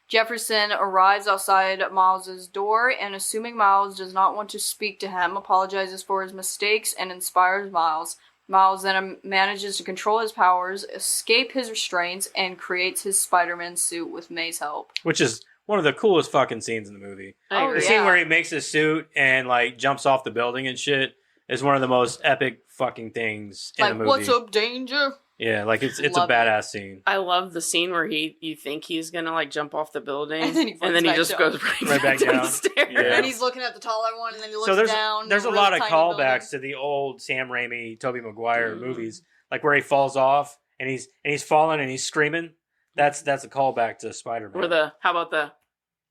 A: Jefferson arrives outside Miles' door and, assuming Miles does not want to speak to him, apologizes for his mistakes and inspires Miles. Miles then manages to control his powers, escape his restraints, and creates his Spider-Man suit with May's help.
C: Which is one of the coolest fucking scenes in the movie.
B: I
A: Oh,
B: agree.
C: The
A: yeah.
C: scene where he makes his suit and like jumps off the building and shit is one of the most epic fucking things in the movie.
A: What's up, danger?
C: Yeah, like it's a
A: Love it.
C: badass scene.
B: I love the scene where you think he's gonna like jump off the building,
A: And then he falls back
B: just
A: down.
B: goes right
C: back
B: down
C: down.
B: the stairs.
C: Yeah.
A: And he's looking at the taller one, and then he looks
C: So
A: down.
C: there's a
A: really
C: lot of
A: tiny
C: callbacks
A: building.
C: to the old Sam Raimi, Tobey Maguire
B: Mm.
C: movies, like where he falls off and he's falling and he's screaming. That's a callback to Spider-Man.
B: Or how about the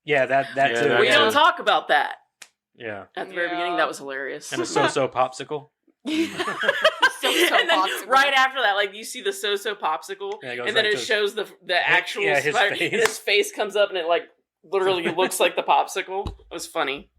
C: Yeah, that
E: Yeah,
C: too.
E: that
B: We
E: too.
B: don't talk about that
C: Yeah,
B: at the very beginning. That was hilarious.
C: and a so-so popsicle.
A: So-so
B: and then
A: popsicle.
B: right after that, like you see the so-so popsicle,
C: Yeah, it goes
B: and then
C: right
B: it
C: to
B: shows the actual
C: his
B: spider,
C: face.
B: and his face comes up, and it like literally looks like the popsicle. It was funny.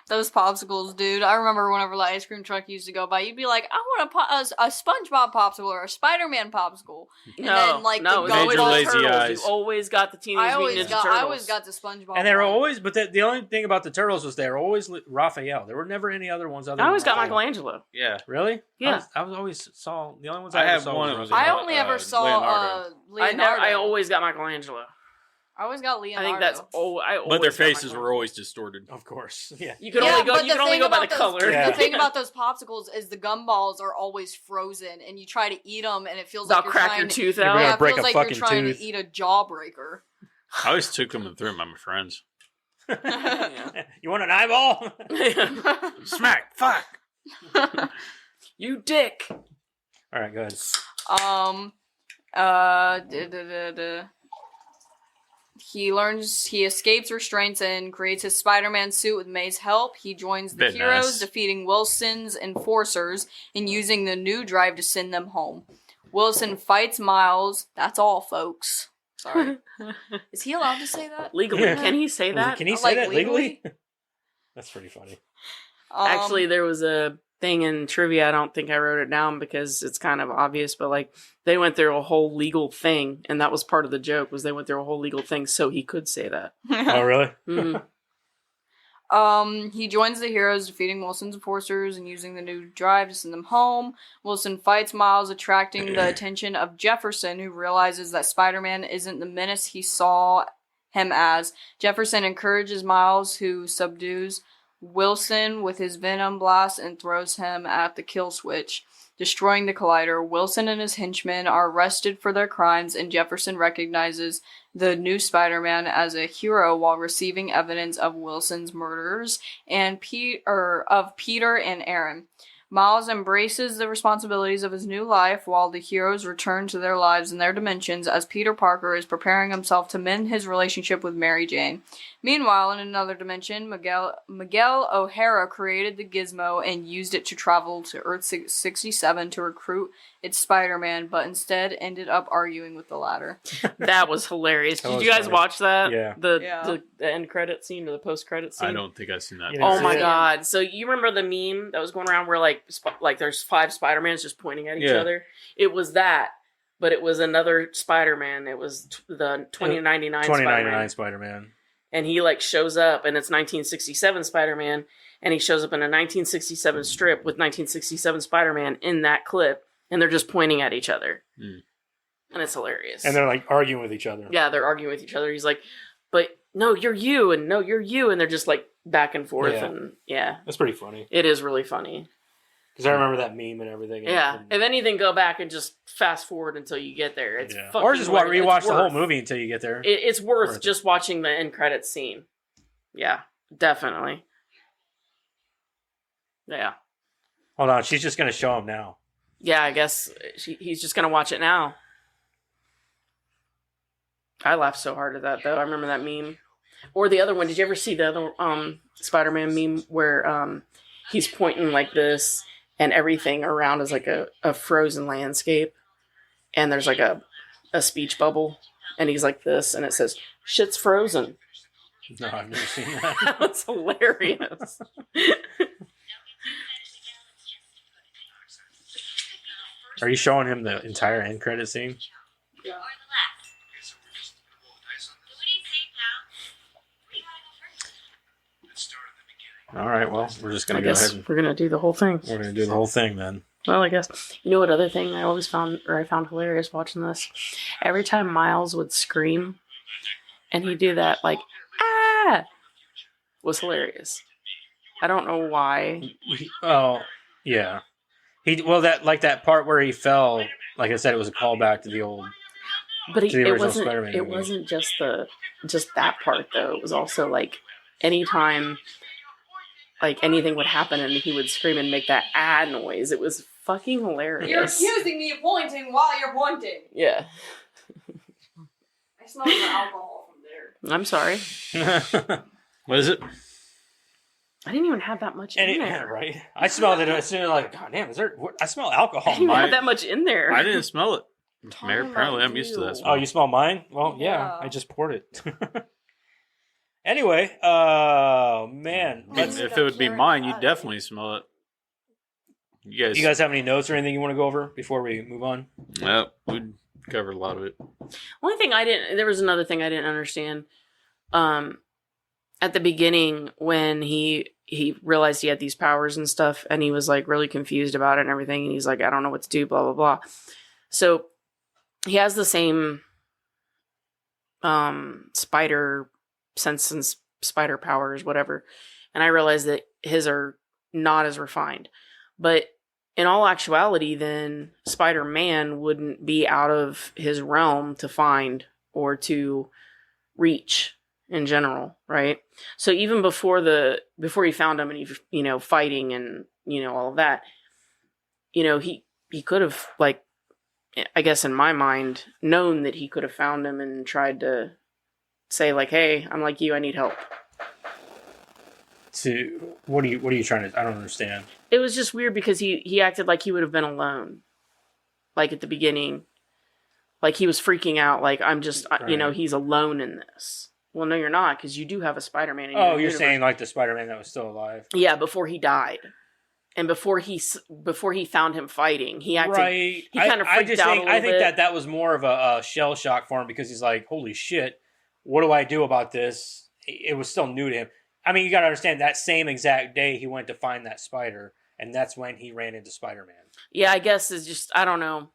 A: Those popsicles, dude. I remember whenever the ice cream truck used to go by, you'd be like, I want a SpongeBob popsicle or a Spider-Man popsicle. And then, like,
B: no,
A: the
B: it was always
E: Major
B: the
E: Lazy
B: turtles.
E: Eyes.
B: You always got the Teenage
A: I
B: Mutant Ninja Turtles.
A: always got the SpongeBob.
C: And they were
A: one.
C: always, but the only thing about the turtles was they were always Raphael. There were never any other ones other.
B: I always
C: than
B: got
C: Raphael.
B: Michelangelo.
E: Yeah.
C: Really?
B: Yeah.
C: I was always saw the only ones
E: I
C: I ever
E: have
C: saw
E: one
C: was
E: of
C: Raphael.
A: I only ever saw
E: Leonardo.
A: Leonardo.
B: I always got Michelangelo.
A: I always got
B: I
A: Leonardo.
B: think that's I always
E: But their
B: got
E: faces
B: Michelangelo.
E: were always distorted.
C: Of course. Yeah.
B: You could
A: Yeah,
B: only go.
A: but
B: You
A: the
B: can only
A: thing
B: go by the
A: about those-
B: color.
C: Yeah.
A: The thing about those popsicles is the gumballs are always frozen, and you try to eat them, and it feels
B: They'll
A: like you're
B: crack
A: trying
B: your
A: to,
B: tooth
C: You're
B: out.
C: gonna
A: yeah, it
C: break
A: feels
C: a
A: like you're
C: fucking
A: trying
C: tooth.
A: to eat a jawbreaker.
E: I always took them and threw them at my friends.
C: You want an eyeball?
E: Smack! Fuck!
B: You dick.
C: All right, go ahead.
A: He escapes restraints and creates his Spider-Man suit with May's help. He joins the
E: Bit
A: heroes,
E: nice.
A: defeating Wilson's enforcers and using the new drive to send them home. Wilson fights Miles. That's all, folks. Sorry. Is he allowed to say that?
B: Legally,
C: Yeah.
B: can he say that?
C: Can he
A: Like,
C: say that
A: legally?
C: legally? That's pretty funny.
B: Actually, there was a thing in trivia. I don't think I wrote it down because it's kind of obvious, but like they went through a whole legal thing, and that was part of the joke. Was they went through a whole legal thing so he could say that.
C: Oh, really?
B: Mhm.
A: He joins the heroes, defeating Wilson's enforcers and using the new drive to send them home. Wilson fights Miles, attracting the attention of Jefferson, who realizes that Spider-Man isn't the menace he saw him as. Jefferson encourages Miles, who subdues Wilson with his venom blast and throws him at the kill switch, destroying the collider. Wilson and his henchmen are arrested for their crimes, and Jefferson recognizes the new Spider-Man as a hero while receiving evidence of Wilson's murders and of Peter and Aaron. Miles embraces the responsibilities of his new life while the heroes return to their lives in their dimensions as Peter Parker is preparing himself to mend his relationship with Mary Jane. Meanwhile, in another dimension, Miguel O'Hara created the Gizmo and used it to travel to Earth 67 to recruit its Spider-Man, but instead ended up arguing with the latter.
B: That was hilarious.
C: That
B: Did
C: was
B: you guys
C: funny.
B: watch that?
C: Yeah.
B: The end credit scene or the post credit scene?
E: I don't think I've seen that.
C: You
B: Oh
C: didn't
B: my
C: see it?
B: god! So you remember the meme that was going around where like there's 5 Spider-Mans just pointing at each
E: Yeah.
B: other? It was that, but it was another Spider-Man. It was the 2099
C: 2099
B: Spider-Man,
C: Spider-Man.
B: and he like shows up, and it's 1967 Spider-Man, and he shows up in a 1967 strip with 1967 Spider-Man in that clip, and they're just pointing at each other, and it's hilarious.
C: And they're like arguing with each other.
B: Yeah, they're arguing with each other. He's like, but no, you're you, and no, you're you, and they're just like back and forth,
C: Yeah.
B: and yeah,
C: That's pretty funny.
B: it is really funny.
C: Because I remember that meme and everything.
B: Yeah,
C: And-
B: if anything, go back and just fast forward until you get there. It's
C: yeah.
B: fucking
C: Or just
B: worth-
C: rewatch
B: it's
C: the whole
B: worth-
C: movie until you get there.
B: It's worth
C: Worth it.
B: just watching the end credits scene. Yeah, definitely. Yeah,
C: Hold on, she's just going to show him now.
B: yeah. I guess he's just gonna watch it now. I laughed so hard at that though. I remember that meme. Or the other one. Did you ever see the other Spider-Man meme where he's pointing like this and everything around is like a frozen landscape, and there's like a speech bubble, and he's like this, and it says "shit's frozen."
C: No, I've never seen that.
B: That was hilarious.
C: Are you showing him the entire end credit scene? All right, well, we're just
B: I
C: going to go
B: guess
C: ahead and
B: we're gonna do the whole thing.
C: we're going to do the whole thing then.
B: Well, I guess you know what other thing I found hilarious watching this. Every time Miles would scream, and he'd do that like ah, was hilarious. I don't know why.
C: Oh, yeah. That part where he fell, like I said, it was a callback to the old.
B: But
C: To the
B: it
C: original
B: wasn't.
C: Spider-Man
B: It
C: movie.
B: wasn't just that part though. It was also like anytime, like anything would happen and he would scream and make that ah noise. It was fucking hilarious.
A: me of pointing while you're pointing.
B: Yeah.
A: I I smell the alcohol from there.
B: I'm sorry.
E: What is it?
B: I didn't even have that much in there.
C: Right? I smelled it as soon as like, God damn, I smell alcohol.
B: I didn't even
E: My-
B: have that much in there.
E: I didn't smell it.
A: Talking
E: Apparently,
A: about
E: I'm used to that
A: you.
E: smell.
C: Oh, you smell mine? Well, yeah,
A: Yeah.
C: I just poured it. Anyway, oh man,
A: Let's-
E: If it would be mine, you'd definitely smell it. You
C: you guys have any notes or anything you want to go over before we move on?
E: Well, we covered a lot of it.
B: One thing there was another thing I didn't understand. At the beginning when he realized he had these powers and stuff, and he was like really confused about it and everything, and he's like, I don't know what to do, blah blah blah. So he has the same spider sense and spider powers, whatever. And I realized that his are not as refined. But in all actuality, then Spider-Man wouldn't be out of his realm to find or to reach in general, right? So even before he found him and he fighting and all of that, he could have, like, I guess in my mind, known that he could have found him and tried to say like, hey, I'm like you, I need help.
C: What are you trying to? I don't understand.
B: It was just weird because he acted like he would have been alone, like at the beginning, like he was freaking out, like I'm just
C: Right.
B: he's alone in this. Well, no, you're not, because you do have a Spider-Man in your
C: Oh, you're
B: universe.
C: saying like the Spider-Man that was still alive?
B: Yeah, before he died, and before he found him fighting, he acted.
C: Right.
B: He kind of freaked out a little
C: I think
B: bit.
C: that was more of a shell shock for him because he's like, holy shit, what do I do about this? It was still new to him. I mean, you got to understand that same exact day he went to find that spider, and that's when he ran into Spider-Man.
B: Yeah, I guess it's just, I don't know.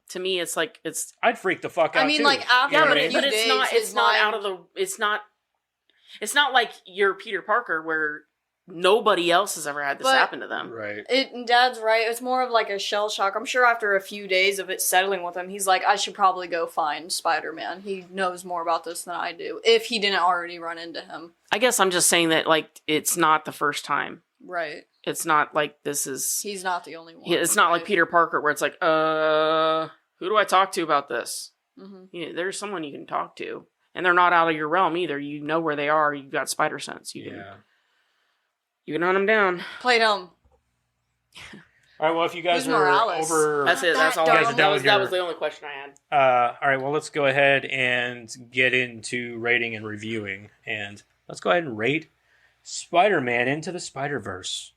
B: To me, it's like
C: I'd freak the fuck out.
A: I mean,
C: too.
A: like, after
C: You know
A: a
C: what I mean?
A: few
B: but
A: days,
B: it's
A: his
B: not
A: mind-
B: out of the. It's not like you're Peter Parker where nobody else has ever had this
A: But-
B: happen to them.
C: Right.
A: Dad's right. It's more of like a shell shock. I'm sure after a few days of it settling with him, he's like, I should probably go find Spider-Man. He knows more about this than I do. If he didn't already run into him.
B: I guess I'm just saying that, like, it's not the first time.
A: Right.
B: It's not like this is.
A: He's not the only one.
B: It's not like
A: right?
B: Peter Parker where it's like, who do I talk to about this?
A: Mm-hmm.
B: There's someone you can talk to, and they're not out of your realm either. You know where they are. You've got spider sense. You can hunt them down.
A: Play dumb.
C: All right. Well, if you guys
A: Who's
C: are
A: Morales?
C: over,
B: That's it. That's all.
A: Guys,
B: That,
C: that
B: was,
C: was
B: that
C: your-
B: was the only question I had.
C: all right. Well, let's go ahead and get into rating and reviewing, and let's go ahead and rate Spider-Man Into the Spider-Verse.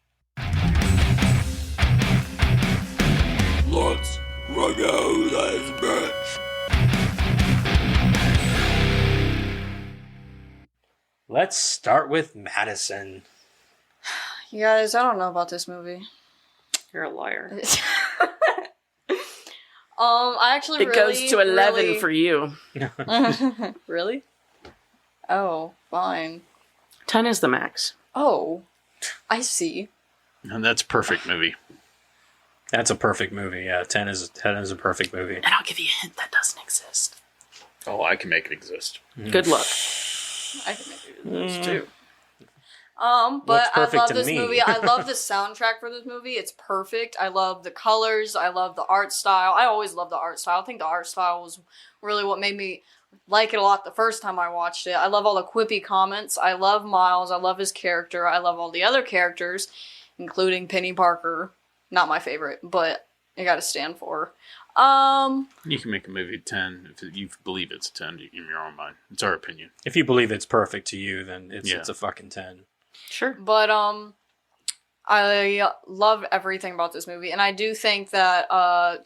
G: Let's go this bitch.
C: Let's start with Madison.
A: You guys, I don't know about this movie.
B: You're a liar.
A: I actually
B: It
A: really,
B: goes to 11
A: really...
B: for you.
A: Really? Oh, fine.
B: 10 is the max.
A: Oh, I see.
E: And that's a perfect movie.
C: That's a perfect movie. Yeah, 10 is a perfect movie.
B: And I'll give you a hint that doesn't exist.
E: Oh, I can make it exist.
B: Good luck.
A: I can make it too.
C: Looks
A: But I
C: perfect
A: love
C: to
A: this
C: me.
A: movie. I love the soundtrack for this movie. It's perfect. I love the colors. I love the art style. I always love the art style. I think the art style was really what made me like it a lot the first time I watched it. I love all the quippy comments. I love Miles. I love his character. I love all the other characters, including Penny Parker. Not my favorite, but I gotta stand for.
E: You can make a movie 10 if you believe it's a 10 in your own mind. It's our opinion.
C: If you believe it's perfect to you, then it's
E: Yeah.
C: it's a fucking 10.
B: Sure.
A: But I love everything about this movie, and I do think that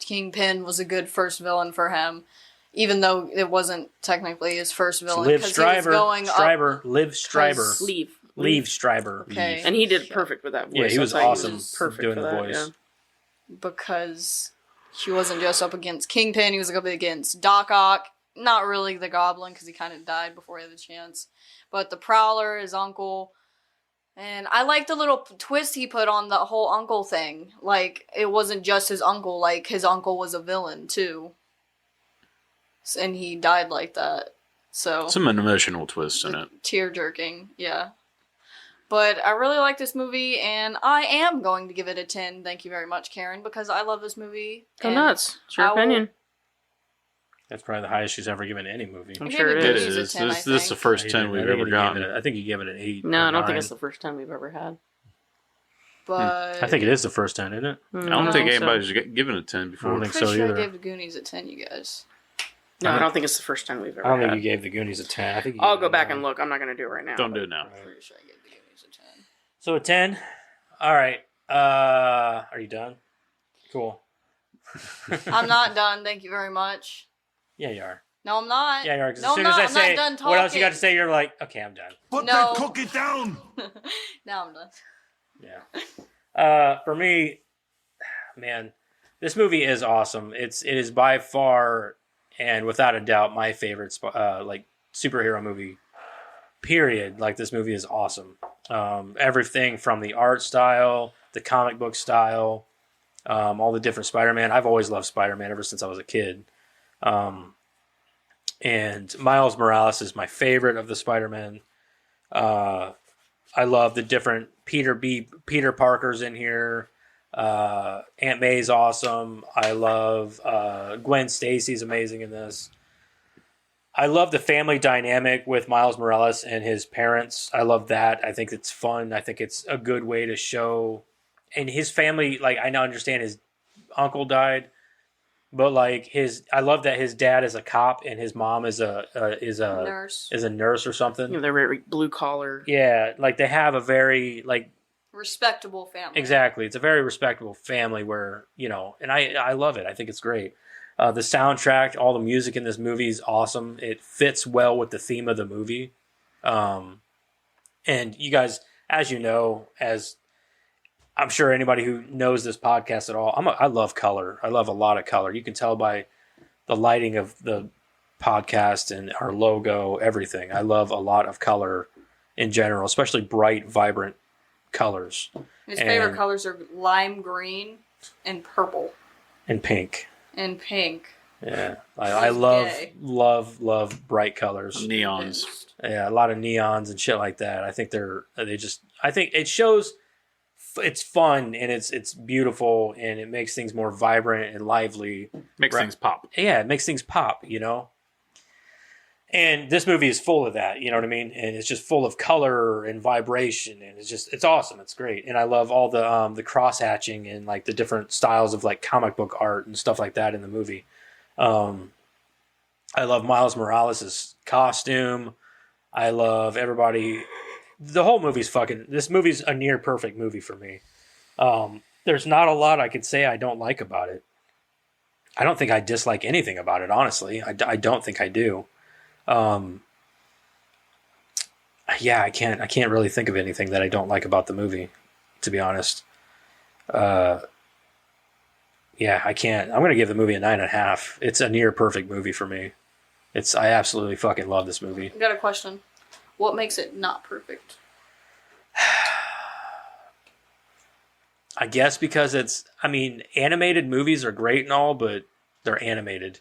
A: Kingpin was a good first villain for him, even though it wasn't technically his first villain.
C: Liv
A: 'cause he was
C: Stryber,
A: going up.
C: Stryber, Liv Stryber,
B: Leave.
C: Stryber.
A: Okay.
B: And he did perfect with that voice.
C: Yeah, he was
B: I thought
C: awesome
B: perfect
C: doing
B: for
C: the
B: that,
C: voice.
B: yeah.
A: Because he wasn't just up against Kingpin, he was up against Doc Ock. Not really the Goblin, because he kind of died before he had the chance. But the Prowler, his uncle. And I like the little twist he put on the whole uncle thing. Like, it wasn't just his uncle, like, his uncle was a villain, too. And he died like that. So,
E: Some emotional twist in it.
A: tear-jerking, yeah. But I really like this movie, and I am going to give it a 10. Thank you very much, Karen, because I love this movie.
B: Go
A: and
B: nuts. It's your
A: I will-
B: opinion.
C: That's probably the highest she's ever given any movie.
B: I'm
A: I
B: sure
A: gave
B: it
E: It
A: Goonies
B: is.
A: a
E: is.
A: 10,
E: This
A: I
E: is the
A: think.
E: first 10 we've ever gotten.
C: I think you gave it an 8.
B: No,
C: or
B: I don't think
C: 9.
B: it's the first 10 we've ever had.
A: But
C: I think it is the first 10, isn't it?
E: I don't
B: No,
E: think
B: so.
E: anybody's given a 10
C: I
E: before.
C: don't think
A: pretty
C: so
A: sure
C: either.
A: I gave the Goonies a 10, you guys.
B: No, I don't think it's the first 10 we've ever
C: I don't
B: had.
C: think you gave the Goonies a 10. I think you
B: I'll
C: gave
B: go
C: it a
B: back
C: 9.
B: and look. I'm not going to do it right now.
E: Don't do it now.
A: Pretty sure I gave the Goonies a 10.
C: So a 10. All right. Are you done? Cool.
A: I'm not done, thank you very much.
C: Yeah, you are.
A: No, I'm not.
C: Yeah, you are. 'Cause
A: No,
C: as soon
A: I'm
C: as I
A: not.
C: say
A: I'm not done talking.
C: what else you got to say, you're like, okay, I'm done.
G: Put
A: No.
G: that cookie down!
A: Now I'm done.
C: Yeah. For me, man, this movie is awesome. It is by far and without a doubt my favorite like superhero movie. Period. Like, this movie is awesome. Everything from the art style, the comic book style, all the different Spider-Man. I've always loved Spider-Man ever since I was a kid. And Miles Morales is my favorite of the Spider-Man. I love the different Peter Parkers in here. Aunt May's awesome. I love Gwen Stacy's amazing in this. I love the family dynamic with Miles Morales and his parents. I love that. I think it's fun. I think it's a good way to show. And his family, like, I now understand his uncle died, but like I love that his dad is a cop and his mom is a nurse or something.
B: You know, they're very blue collar.
C: Yeah, like they have a very like
A: Respectable family.
C: exactly. It's a very respectable family where, and I love it. I think it's great. The soundtrack, all the music in this movie is awesome. It fits well with the theme of the movie. And you guys, as you know, as I'm sure anybody who knows this podcast at all, I love color. I love a lot of color. You can tell by the lighting of the podcast and our logo, everything. I love a lot of color in general, especially bright, vibrant colors.
A: His favorite colors are lime green and purple
C: and pink.
A: and pink.
C: Yeah, I love bright colors.
E: Neons.
C: Yeah, a lot of neons and shit like that. I think I think it shows it's fun and it's beautiful and it makes things more vibrant and lively.
E: Makes things pop.
C: Yeah, it makes things pop, And this movie is full of that, you know what I mean? And it's just full of color and vibration, and it's awesome. It's great, and I love all the cross hatching and like the different styles of like comic book art and stuff like that in the movie. I love Miles Morales' costume. I love everybody. The whole movie's this movie's a near perfect movie for me. There's not a lot I could say I don't like about it. I don't think I dislike anything about it, honestly. I don't think I do. Yeah, I can't really think of anything that I don't like about the movie, to be honest. Yeah, I can't. I'm going to give the movie a 9.5. It's a near perfect movie for me. I absolutely fucking love this movie.
A: I got a question. What makes it not perfect?
C: I guess because animated movies are great and all, but they're animated.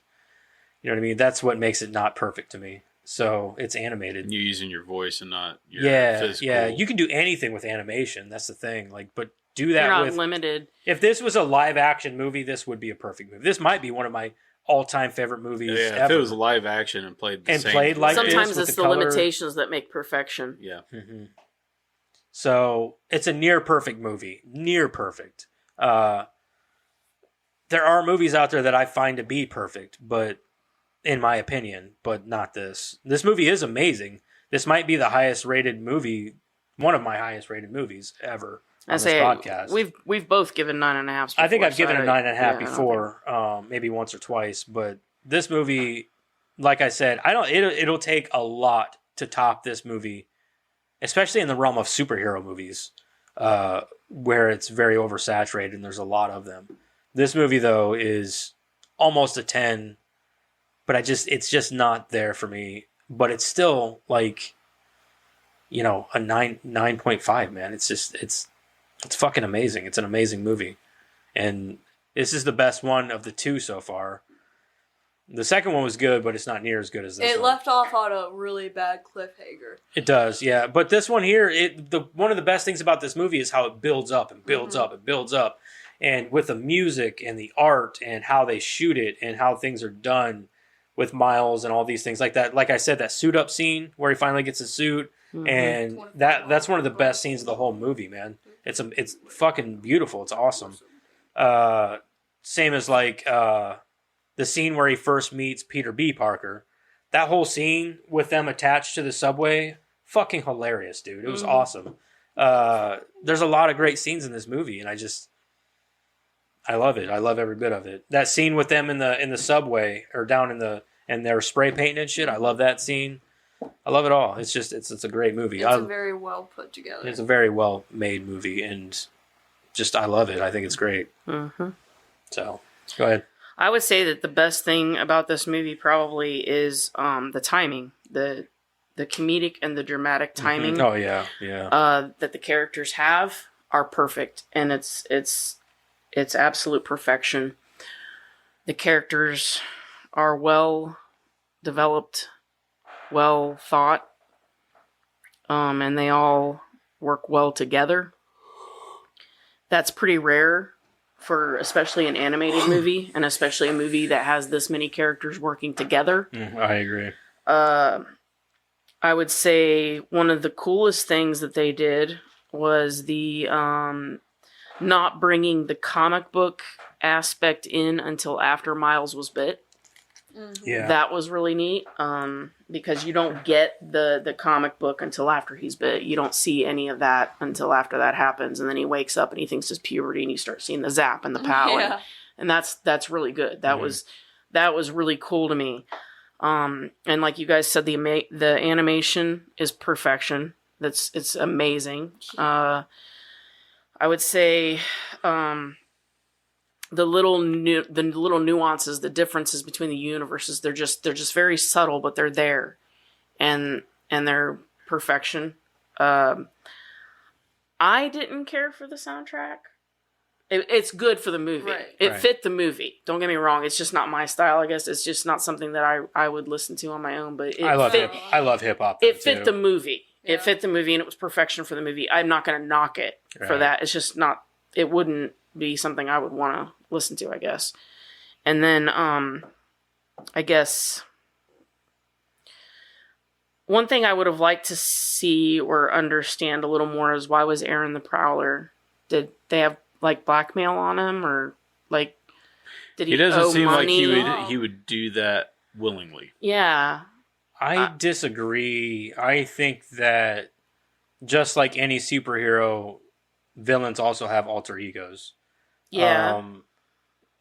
C: You know what I mean? That's what makes it not perfect to me. So it's animated.
E: You're using your voice and not your physical.
C: Yeah. You can do anything with animation. That's the thing. But do that
B: You're not
C: with
B: limited.
C: If this was a live action movie, this would be a perfect movie. This might be one of my all-time favorite movies
E: Yeah,
C: ever.
E: if it was live action and played the same
C: played like this
B: Sometimes
C: with
B: it's
C: the
B: the
C: color.
B: limitations that make perfection.
E: Yeah.
C: Mm-hmm. So it's a near perfect movie. Near perfect. There are movies out there that I find to be perfect, but in my opinion, but not this. This movie is amazing. This might be the highest rated movie, one of my highest rated movies ever on this podcast.
B: We've both given 9.5.
C: I think I've given a 9.5
B: yeah,
C: before, maybe once or twice, but this movie, like I said, it'll take a lot to top this movie, especially in the realm of superhero movies, where it's very oversaturated and there's a lot of them. This movie, though, is almost a 10, but it's just not there for me. But it's still like, a 9.5, man. It's fucking amazing. It's an amazing movie. And this is the best one of the two so far. The second one was good, but it's not near as good as this
A: It
C: one.
A: left off on a really bad cliffhanger.
C: It does, yeah. But this one here, one of the best things about this movie is how it builds up and builds up and builds up. And with the music and the art and how they shoot it and how things are done with Miles and all these things like that. Like I said, that suit up scene where he finally gets his suit, and that's one of the best scenes of the whole movie, man. It's fucking beautiful. It's awesome. Same as like the scene where he first meets Peter B. Parker. That whole scene with them attached to the subway, fucking hilarious, dude. It was awesome. There's a lot of great scenes in this movie, and I love it. I love every bit of it. That scene with them in the subway or down and they're spray painting and shit. I love that scene. I love it all. It's just it's a great movie.
A: It's a very well put together.
C: It's a very well made movie, and just I love it. I think it's great.
B: Mm-hmm.
C: So go ahead.
B: I would say that the best thing about this movie probably is the timing, the comedic and the dramatic timing.
C: Mm-hmm. Oh yeah.
B: That the characters have are perfect, and it's absolute perfection. The characters are well developed, well thought, and they all work well together. That's pretty rare for especially an animated movie, and especially a movie that has this many characters working together.
C: I agree.
B: I would say one of the coolest things that they did was the not bringing the comic book aspect in until after Miles was bit.
C: Yeah,
B: that was really neat, because you don't get the comic book until after he's bit. You don't see any of that until after that happens, and then he wakes up and he thinks it's puberty, and you start seeing the zap and the pow, and that's really good. That was really cool to me. And like you guys said, the animation is perfection. It's amazing. I would say the little nuances, the differences between the universes, they're just very subtle, but they're there, and they're perfection. I didn't care for the soundtrack. It's good for the movie.
A: Right.
B: It fit the movie. Don't get me wrong. It's just not my style. I guess it's just not something that I would listen to on my own. But
C: I love hip hop.
B: It fit the movie. It fit the movie, and it was perfection for the movie. I'm not going to knock it for that. It's just not. It wouldn't be something I would want to listen to, I guess. And then, I guess one thing I would have liked to see or understand a little more is why was Aaron the Prowler? Did they have like blackmail on him, or like did he?
E: He doesn't
B: owe
E: seem
B: money?
E: like he would do that willingly.
B: Yeah.
C: I disagree. I think that just like any superhero, villains also have alter egos.
B: Yeah.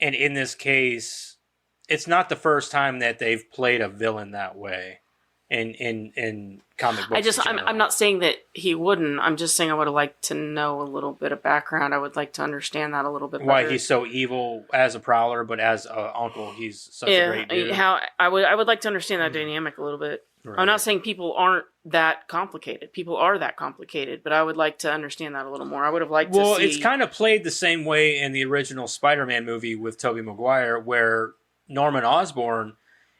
C: And in this case, it's not the first time that they've played a villain that way in comic books.
B: I'm not saying that he wouldn't. I'm just saying I would have liked to know a little bit of background. I would like to understand that a little bit better.
C: Why he's so evil as a prowler, but as an uncle, he's such a great dude.
B: How I would like to understand that dynamic a little bit.
C: Right.
B: I'm not saying people aren't that complicated. People are that complicated, but I would like to understand that a little more. I would have liked to see...
C: Well, it's kind of played the same way in the original Spider-Man movie with Tobey Maguire, where Norman Osborn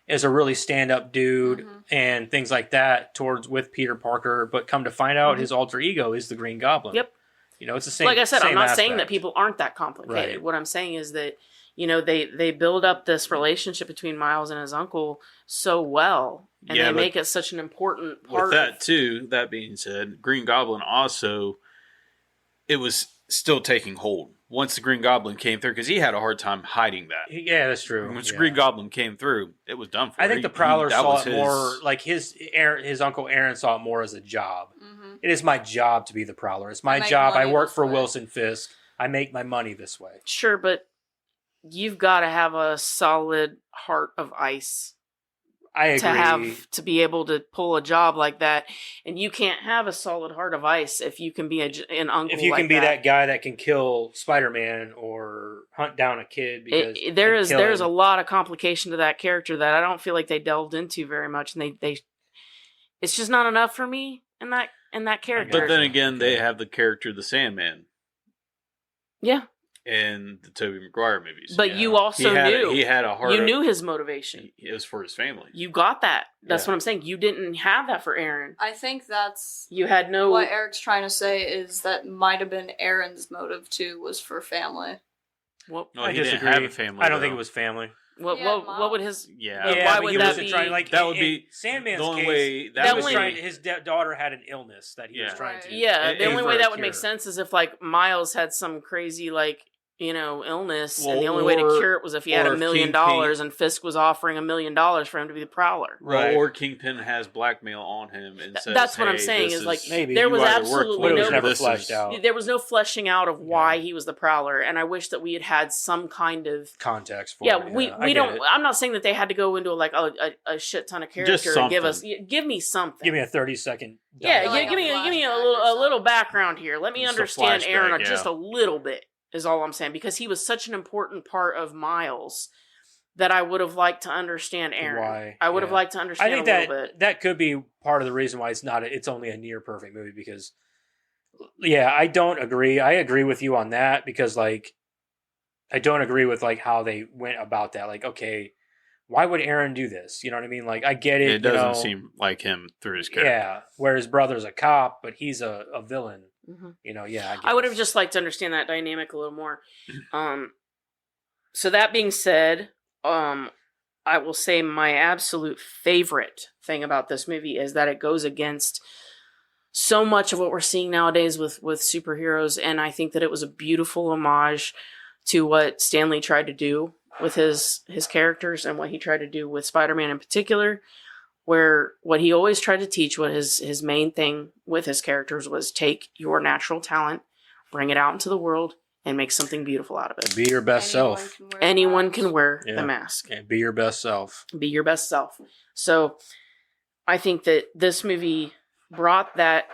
C: is a really stand-up dude and things like that with Peter Parker, but come to find out his alter ego is the Green Goblin.
B: Yep.
C: You know, it's the same.
B: Like I said, I'm not saying
C: aspect.
B: that people aren't that complicated.
C: Right.
B: What I'm saying is that, you know, they build up this relationship between Miles and his uncle so well, and they make it such an important part.
E: With that too, that being said, Green Goblin also, it was still taking hold once the Green Goblin came through, because he had a hard time hiding that.
C: Yeah, that's true.
E: Once the Green Goblin came through, it was done for.
C: I think the Prowler saw it more like his uncle Aaron saw it more as a job. It is my job to be the Prowler. It's my job. I work for Wilson Fisk. I make my money this way.
B: Sure, but you've got to have a solid heart of ice.
C: I agree.
B: To be able to pull a job like that, and you can't have a solid heart of ice if you can be an uncle.
C: If you can be that guy that can kill Spider-Man or hunt down a kid, because
B: there's a lot of complication to that character that I don't feel like they delved into very much, and they it's just not enough for me in that character.
E: But then again, they have the character the Sandman.
B: Yeah.
E: In the Tobey Maguire movies.
B: But you also knew.
E: He had a heart.
B: You knew his motivation.
E: It was for his family.
B: You got that. That's what I'm saying. You didn't have that for Aaron.
A: I think that's...
B: You had no...
A: What Eric's trying to say is that might have been Aaron's motive, too, was for family.
C: Well,
E: no, he didn't have a family.
C: I don't think it was family.
B: What would his?
E: Yeah.
B: But
C: Yeah,
B: why
C: but
B: would
C: he
B: that
C: wasn't
B: be?
C: trying, like
E: That would
C: in
E: be
C: Sandman's
E: the only
C: case.
E: way
C: That was
B: only-
C: trying. His daughter had an illness that he was
E: Yeah.
C: trying to.
B: Yeah, the only way
E: for a
B: that would make
E: cure.
B: sense is if like Miles had some crazy like illness,
E: Well,
B: and the only way to
E: or-
B: cure it was if he had
E: or
B: $1
E: if
B: million,
E: Kingpin-
B: and Fisk was offering $1 million for him to be the Prowler.
C: Right.
E: Or Kingpin has blackmail on him and says,
B: That's what I'm
E: "Hey,
B: saying.
E: this
B: Is like
C: maybe
B: there
E: you
B: was
E: either work
B: absolutely
C: But it
E: with
C: was
E: us or
C: never
E: this
C: fleshed
E: is-
C: out.
B: there was no fleshing out of why he was the Prowler, and I wish that we had had some kind of
C: Context for
B: yeah.
C: it.
B: We
C: I get
B: don't.
C: it.
B: I'm not saying that they had to go into like a shit ton of character and give us
E: something.
B: give me something.
C: Give me a 30-second.
B: Yeah,
A: Like
B: give
A: a
B: me a
A: flashback
B: little
A: or
B: a little
A: something.
B: background here. Let me
E: Just a
B: understand Aaron
E: flashback,
B: just
E: yeah.
B: a little bit is all I'm saying, because he was such an important part of Miles that I would have liked to understand Aaron.
C: Why,
B: I would have
C: yeah.
B: liked to
C: I
B: understand
C: think
B: a little bit.
C: that could be part of the reason why it's only a near perfect movie, because yeah, I don't agree. I agree with you on that, because like I don't agree with like how they went about that. Like, okay, why would Aaron do this? You know what I mean? Like, I get it.
E: It doesn't
C: you know,
E: seem like him through his character.
C: yeah. Where his brother's a cop, but he's a villain.
B: Mhm.
C: You know, yeah.
B: I would have just liked to understand that dynamic a little more. So that being said, I will say my absolute favorite thing about this movie is that it goes against so much of what we're seeing nowadays with superheroes, and I think that it was a beautiful homage to what Stan Lee tried to do with his characters and what he tried to do with Spider-Man in particular, where what he always tried to teach, what his main thing with his characters was take your natural talent, bring it out into the world, and make something beautiful out of it.
C: be your best self.
B: Anyone can wear
C: Yeah.
B: the mask.
C: Yeah, be your best self.
B: Be your best self. So I think that this movie brought that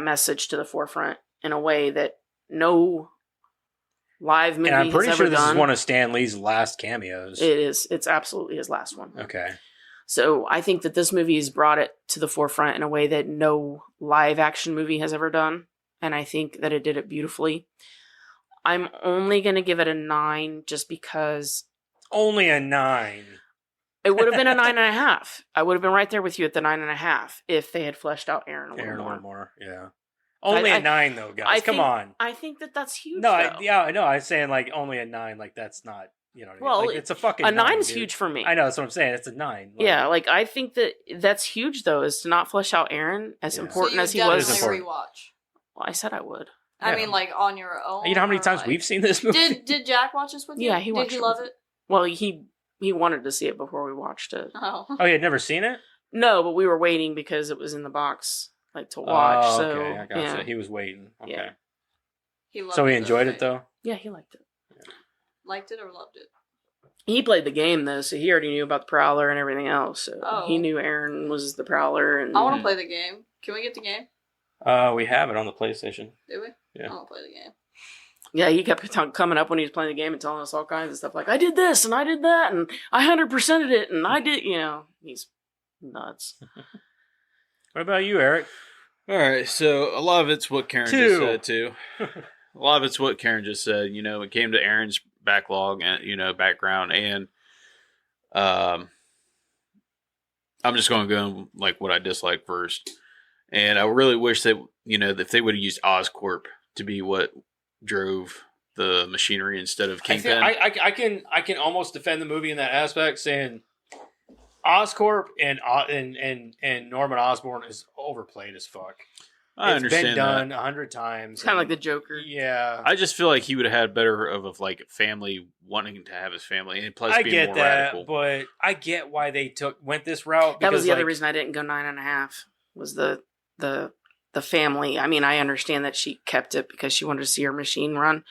B: message to the forefront in a way that no live movie
C: And I'm pretty
B: has
C: sure
B: ever
C: this
B: done.
C: is one of Stan Lee's last cameos.
B: It is. It's absolutely his last one.
C: Okay.
B: So I think that this movie has brought it to the forefront in a way that no live action movie has ever done. And I think that it did it beautifully. I'm only going to give it a 9 just because
C: Only a 9.
B: it would have been a 9.5. I would have been right there with you at the 9.5 if they had fleshed out Aaron a little more.
C: Yeah. Only
B: I-
C: a 9 though, guys.
B: I
C: Come
B: think-
C: on.
B: I think that that's huge.
C: No,
B: though.
C: I know. I'm saying like only a 9. Like that's not. You know what I mean?
B: Well,
C: Like, it's a fucking
B: a 9 is
C: dude.
B: huge for me.
C: I know. That's what I'm saying. It's a 9. Like,
B: Yeah, like I think that that's huge though, is to not flesh out Aaron as
C: Yeah.
B: important as he
C: It
B: was.
C: is
A: definitely
C: important.
A: rewatch.
B: Well, I said I would.
A: I
C: Yeah.
A: mean, like on your own.
C: You know how many
A: or,
C: times
A: like-
C: we've seen this movie?
A: Did Jack watch this with you?
B: Yeah, he watched
A: Did he
B: it
A: love
B: with
A: it?
B: Well, he wanted to see it before we watched it.
A: Oh.
C: Oh, you had never seen it?
B: No, but we were waiting because it was in the box, like to watch.
C: Oh,
B: so
C: okay. I gotcha.
B: yeah,
C: He was waiting. Okay.
B: Yeah.
A: He loved
C: So he
A: it,
C: enjoyed
A: though,
C: it though.
B: yeah, he liked it.
A: Liked it or loved it?
B: He played the game though, so he already knew about the Prowler and everything else. So
A: Oh.
B: he knew Aaron was the Prowler, and
A: I want to play the game. Can we get the game?
C: We have it on the PlayStation.
A: Do we?
C: Yeah.
A: I want to play the game.
B: yeah, he kept coming up when he was playing the game and telling us all kinds of stuff like, I did this and I did that and I 100%ed it and I did, he's nuts.
C: What about you, Eric?
E: All right, so a lot of it's what Karen
C: 2.
E: just said too. A lot of it's what Karen just said. It came to Aaron's backlog and background, and I'm just going to go like what I dislike first. And I really wish that if they would have used Oscorp to be what drove the machinery instead of Kingpin.
C: I can almost defend the movie in that aspect, saying Oscorp and Norman Osborn is overplayed as fuck.
E: I
C: It's
E: understand
C: been done
E: that.
C: 100 times.
B: It's kind of like the Joker.
C: Yeah.
E: I just feel like he would have had better of like family wanting to have his family, and plus
C: I
E: being
C: get
E: more
C: that,
E: radical.
C: but I get why they went this route.
B: That was
C: because,
B: the other
C: like,
B: reason I didn't go 9.5 was the family. I mean, I understand that she kept it because she wanted to see her machine run,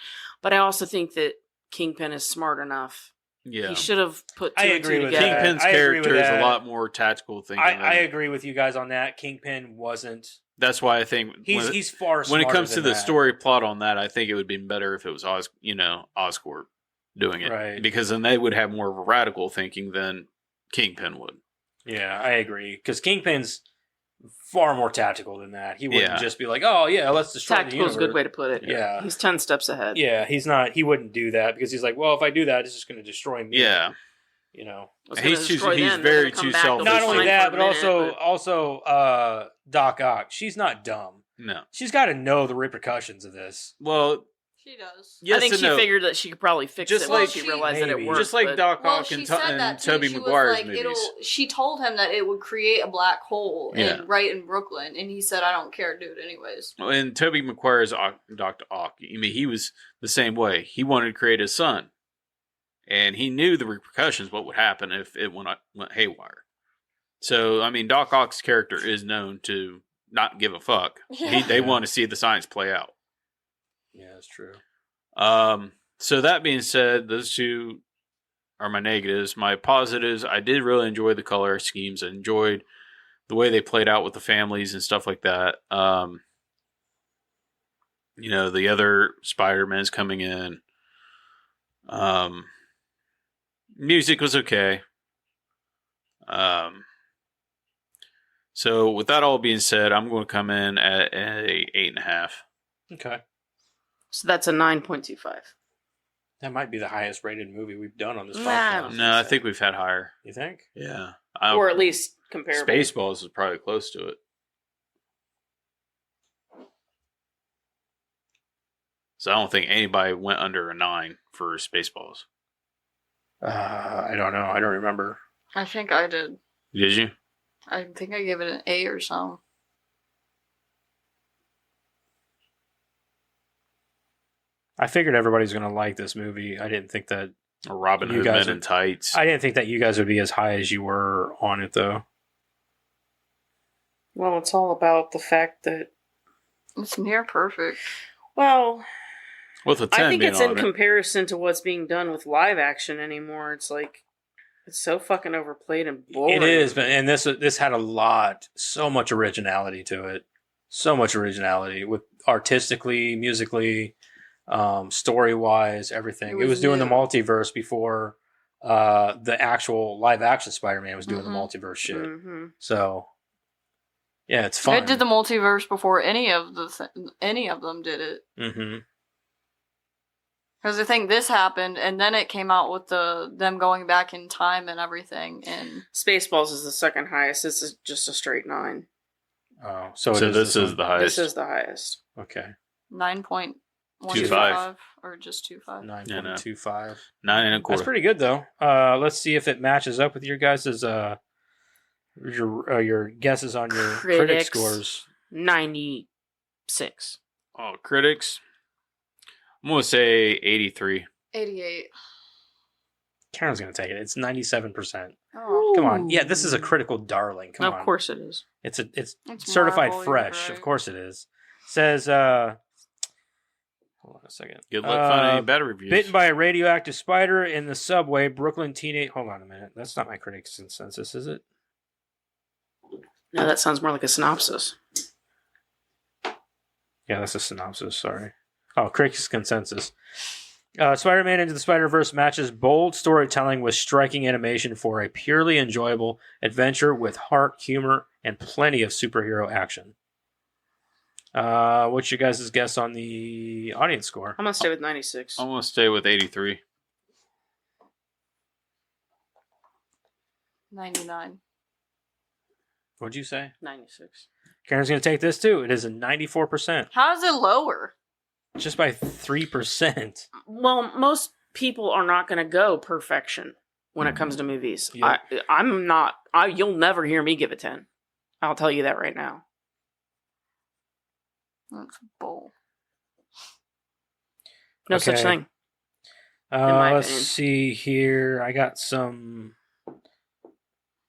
B: but I also think that Kingpin is smart enough.
E: Yeah,
B: He should have put two
C: I
B: and
C: agree
B: two
C: with
B: together.
C: that.
E: Kingpin's
C: I agree with
E: character is a
C: that.
E: lot more tactical thinking.
C: I agree with you guys on that. Kingpin wasn't.
E: That's why I think
C: He's far
E: when it
C: smarter
E: comes to
C: than
E: the
C: that.
E: story plot on that, I think it would be better if it was Oscorp doing it,
C: Right.
E: because then they would have more of a radical thinking than Kingpin would.
C: Yeah, I agree. Because Kingpin's far more tactical than that. He wouldn't
E: Yeah.
C: just be like, "Oh yeah, let's destroy the
B: Tactical is
C: universe."
B: a good way to put it.
C: Yeah.
B: He's 10 steps ahead.
C: Yeah, he's not. He wouldn't do that because he's like, "Well, if I do that, it's just going to destroy me."
E: Yeah,
C: You know.
B: It's
E: He's
B: gonna
E: too-
B: destroy
E: he's
B: them. They're
E: very
B: gonna come
E: too
B: back, they'll be
E: selfish.
C: Not only
B: fine
C: that,
B: for
C: but
B: a minute,
C: also Doc Ock. She's not dumb.
E: no.
C: She's got to know the repercussions of this.
E: Well,
A: She does.
E: Yes
B: I think
E: and
B: she
E: no.
B: figured that she could probably fix
E: Just
B: it
E: like-
B: once she realized that it
C: maybe.
B: worked.
E: Just like
B: but-
E: Doc
A: Well,
E: Ock
A: she
E: and,
A: said that
E: and
A: too.
E: Tobey
A: She was
E: Maguire's
A: like,
E: movies.
A: she told him that it would create a black hole
E: Yeah.
A: right in Brooklyn, and he said, "I don't care, do it anyways."
E: And Tobey Maguire's Dr. Ock, I mean, he was the same way. He wanted to create his son, and he knew the repercussions, what would happen if it went haywire. So, I mean, Doc Ock's character is known to not give a fuck. They want to see the science play out.
C: Yeah, that's true.
E: So that being said, those two are my negatives. My positives, I did really enjoy the color schemes. I enjoyed the way they played out with the families and stuff like that. You know, the other Spider-Man's coming in. Music was okay. So with that all being said, I'm going to come in at a 8.5.
C: Okay.
B: So that's a 9.25.
C: That might be the highest rated movie we've done on this
B: Nah,
C: podcast.
E: No, I think we've had higher.
C: You think?
E: Yeah.
B: Or at least comparable.
E: Spaceballs is probably close to it. So I don't think anybody went under a 9 for Spaceballs.
C: I don't know. I don't remember.
A: I think I did.
E: Did you?
A: I think I gave it an A or something.
C: I figured everybody's going to like this movie. I didn't think that.
E: Or Robin
C: You
E: Hood
C: guys
E: Men in Tights.
C: I didn't think that you guys would be as high as you were on it, though.
B: Well, it's all about the fact that.
A: It's near perfect.
B: Well,
E: With a 10
B: I think
E: being
B: it's in
E: on it.
B: comparison to what's being done with live action anymore. It's like it's so fucking overplayed and boring.
C: It is, but and this had so much originality to it. So much originality with artistically, musically, story wise, everything. It
A: It
C: was
A: was
C: doing the
A: new.
C: multiverse before the actual live action Spider-Man was doing the
A: Mhm.
C: multiverse shit.
B: Mm-hmm.
C: So yeah, it's fun.
A: It did the multiverse before any of them did it.
C: Mm-hmm.
A: Because I think this happened, and then it came out with them going back in time and everything. And
B: Spaceballs is the second highest. This is just a straight 9.
C: Oh, so
E: So this is
C: one.
E: the highest.
B: This is the highest.
C: Okay.
A: 9.15 or just 2.5.
C: 9.25.
E: 9 and a
C: That's
E: quarter.
C: pretty good though. Let's see if it matches up with your guys's your guesses on your critic
B: Critics.
C: scores.
B: 96.
E: Oh, critics. I'm going to say 83.
A: 88.
C: Karen's gonna take it. It's 97%.
A: Oh,
C: Come on, yeah, this is a critical darling. Come on,
B: Of course it is.
C: it's
A: It's
C: certified
A: Marvel, you're
C: fresh.
A: right.
C: Of course it is. Says hold on a second.
E: Good luck finding any better reviews.
C: Bitten by a radioactive spider in the subway. Brooklyn teenage. Hold on a minute. That's not my critics' consensus, is it?
B: No, that sounds more like a synopsis.
C: Yeah, that's a synopsis. Sorry. Oh, critics' consensus. Spider-Man Into the Spider-Verse matches bold storytelling with striking animation for a purely enjoyable adventure with heart, humor, and plenty of superhero action. What's your guys' guess on the audience score?
B: I'm going to stay with 96.
E: I'm going to stay with 83.
A: 99.
C: What'd you say?
B: 96.
C: Karen's going to take this too. It is a 94%.
A: How is it lower?
C: Just by 3%.
B: Well, most people are not going to go perfection when it comes to movies.
C: Yeah.
B: I'm not. You'll never hear me give a 10. I'll tell you that right now.
A: That's bull.
B: No such
C: Okay.
B: thing. my
C: Let's
B: opinion.
C: see here. I got some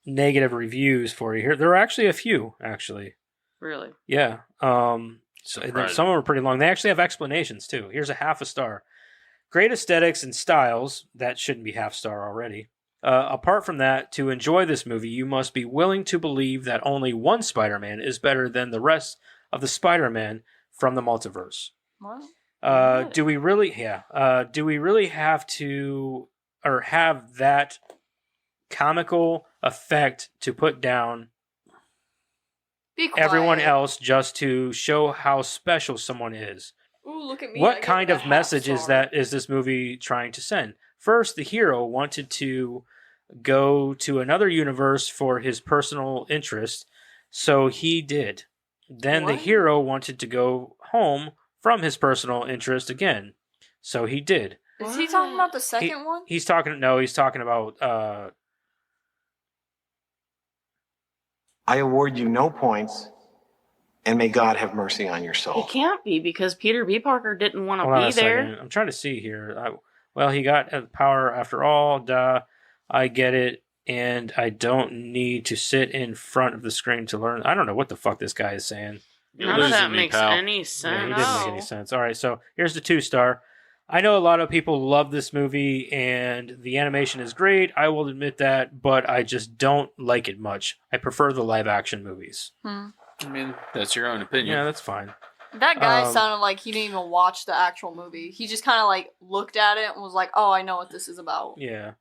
C: negative reviews for you here. There are actually a few, actually.
B: Really.
C: Yeah. So and then
E: Surprising.
C: some of them are pretty long. They actually have explanations too. Here's a half a star. Great aesthetics and styles. That shouldn't be half star already. Apart from that, to enjoy this movie, you must be willing to believe that only one Spider-Man is better than the rest of the Spider-Man from the multiverse.
A: What?
C: Do we really? Yeah. Do we really have to, or have that comical effect to put down
A: Be quiet.
C: everyone else just to show how special someone is?
A: Ooh, look at me. I
C: What
A: gave
C: kind
A: it a
C: of
A: half
C: message is
A: star.
C: this movie trying to send? First, the hero wanted to go to another universe for his personal interest, so he did. Then the
A: What?
C: hero wanted to go home from his personal interest again, So he did.
A: Is he talking about the second one?
C: He's talking about
H: I award you no points, and may God have mercy on your
B: He
H: soul.
B: can't be because Peter B. Parker didn't want
C: hold on
B: to
C: a
B: be there.
C: second. I'm trying to see here. Well, he got power after all. Duh. I get it. And I don't need to sit in front of the screen to learn. I don't know what the fuck this guy is saying.
E: You're
B: None of that
E: losing me,
B: makes
E: pal.
B: any
C: Yeah,
B: sense.
C: he didn't make any sense. All right, so here's the 2-star. I know a lot of people love this movie, and the animation is great. I will admit that, but I just don't like it much. I prefer the live-action movies.
E: I mean, that's your own opinion.
C: Yeah, that's fine.
A: That guy sounded like he didn't even watch the actual movie. He just kind of like looked at it and was like, "Oh, I know what this is about."
C: Yeah.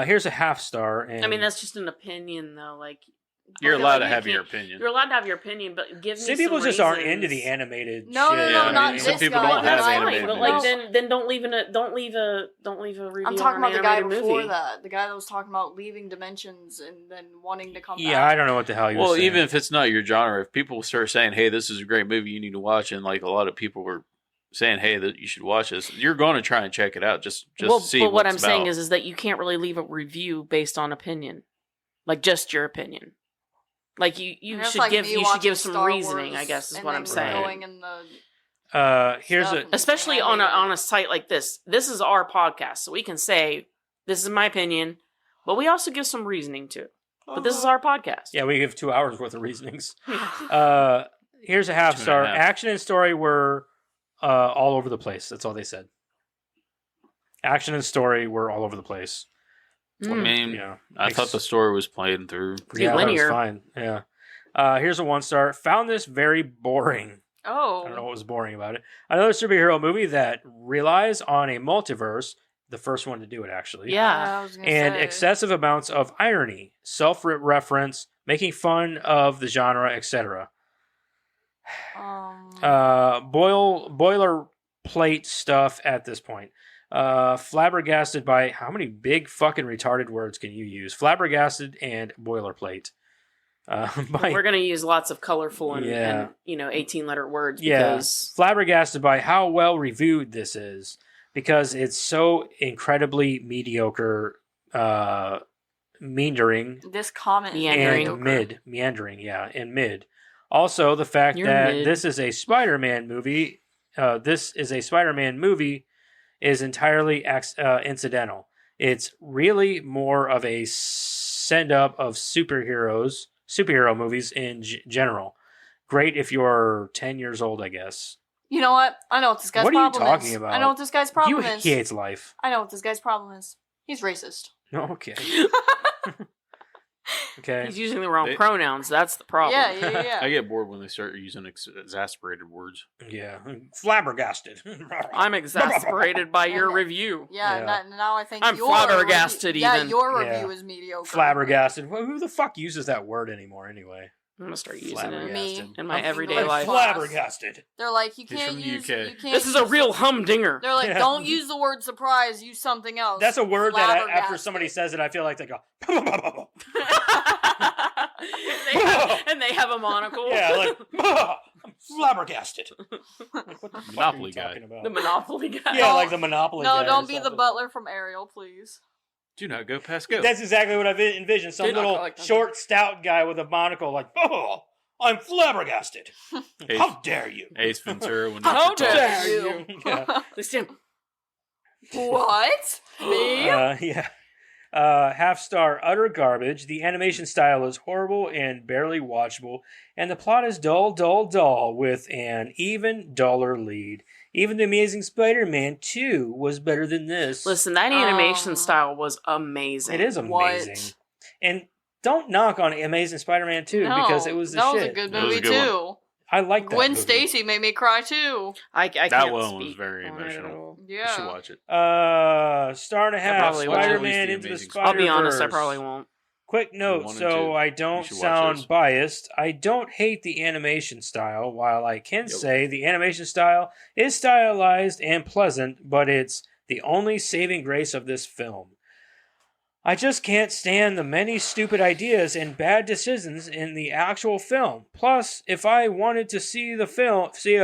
C: Here's a 1/2-star. And
B: I mean, that's just an opinion, though. Like,
E: You're
B: but,
E: allowed
B: like,
E: to
B: you
E: have your
B: can't-
E: opinion.
B: You're allowed to have your opinion, but give me
C: some
B: some
C: people just aren't into
B: reasons.
C: the animated
A: No,
C: shit.
A: no,
E: Yeah,
A: no,
E: I
A: not
E: mean,
A: this
E: some people
A: guy.
E: don't
B: That's
E: have
A: Like,
B: fine,
E: animated
B: but like
E: movies.
B: then don't leave a review.
A: I'm talking
B: on
A: about
B: an
A: the guy
B: animated
A: before
B: movie.
A: that. The guy that was talking about leaving dimensions and then wanting to come
C: Yeah,
A: back.
C: I don't know what the hell you
E: Well,
C: were saying.
E: even if it's not your genre, if people start saying, "Hey, this is a great movie, you need to watch," and like a lot of people were saying, "Hey, that you should watch this," you're going to try and check it out just
B: Well,
E: to see.
B: but what
E: what
B: I'm
E: it's
B: saying
E: about.
B: is that you can't really leave a review based on opinion, like just your opinion. Like you
A: And that's
B: should
A: like
B: give
A: me
B: you should
A: watching
B: give some
A: Star
B: reasoning.
A: Wars
B: I guess is
A: and
B: what
A: then
B: I'm saying.
A: Going in the
C: here's
A: stuff
C: a
A: and
B: Especially
A: saying,
B: on
A: "I
B: a
A: hate
B: on
A: it."
B: a site like this. This is our podcast, so we can say this is my opinion, but we also give some reasoning too. But this is our podcast.
C: yeah, we give 2 hours worth of reasonings.
B: Yeah.
C: Here's a 1/2-star.
E: 2.5.
C: Action and story were all over the place. That's all they said. Action and story were all over the place.
E: I mean,
C: Yeah,
E: I thought the story was playing through.
C: yeah, that was
B: linear.
C: fine. Yeah. Here's a 1-star. Found this very boring.
A: Oh,
C: I don't know what was boring about it. Another superhero movie that relies on a multiverse. The first one to do it, actually.
B: Yeah.
A: I was gonna
C: And
A: say.
C: excessive amounts of irony, self-reference, making fun of the genre, etc. Boilerplate stuff at this point. Flabbergasted by how many big fucking retarded words can you use? Flabbergasted and boilerplate.
B: We're gonna use lots of colorful and,
C: Yeah.
B: and 18-letter words
C: Yeah,
B: because
C: flabbergasted by how well reviewed this is because it's so incredibly mediocre, meandering
A: This comment is
B: Meandering.
C: and
A: mediocre.
C: meandering, yeah, and mid. Also, the fact
B: You're
C: that
B: mid.
C: this is a Spider-Man movie. Is entirely incidental. It's really more of a send up of superhero movies in general. Great if you're 10 years old, I guess.
A: You know what? I know what this guy's
C: What are you
A: problem
C: talking
A: is.
C: about?
A: I know what this guy's problem is.
C: He hates life.
A: I know what this guy's problem is. He's racist.
C: Okay. Okay.
B: he's using the wrong
E: They-
B: pronouns. That's the problem.
A: Yeah.
E: I get bored when they start using exasperated words.
C: Yeah. Flabbergasted.
B: I'm exasperated by your
A: And-
B: review.
A: Yeah,
C: Yeah.
A: Now I think
B: I'm
A: your
B: flabbergasted
A: Yeah,
B: even.
A: your
C: Yeah.
A: review is mediocre.
C: Flabbergasted. Well, who the fuck uses that word anymore anyway?
B: I'm gonna start using it
C: Flabbergasted.
B: in my
A: I'm
B: everyday
A: English
B: life.
A: class.
C: Flabbergasted.
A: They're like, you
E: He's
A: can't
E: from the
A: use.
E: UK.
A: You can't
B: This is a
A: use-
B: real humdinger.
A: They're like,
C: Yeah.
A: don't use the word surprise. Use something else.
C: That's a word that after
A: Flabbergasted.
C: somebody says it, I feel like they go.
B: they have a monocle.
C: Yeah, like I'm flabbergasted. Like, what the fuck
E: Monopoly
C: are you
E: guy.
C: talking about?
B: The Monopoly guy.
C: Yeah, like the Monopoly.
A: No,
C: guy or
A: don't be the
C: something.
A: butler from Ariel, please.
E: Do not go past go.
C: That's exactly what I've envisioned. Some
B: Did not
C: little
B: collect them.
C: short, stout guy with a monocle, like, oh, I'm flabbergasted. How dare you?
E: Ace Ventura. When
B: How
E: Dr.
B: dare
E: Talks.
B: you?
C: Yeah.
B: Listen,
A: What? Me?
C: Yeah. 1/2-star, utter garbage. The animation style is horrible and barely watchable, and the plot is dull, with an even duller lead. Even The Amazing Spider-Man 2 was better than this.
B: listen. That animation style was amazing.
C: It is
A: What?
C: amazing. And don't knock on Amazing Spider-Man 2 because it was the
A: that
C: shit.
A: was a good
E: That was a
A: movie
E: good
A: too.
C: I like that
A: Gwen
C: movie.
A: Stacy made me cry too.
B: I can't
E: That one was
B: speak
E: very
B: on it at
E: emotional.
B: all.
E: You
A: Yeah.
E: should watch it.
C: Star and a half.
B: probably won't.
C: Spider-Man
E: At least the
C: into the
E: Amazing
C: Spider-Verse.
B: I'll be honest, I probably won't.
C: Quick note,
E: 1 and
C: so
E: 2.
C: I
E: You
C: don't
E: should watch
C: sound
E: those.
C: biased. I don't hate the animation style, while I can say the animation style is stylized and pleasant, but it's the only saving grace of this film. I just can't stand the many stupid ideas and bad decisions in the actual film. Plus, if I wanted to see a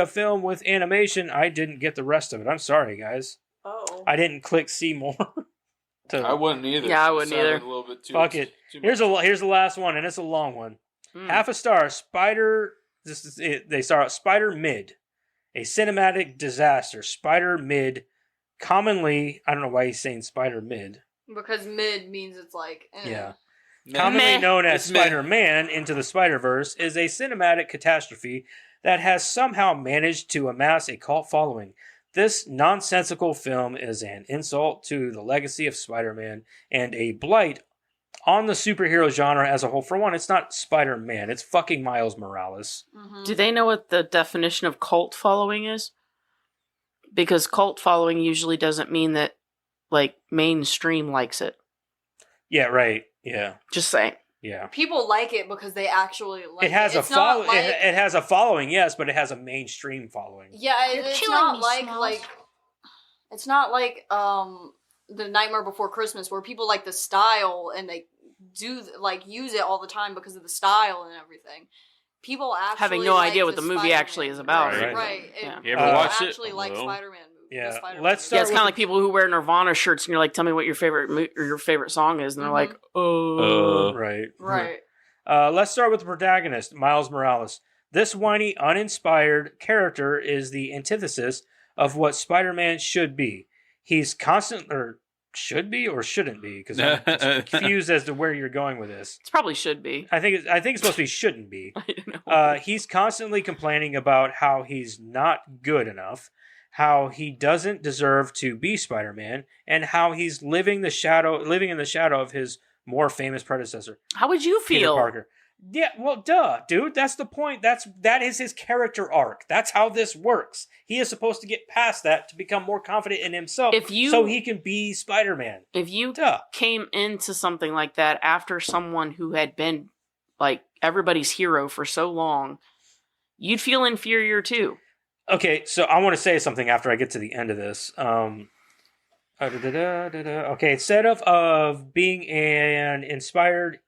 C: film with animation, I didn't get the rest of it. I'm sorry, guys.
A: Oh.
C: I didn't click see more.
E: I wouldn't either.
B: Yeah, I wouldn't
E: Sounded
B: either.
E: A little bit too,
C: Fuck it.
E: too
C: Here's
E: much.
C: here's the last one, and it's a long one.
B: Mm.
C: Half a star. Spider. This is it. They start out Spider Mid, a cinematic disaster. Spider Mid, commonly I don't know why he's saying Spider Mid.
A: Because mid means it's like.
C: Yeah.
E: Meh.
C: Commonly
B: Meh.
C: known as
E: It's meh.
C: Spider-Man Into the Spider-Verse, is a cinematic catastrophe that has somehow managed to amass a cult following. This nonsensical film is an insult to the legacy of Spider-Man and a blight on the superhero genre as a whole. For one, it's not Spider-Man, it's fucking Miles Morales.
A: Mm-hmm.
B: Do they know what the definition of cult following is? Because cult following usually doesn't mean that, like, mainstream likes it.
C: Yeah, right. Yeah.
B: Just saying.
C: Yeah.
A: People like it because they actually like it.
C: It has
A: It's not like,
C: it has a following, yes, but it has a mainstream following.
A: Yeah,
D: You're
A: it's
D: killing
A: not
D: me,
A: like
D: Smalls.
A: it's not like the Nightmare Before Christmas where people like the style and they do like use it all the time because of the style and everything. People actually
B: Having no
A: like
B: idea what the movie
A: Spider-Man
B: actually is about.
A: Right,
C: Right.
A: right.
B: Yeah.
E: You ever
C: Uh,
E: watched it?
A: Actually, like
E: Hello?
A: Spider-Man movie.
C: Yeah,
A: the Spider-Man
C: let's
A: movie.
C: start
B: Yeah, it's kind of like people who wear Nirvana shirts and you're like, tell me what your favorite or your favorite song is. And they're like,
C: Right.
A: Right.
C: Let's start with the protagonist, Miles Morales. This whiny, uninspired character is the antithesis of what Spider-Man should be. He's constant, or should be, or shouldn't be, because I'm confused as to where you're going with this.
B: it probably should be.
C: I think it's supposed to be shouldn't be.
B: I don't know.
C: He's constantly complaining about how he's not good enough, how he doesn't deserve to be Spider-Man, and how he's living in the shadow of his more famous predecessor,
B: How would you
C: Peter
B: feel?
C: Parker. Yeah, well, duh, dude. That's the point. That is his character arc. That's how this works. He is supposed to get past that to become more confident in himself, so he can be Spider-Man.
B: If you
C: Duh.
B: came into something like that after someone who had been like everybody's hero for so long, you'd feel inferior too.
C: Okay, so I want to say something after I get to the end of this. Okay, instead of being an inspired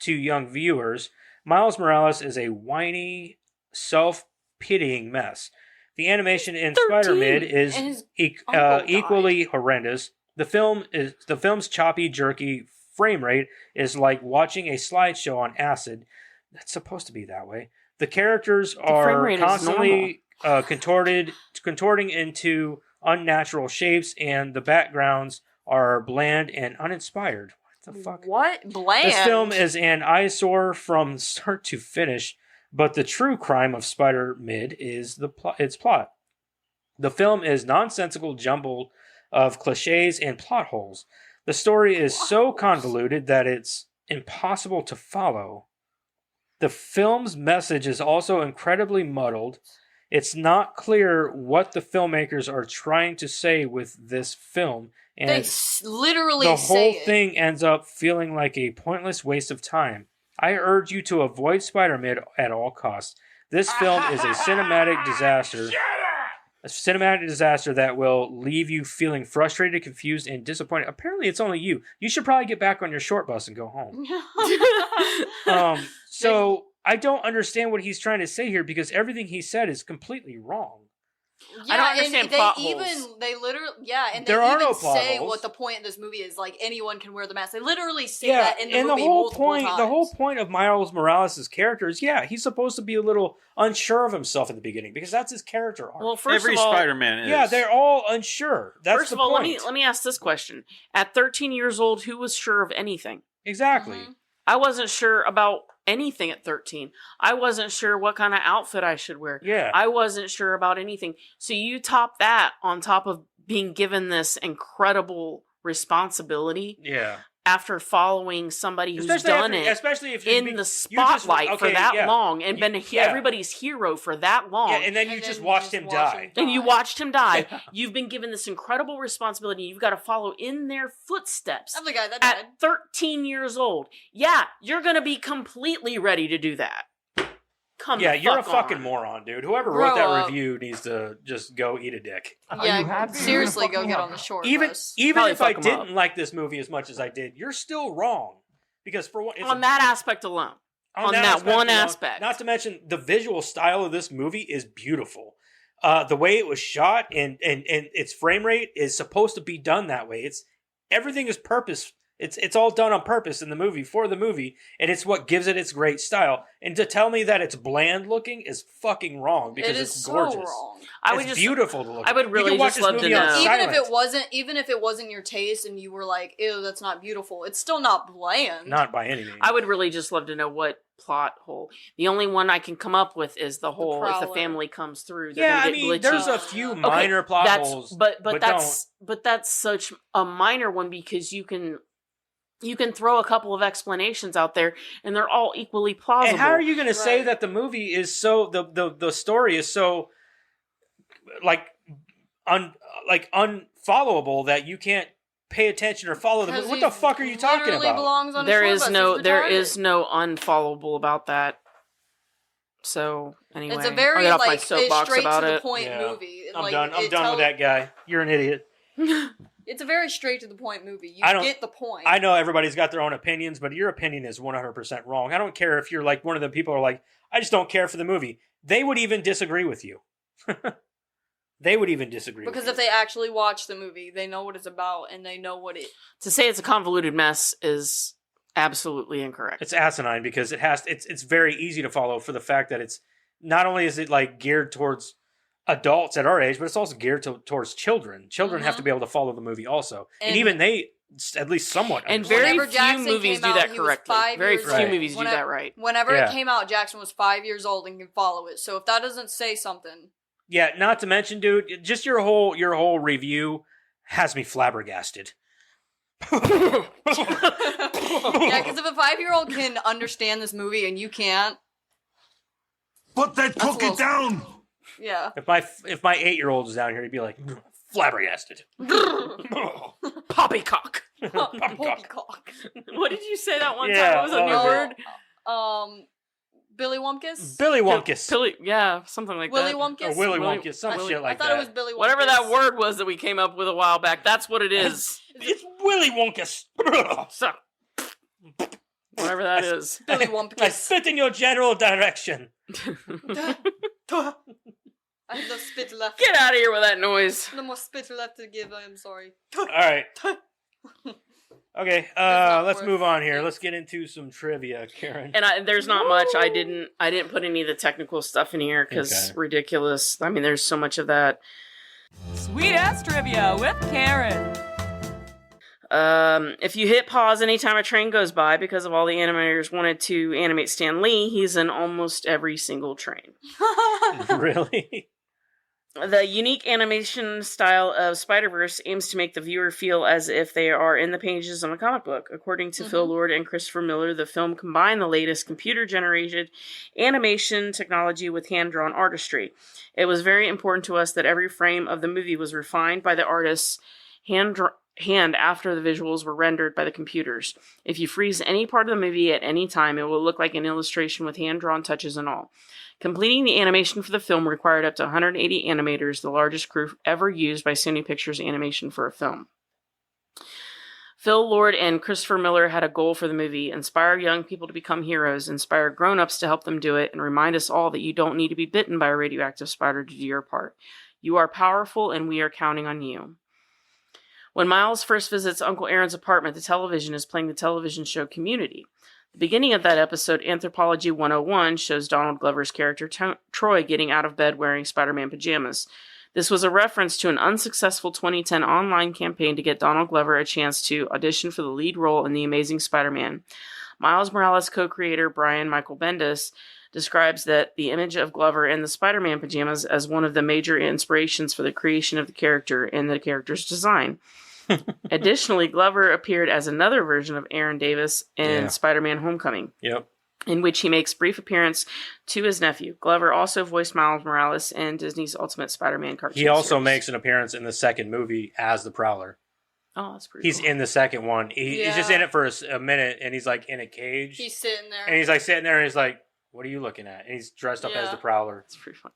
C: to young viewers, Miles Morales is a whiny, self-pitying mess. The animation in
B: 13,
C: Spider-Man is
A: and his uncle died.
C: equally horrendous. The film's choppy, jerky frame rate is like watching a slideshow on acid. That's supposed to be that way. The characters
B: frame
C: are
B: rate is
C: constantly contorting into unnatural shapes, and the backgrounds are bland and uninspired. What the fuck?
A: What? Bland.
C: This film is an eyesore from start to finish, but the true crime of Spider-Mid is its plot. The film is nonsensical jumble of cliches and plot holes. The story is so convoluted that it's impossible to follow. The film's message is also incredibly muddled. It's not clear what the filmmakers are trying to say with this film, and
A: They literally
C: the
A: say
C: whole
A: it.
C: thing ends up feeling like a pointless waste of time. I urge you to avoid Spider-Man at all costs. This film is a cinematic disaster. A cinematic disaster that will leave you feeling frustrated, confused, and disappointed. Apparently, it's only you. You should probably get back on your short bus and go home. So I don't understand what he's trying to say here because everything he said is completely wrong.
A: Yeah,
B: I don't understand
A: and they
B: plot
A: even
B: holes.
A: they literally and
C: There
A: they
C: are
A: even
C: no plot
A: say
C: holes.
A: what the point of this movie is. Like anyone can wear the mask. They literally say
C: Yeah,
A: that in the
C: and
A: movie
C: the whole
A: multiple
C: point,
A: times.
C: the whole point of Miles Morales' character is, yeah, he's supposed to be a little unsure of himself at the beginning because that's his character arc.
B: Well, first
E: Every
B: of all,
E: Spider-Man is.
C: yeah, they're all unsure. That's
B: first
C: the
B: of all,
C: point.
B: let me ask this question: at 13 years old, who was sure of anything?
C: Exactly.
A: Mhm.
B: I wasn't sure about anything at 13. I wasn't sure what kind of outfit I should wear.
C: Yeah.
B: I wasn't sure about anything. So you top that on top of being given this incredible responsibility
C: Yeah.
B: after following somebody who's done it
C: especially if
B: in the spotlight for that long and been everybody's hero for that long.
C: Yeah, and then you
A: And
C: just
A: then
C: watched
A: you
C: him
A: just watch
C: die.
A: him
B: and you watched him die.
C: Yeah.
B: You've been given this incredible responsibility. You've got to follow in their footsteps.
A: I'm the guy that died.
B: At 13 years old, yeah, you're going to be completely ready to do that. Come
C: Yeah,
B: the
C: you're a
B: fuck
C: fucking
B: on.
C: moron, dude. Whoever
A: Grow
C: wrote that
A: up.
C: review needs to just go eat a dick.
A: Yeah, seriously, go get on the short
C: Even
A: bus.
B: Probably
C: if I
B: fuck 'em
C: didn't
B: up.
C: like this movie as much as I did, you're still wrong. Because for one, it's
B: On that aspect alone. on that one
C: alone,
B: aspect.
C: Not to mention the visual style of this movie is beautiful. the way it was shot and its frame rate is supposed to be done that way. Everything is purpose. It's all done on purpose in the movie for the movie, and it's what gives it its great style. And to tell me that it's bland looking is fucking wrong because it's gorgeous.
A: So wrong.
C: It's beautiful to look.
B: I would really
C: you can watch
B: just
C: this
B: love to
C: movie on
B: know.
A: Even if it wasn't your taste and you were like, ew, that's not beautiful, it's still not bland.
C: Not by any means.
B: I would really just love to know what plot hole. The only one I can come up with is the whole if the family comes through.
C: Yeah, I
B: get
C: mean,
B: glitchy.
C: there's a few minor plot holes,
B: but that's such a minor one because you can throw a couple of explanations out there and they're all equally plausible.
C: And how are you going to say that the movie is so the story is so unfollowable that you can't pay attention or follow the movie? What the fuck are you talking about?
B: There is no unfollowable about that. So anyway,
A: it's a very
B: I'll get off my
A: like
B: soapbox
A: straight
B: about
A: to the
B: it.
A: point movie.
C: I'm done. I'm done with that guy. You're an idiot.
A: It's a very straight to the point movie. You get the point.
C: I know everybody's got their own opinions, but your opinion is 100% wrong. I don't care if you're like one of the people who are like, I just don't care for the movie. They would even disagree with you. They would even disagree
A: because
C: with
A: if they actually watch the movie, they know what it's about and they know what it.
B: To say it's a convoluted mess is absolutely incorrect.
C: It's asinine because it's very easy to follow for the fact that it's not only is it like geared towards adults at our age, but it's also geared towards children. Children have to be able to follow the movie also, and even they at least somewhat.
B: And very few movies do that correctly. Very few movies do that right.
A: Whenever it came out, Jackson was 5 years old and could follow it. So if that doesn't say something,
C: yeah. Not to mention, dude, just your whole review has me flabbergasted.
A: Yeah, because if a 5-year-old can understand this movie and you can't,
G: put that cookie down.
A: Yeah.
C: If my 8-year-old is down here, he'd be like flabbergasted.
B: Poppycock.
A: Poppycock.
B: What did you say that one time? What was a new word?
A: Billy Wumpkus?
C: Billy Wumpkus.
B: Yeah, something like
A: Willy
B: that.
A: Wumpkus?
C: Or Willy Wumpkus, some shit like that.
A: I thought it was Billy Wumpkus.
B: Whatever that word was that we came up with a while back, that's what it is.
C: It's Willy Wumpkus.
B: So, whatever that is.
A: Billy Wumpkus.
C: I spit in your general direction.
A: I have no spit left.
B: Get out of here with that noise.
A: No more spit left to give, I'm sorry.
C: Alright. Okay, let's move on here. Let's get into some trivia, Karen.
B: And there's not much. I didn't put any of the technical stuff in here because ridiculous. I mean, there's so much of that.
I: Sweet ass trivia with Karen.
B: If you hit pause anytime a train goes by because of all the animators wanted to animate Stan Lee, he's in almost every single train.
C: Really?
B: The unique animation style of Spider-Verse aims to make the viewer feel as if they are in the pages of a comic book. According to Phil Lord and Christopher Miller, the film combined the latest computer-generated animation technology with hand-drawn artistry. It was very important to us that every frame of the movie was refined by the artist's hand after the visuals were rendered by the computers. If you freeze any part of the movie at any time, it will look like an illustration with hand-drawn touches and all. Completing the animation for the film required up to 180 animators, the largest crew ever used by Sony Pictures Animation for a film. Phil Lord and Christopher Miller had a goal for the movie: inspire young people to become heroes, inspire grown-ups to help them do it, and remind us all that you don't need to be bitten by a radioactive spider to do your part. You are powerful, and we are counting on you. When Miles first visits Uncle Aaron's apartment, the television is playing the television show Community. The beginning of that episode, Anthropology 101, shows Donald Glover's character Troy getting out of bed wearing Spider-Man pajamas. This was a reference to an unsuccessful 2010 online campaign to get Donald Glover a chance to audition for the lead role in The Amazing Spider-Man. Miles Morales co-creator Brian Michael Bendis describes that the image of Glover in the Spider-Man pajamas as one of the major inspirations for the creation of the character and the character's design. Additionally, Glover appeared as another version of Aaron Davis in Spider-Man Homecoming, in which he makes brief appearance to his nephew. Glover also voiced Miles Morales in Disney's Ultimate Spider-Man cartoon
C: He also
B: series.
C: makes an appearance in the second movie as the Prowler.
B: Oh, that's pretty
C: He's
B: cool.
C: in the second one. He's just in it for a minute, and he's like in a cage.
A: He's sitting there.
C: And he's like sitting there, and he's like, what are you looking at? And he's dressed up as the Prowler.
B: It's pretty funny.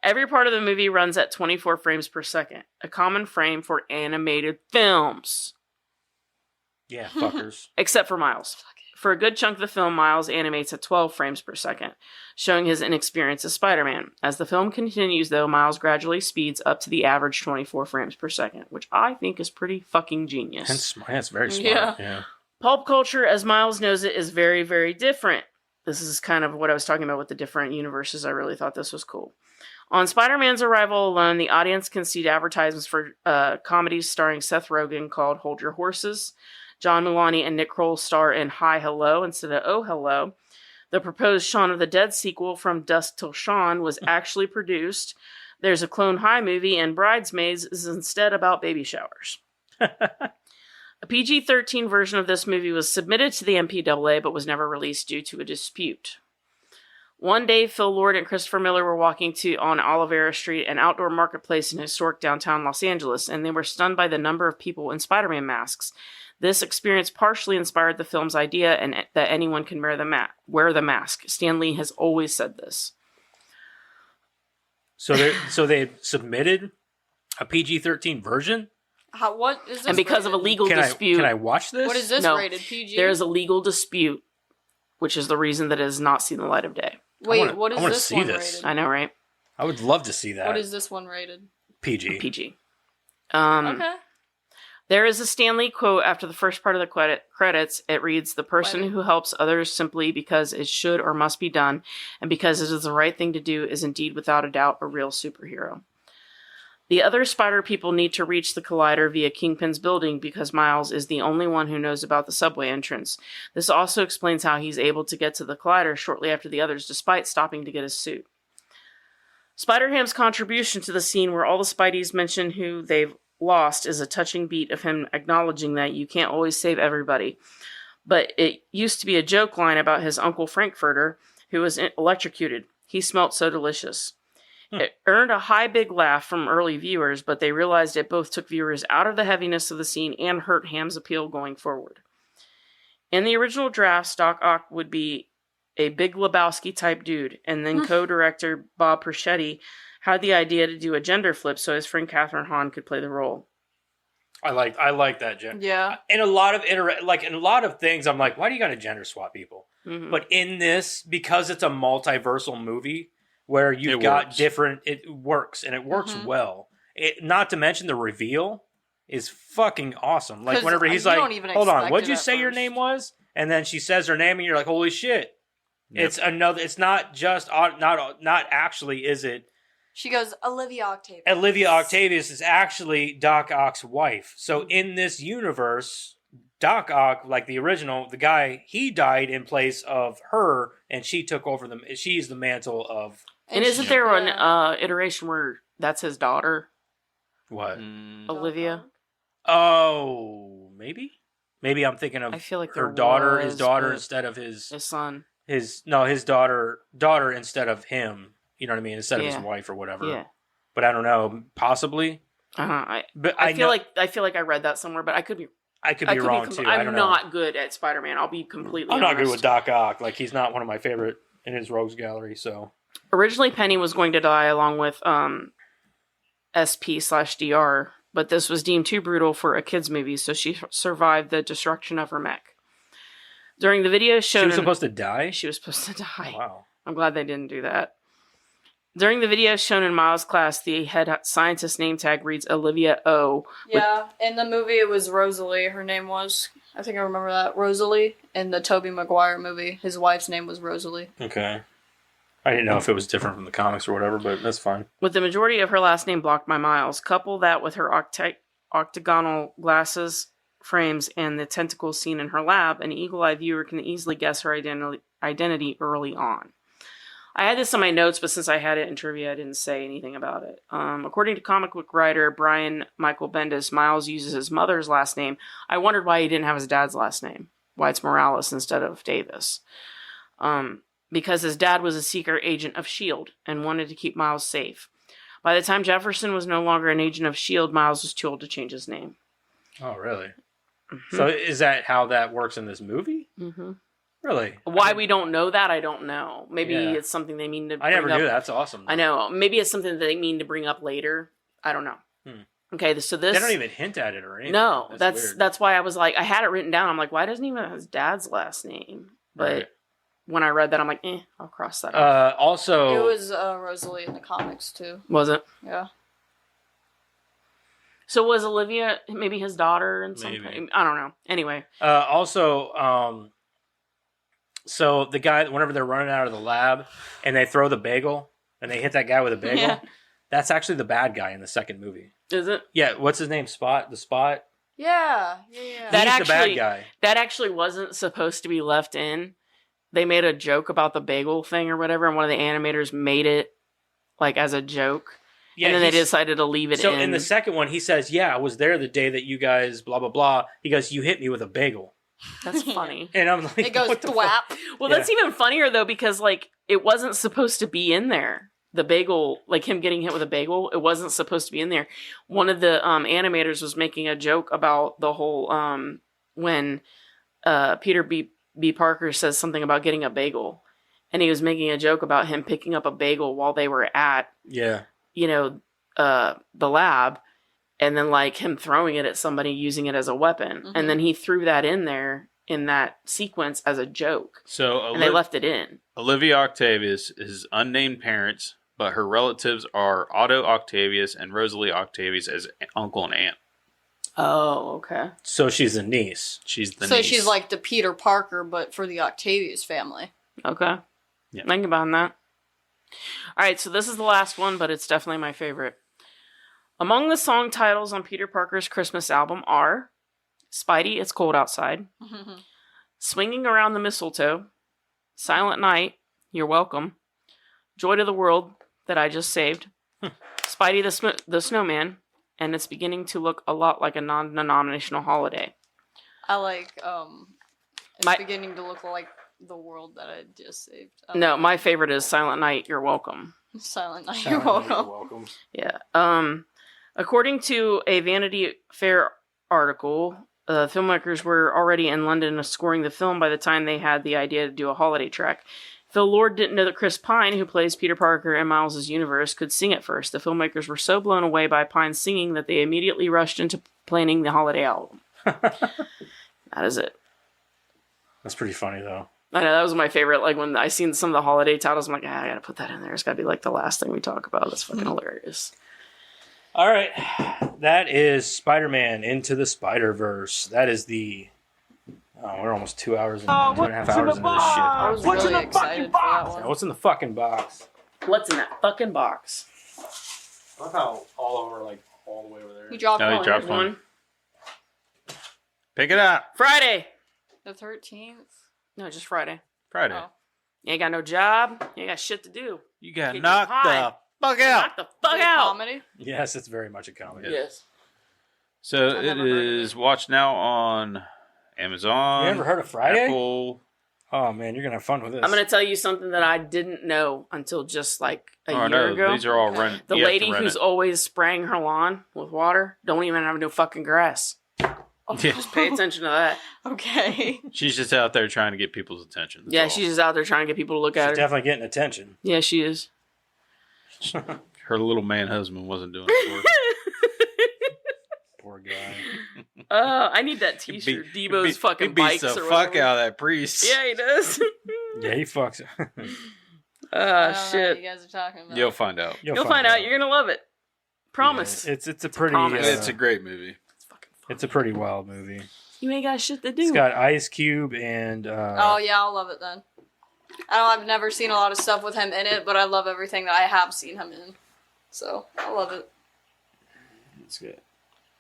B: Every part of the movie runs at 24 frames per second, a common frame for animated films.
C: Yeah, fuckers.
B: Except for Miles. For a good chunk of the film, Miles animates at 12 frames per second, showing his inexperience as Spider-Man. As the film continues, though, Miles gradually speeds up to the average 24 frames per second, which I think is pretty fucking genius.
C: That's very smart. Yeah.
B: Pulp culture, as Miles knows it, is very, very different. This is kind of what I was talking about with the different universes. I really thought this was cool. On Spider-Man's arrival alone, the audience can see advertisements for comedies starring Seth Rogen called Hold Your Horses. John Mulaney and Nick Kroll star in Hi Hello instead of Oh Hello. The proposed Shaun of the Dead sequel, From Dusk Till Dawn, was actually produced. There's a Clone High movie, and Bridesmaids is instead about baby showers. A PG-13 version of this movie was submitted to the MPAA but was never released due to a dispute. One day, Phil Lord and Christopher Miller were walking on Olivera Street, an outdoor marketplace in historic downtown Los Angeles, and they were stunned by the number of people in Spider-Man masks. This experience partially inspired the film's idea and that anyone can wear the mask. Stan Lee has always said this.
C: So they submitted a PG-13 version?
A: What is this?
B: And because
A: rated?
B: of a legal dispute...
C: Can I watch this?
A: What is this
B: No,
A: rated? PG?
B: There is a legal dispute, which is the reason that it has not seen the light of day.
A: Wait, what is
C: I wanna
A: this
C: see
A: one
C: this.
A: rated?
B: I know, right?
C: I would love to see that.
A: What is this one rated?
C: PG.
B: PG.
A: Okay.
B: There is a Stan Lee quote after the first part of the credits. It reads, "The person who helps others simply because it should or must be done, and because it is the right thing to do, is indeed without a doubt a real superhero." The other Spider people need to reach the Collider via Kingpin's building because Miles is the only one who knows about the subway entrance. This also explains how he's able to get to the Collider shortly after the others, despite stopping to get his suit. Spider-Ham's contribution to the scene where all the Spideys mention who they've lost is a touching beat of him acknowledging that you can't always save everybody. But it used to be a joke line about his Uncle Frankfurter, who was electrocuted. He smelt so delicious. It earned a high big laugh from early viewers, but they realized it both took viewers out of the heaviness of the scene and hurt Ham's appeal going forward. In the original draft, Doc Ock would be a Big Lebowski type dude, and then co-director Bob Persichetti had the idea to do a gender flip so his friend Catherine Hahn could play the role.
C: I like that gender.
A: Yeah.
C: In a lot of in a lot of things, I'm like, why do you got to gender swap people?
B: Mm-hmm.
C: But in this, because it's a multiversal movie where you've got different, it works and it works well. Not to mention the reveal is fucking awesome. Like whenever he's like, "Hold on, what'd you say your name was?" And then she says her name, and you're like, "Holy shit!" Yep. It's another. It's not just not actually. Is it?
A: She goes, Olivia Octavius.
C: Olivia Octavius is actually Doc Ock's wife. So in this universe, Doc Ock, like the original, the guy, he died in place of her, and she took over she's the mantle of.
B: And isn't there an iteration where that's his daughter?
C: What?
B: Olivia?
C: Oh, maybe. Maybe I'm thinking of.
B: I feel like
C: his daughter instead of his
B: son.
C: His daughter instead of him. You know what I mean? Instead of his wife or whatever.
B: Yeah.
C: But I don't know. Possibly.
B: I feel like I read that somewhere, but I could be.
C: I could be wrong too.
B: I'm not good at Spider-Man. I'll be completely.
C: I'm not good
B: honest.
C: with Doc Ock. Like he's not one of my favorite in his rogues gallery. So
B: originally, Penny was going to die along with SP/DR, but this was deemed too brutal for a kids movie, so she survived the destruction of her mech. During the video shown,
C: she was supposed to die.
B: She was supposed to die.
C: Oh, wow.
B: I'm glad they didn't do that. During the video shown in Miles' class, the head scientist name tag reads Olivia O.
A: Yeah, in the movie it was Rosalie, her name was. I think I remember that. Rosalie. In the Tobey Maguire movie, his wife's name was Rosalie.
C: Okay. I didn't know if it was different from the comics or whatever, but that's fine.
B: With the majority of her last name blocked by Miles, couple that with her octagonal glasses, frames, and the tentacles seen in her lab, an eagle-eyed viewer can easily guess her identity early on. I had this in my notes, but since I had it in trivia, I didn't say anything about it. According to comic book writer Brian Michael Bendis, Miles uses his mother's last name. I wondered why he didn't have his dad's last name. Why it's Morales instead of Davis. Because his dad was a secret agent of S.H.I.E.L.D. and wanted to keep Miles safe. By the time Jefferson was no longer an agent of S.H.I.E.L.D., Miles was too old to change his name.
C: Oh, really? Mm-hmm. So is that how that works in this movie?
B: Mm-hmm.
C: Really?
B: Why we don't know that, I don't know. Maybe it's something they mean to bring up.
C: I never knew that. That's awesome.
B: I know. Maybe it's something that they mean to bring up later. I don't know. Okay, so this...
C: They don't even hint at it or anything.
B: No,
C: weird.
B: that's why I was like, I had it written down. I'm like, why doesn't he even have his dad's last name? But
C: Right.
B: when I read that, I'm like, I'll cross that off.
C: Also...
A: It was Rosalie in the comics, too.
B: Was it?
A: Yeah.
B: So was Olivia maybe his daughter in some
C: Maybe.
B: I don't know. Anyway.
C: Also, so the guy, whenever they're running out of the lab and they throw the bagel and they hit that guy with a bagel,
B: Yeah.
C: that's actually the bad guy in the second movie.
B: Is it?
C: Yeah, what's his name? Spot? The Spot?
A: Yeah.
B: That
C: He's the bad guy.
B: That actually wasn't supposed to be left in. They made a joke about the bagel thing or whatever, and one of the animators made it like as a joke.
C: Yeah,
B: and then they decided to leave it in.
C: So in the second one, he says, yeah, I was there the day that you guys blah, blah, blah. He goes, you hit me with a bagel.
B: That's funny.
C: And I'm like,
A: It goes
C: what the
A: thwap.
C: fuck?
B: Well,
C: Yeah.
B: that's even funnier, though, because, like, it wasn't supposed to be in there. The bagel, like him getting hit with a bagel, it wasn't supposed to be in there. One of the animators was making a joke about the whole, when Peter B. Parker says something about getting a bagel. And he was making a joke about him picking up a bagel while they were at,
C: Yeah.
B: the lab. And then, like, him throwing it at somebody, using it as a weapon.
A: Mhm.
B: And then he threw that in there in that sequence as a joke.
E: So
B: And they left it in.
E: Olivia Octavius is unnamed parents, but her relatives are Otto Octavius and Rosalie Octavius as uncle and aunt.
B: Oh, okay.
C: So she's a niece.
E: She's the
A: So
E: niece.
A: she's like the Peter Parker, but for the Octavius family.
B: Okay.
E: Yeah.
B: Think about that. All right, so this is the last one, but it's definitely my favorite. Among the song titles on Peter Parker's Christmas album are Spidey, It's Cold Outside, Swinging Around the Mistletoe, Silent Night, You're Welcome, Joy to the World, That I Just Saved, Spidey the Snowman, and It's Beginning to Look a Lot Like a Non-Denominational Holiday.
A: I like it's
B: My-
A: beginning to look like the world that I just saved.
B: No, my favorite is Silent Night, You're Welcome.
A: Silent Night. You're welcome.
C: welcome.
B: Yeah. According to a Vanity Fair article, filmmakers were already in London scoring the film by the time they had the idea to do a holiday track. Phil Lord didn't know that Chris Pine, who plays Peter Parker in Miles' universe, could sing at first. The filmmakers were so blown away by Pine's singing that they immediately rushed into planning the holiday album. That is it.
C: That's pretty funny, though.
B: I know, that was my favorite. Like, when I seen some of the holiday titles, I'm like, I gotta put that in there. It's gotta be like the last thing we talk about. That's fucking hilarious.
C: All right. That is Spider-Man Into the Spider-Verse. That is the... Oh, we're almost 2 hours and 2.5 hours into this shit.
A: I was really excited for that one.
C: What's in the fucking box?
B: What's in that fucking box?
C: I love how all of them are like all the way over there.
A: You dropped
E: No, you
A: one.
E: dropped one. Pick it up.
B: Friday.
A: The 13th.
B: No, just Friday.
E: Friday.
A: Oh.
B: You ain't got no job. You ain't got shit to do.
E: You got
B: Kid,
E: knocked
B: you're high.
E: the fuck out.
B: Knock the fuck
A: Is it
B: out.
A: comedy?
C: Yes, it's very much a comedy.
B: Yes.
E: So
A: I've
E: it
A: never heard of
E: is watched now on Amazon.
C: You ever heard of Friday?
E: Apple.
C: Oh, man, you're going to have fun with this.
B: I'm going to tell you something that I didn't know until just like a
E: Oh
B: year
E: no,
B: ago.
E: these are all run.
B: The
E: you have to
B: lady
E: rent
B: who's
E: it.
B: always spraying her lawn with water don't even have no fucking grass.
E: Yeah.
B: Just pay attention to that.
A: Okay.
E: She's just out there trying to get people's attention. That's
B: Yeah,
E: all.
B: she's just out there trying to get people to look at
C: She's
B: her.
C: definitely getting attention.
B: Yeah, she is.
E: Her little man husband wasn't doing it for her.
C: Poor guy.
B: I need that T-shirt. Debo's fucking
E: he beats
B: bikes
E: the
B: or
E: fuck
B: whatever.
E: out of that priest.
B: Yeah, he does.
C: Yeah, he fucks.
A: I don't know
B: Ah,
A: what
B: shit.
A: you guys are talking about.
E: You'll find out.
B: You'll find out. You're gonna love it. Promise.
C: Yeah, it's a pretty
B: promise.
E: It's a great movie.
B: It's fucking fun.
C: it's a pretty wild movie.
B: You ain't got shit to do.
C: It's got Ice Cube and
A: Oh yeah, I'll love it then. I've never seen a lot of stuff with him in it, but I love everything that I have seen him in. So I love it.
E: It's good.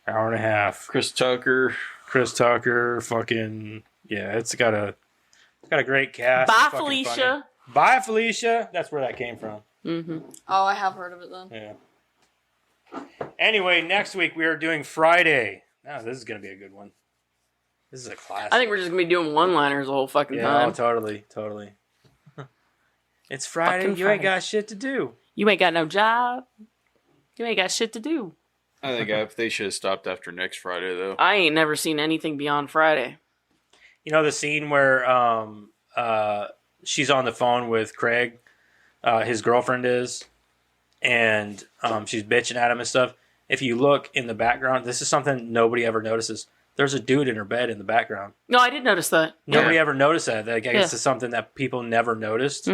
C: hour and a half.
E: Chris Tucker.
C: Chris Tucker, fucking yeah, it's got a great cast.
B: Bye,
C: It's fucking
B: Felicia.
C: funny. Bye, Felicia. That's where that came from.
B: Mm-hmm.
A: Oh, I have heard of it then.
C: Yeah. Anyway, next week we are doing Friday. Now this is gonna be a good one. This is a classic.
B: I think we're just gonna be doing one-liners the whole fucking
C: yeah,
B: time.
C: oh, totally. It's Friday.
B: Fucking
C: You ain't
B: Friday.
C: got shit to do.
B: You ain't got no job. You ain't got shit to do.
E: I think they should have stopped after next Friday though.
B: I ain't never seen anything beyond Friday.
C: You know the scene where she's on the phone with Craig, his girlfriend is, and she's bitching at him and stuff. if you look in the background, this is something nobody ever notices. There's a dude in her bed in the background.
B: No, I did notice that.
C: Nobody ever noticed that. Like, I guess it's something that people never noticed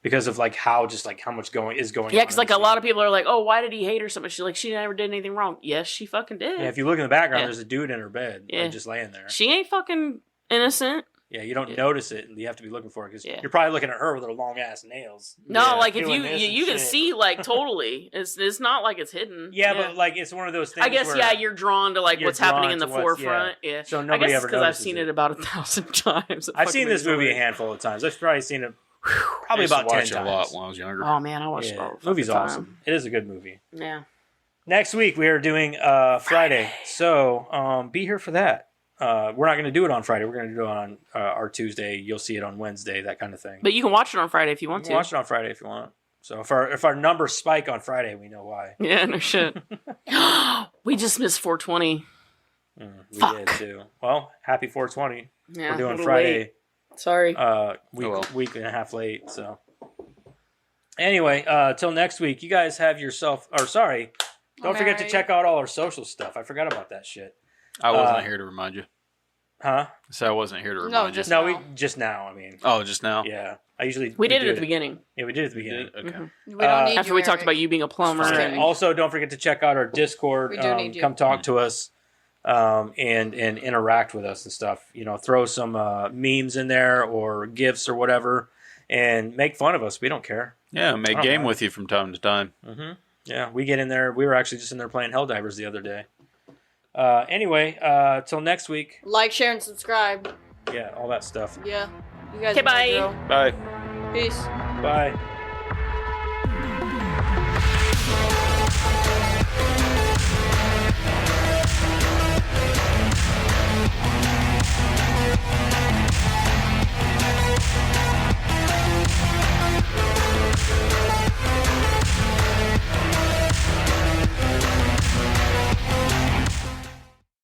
C: because of like how much going on.
B: Yeah, because like a lot of people are like, "Oh, why did he hate her so much?" She's like, "She never did anything wrong." Yes, she fucking did.
C: Yeah, if you look in the background, there's a dude in her bed, like, just laying there.
B: She ain't fucking innocent.
C: Yeah, you don't notice it, and you have to be looking for it because you're probably looking at her with her long ass nails.
B: No, like if you can see like totally, it's not like it's hidden.
C: Yeah, but like it's one of those things.
B: I guess you're drawn to like what's happening in the forefront. Yeah,
C: so nobody ever
B: because I've seen it about 1,000 times.
C: I've seen this movie a handful of times. I've probably seen it probably about 10 times.
E: A lot when I was younger.
B: Oh man, I watched it all the
C: movie's
B: time.
C: awesome. It is a good movie.
B: Yeah.
C: Next week we are doing Friday, so be here for that. We're not going to do it on Friday. We're going to do it on our Tuesday. You'll see it on Wednesday, that kind of thing.
B: But you can watch it on Friday if you want to.
C: Watch it on Friday if you want. So if our numbers spike on Friday, we know why.
B: Yeah, no shit. We just missed 420.
C: We did too. Well, happy 420.
B: Yeah,
C: we're doing Friday.
B: Late. Sorry.
C: Week and a half late. So anyway, till next week, you guys have yourself. Or sorry, don't forget to check out all our social stuff. I forgot about that shit.
E: I wasn't here to remind you.
C: Huh?
E: So I wasn't here to remind you.
C: No, just now. I mean.
E: Oh, just now.
C: Yeah, I usually
B: we did it at the beginning.
C: Yeah, we did it at the beginning.
E: Okay.
A: We don't need
B: after we talked about you being a plumber.
C: Also, don't forget to check out our Discord.
A: We do need you.
C: Come talk to us, and interact with us and stuff. You know, throw some memes in there or gifs or whatever, and make fun of us. We don't care.
E: Yeah, make game with you from time to time.
C: Mm-hmm. Yeah, we get in there. We were actually just in there playing Helldivers the other day. Anyway, till next week.
A: Like, share, and subscribe.
C: Yeah, all that stuff.
A: Yeah. You guys.
B: Okay, bye.
E: Bye.
A: Peace.
C: Bye.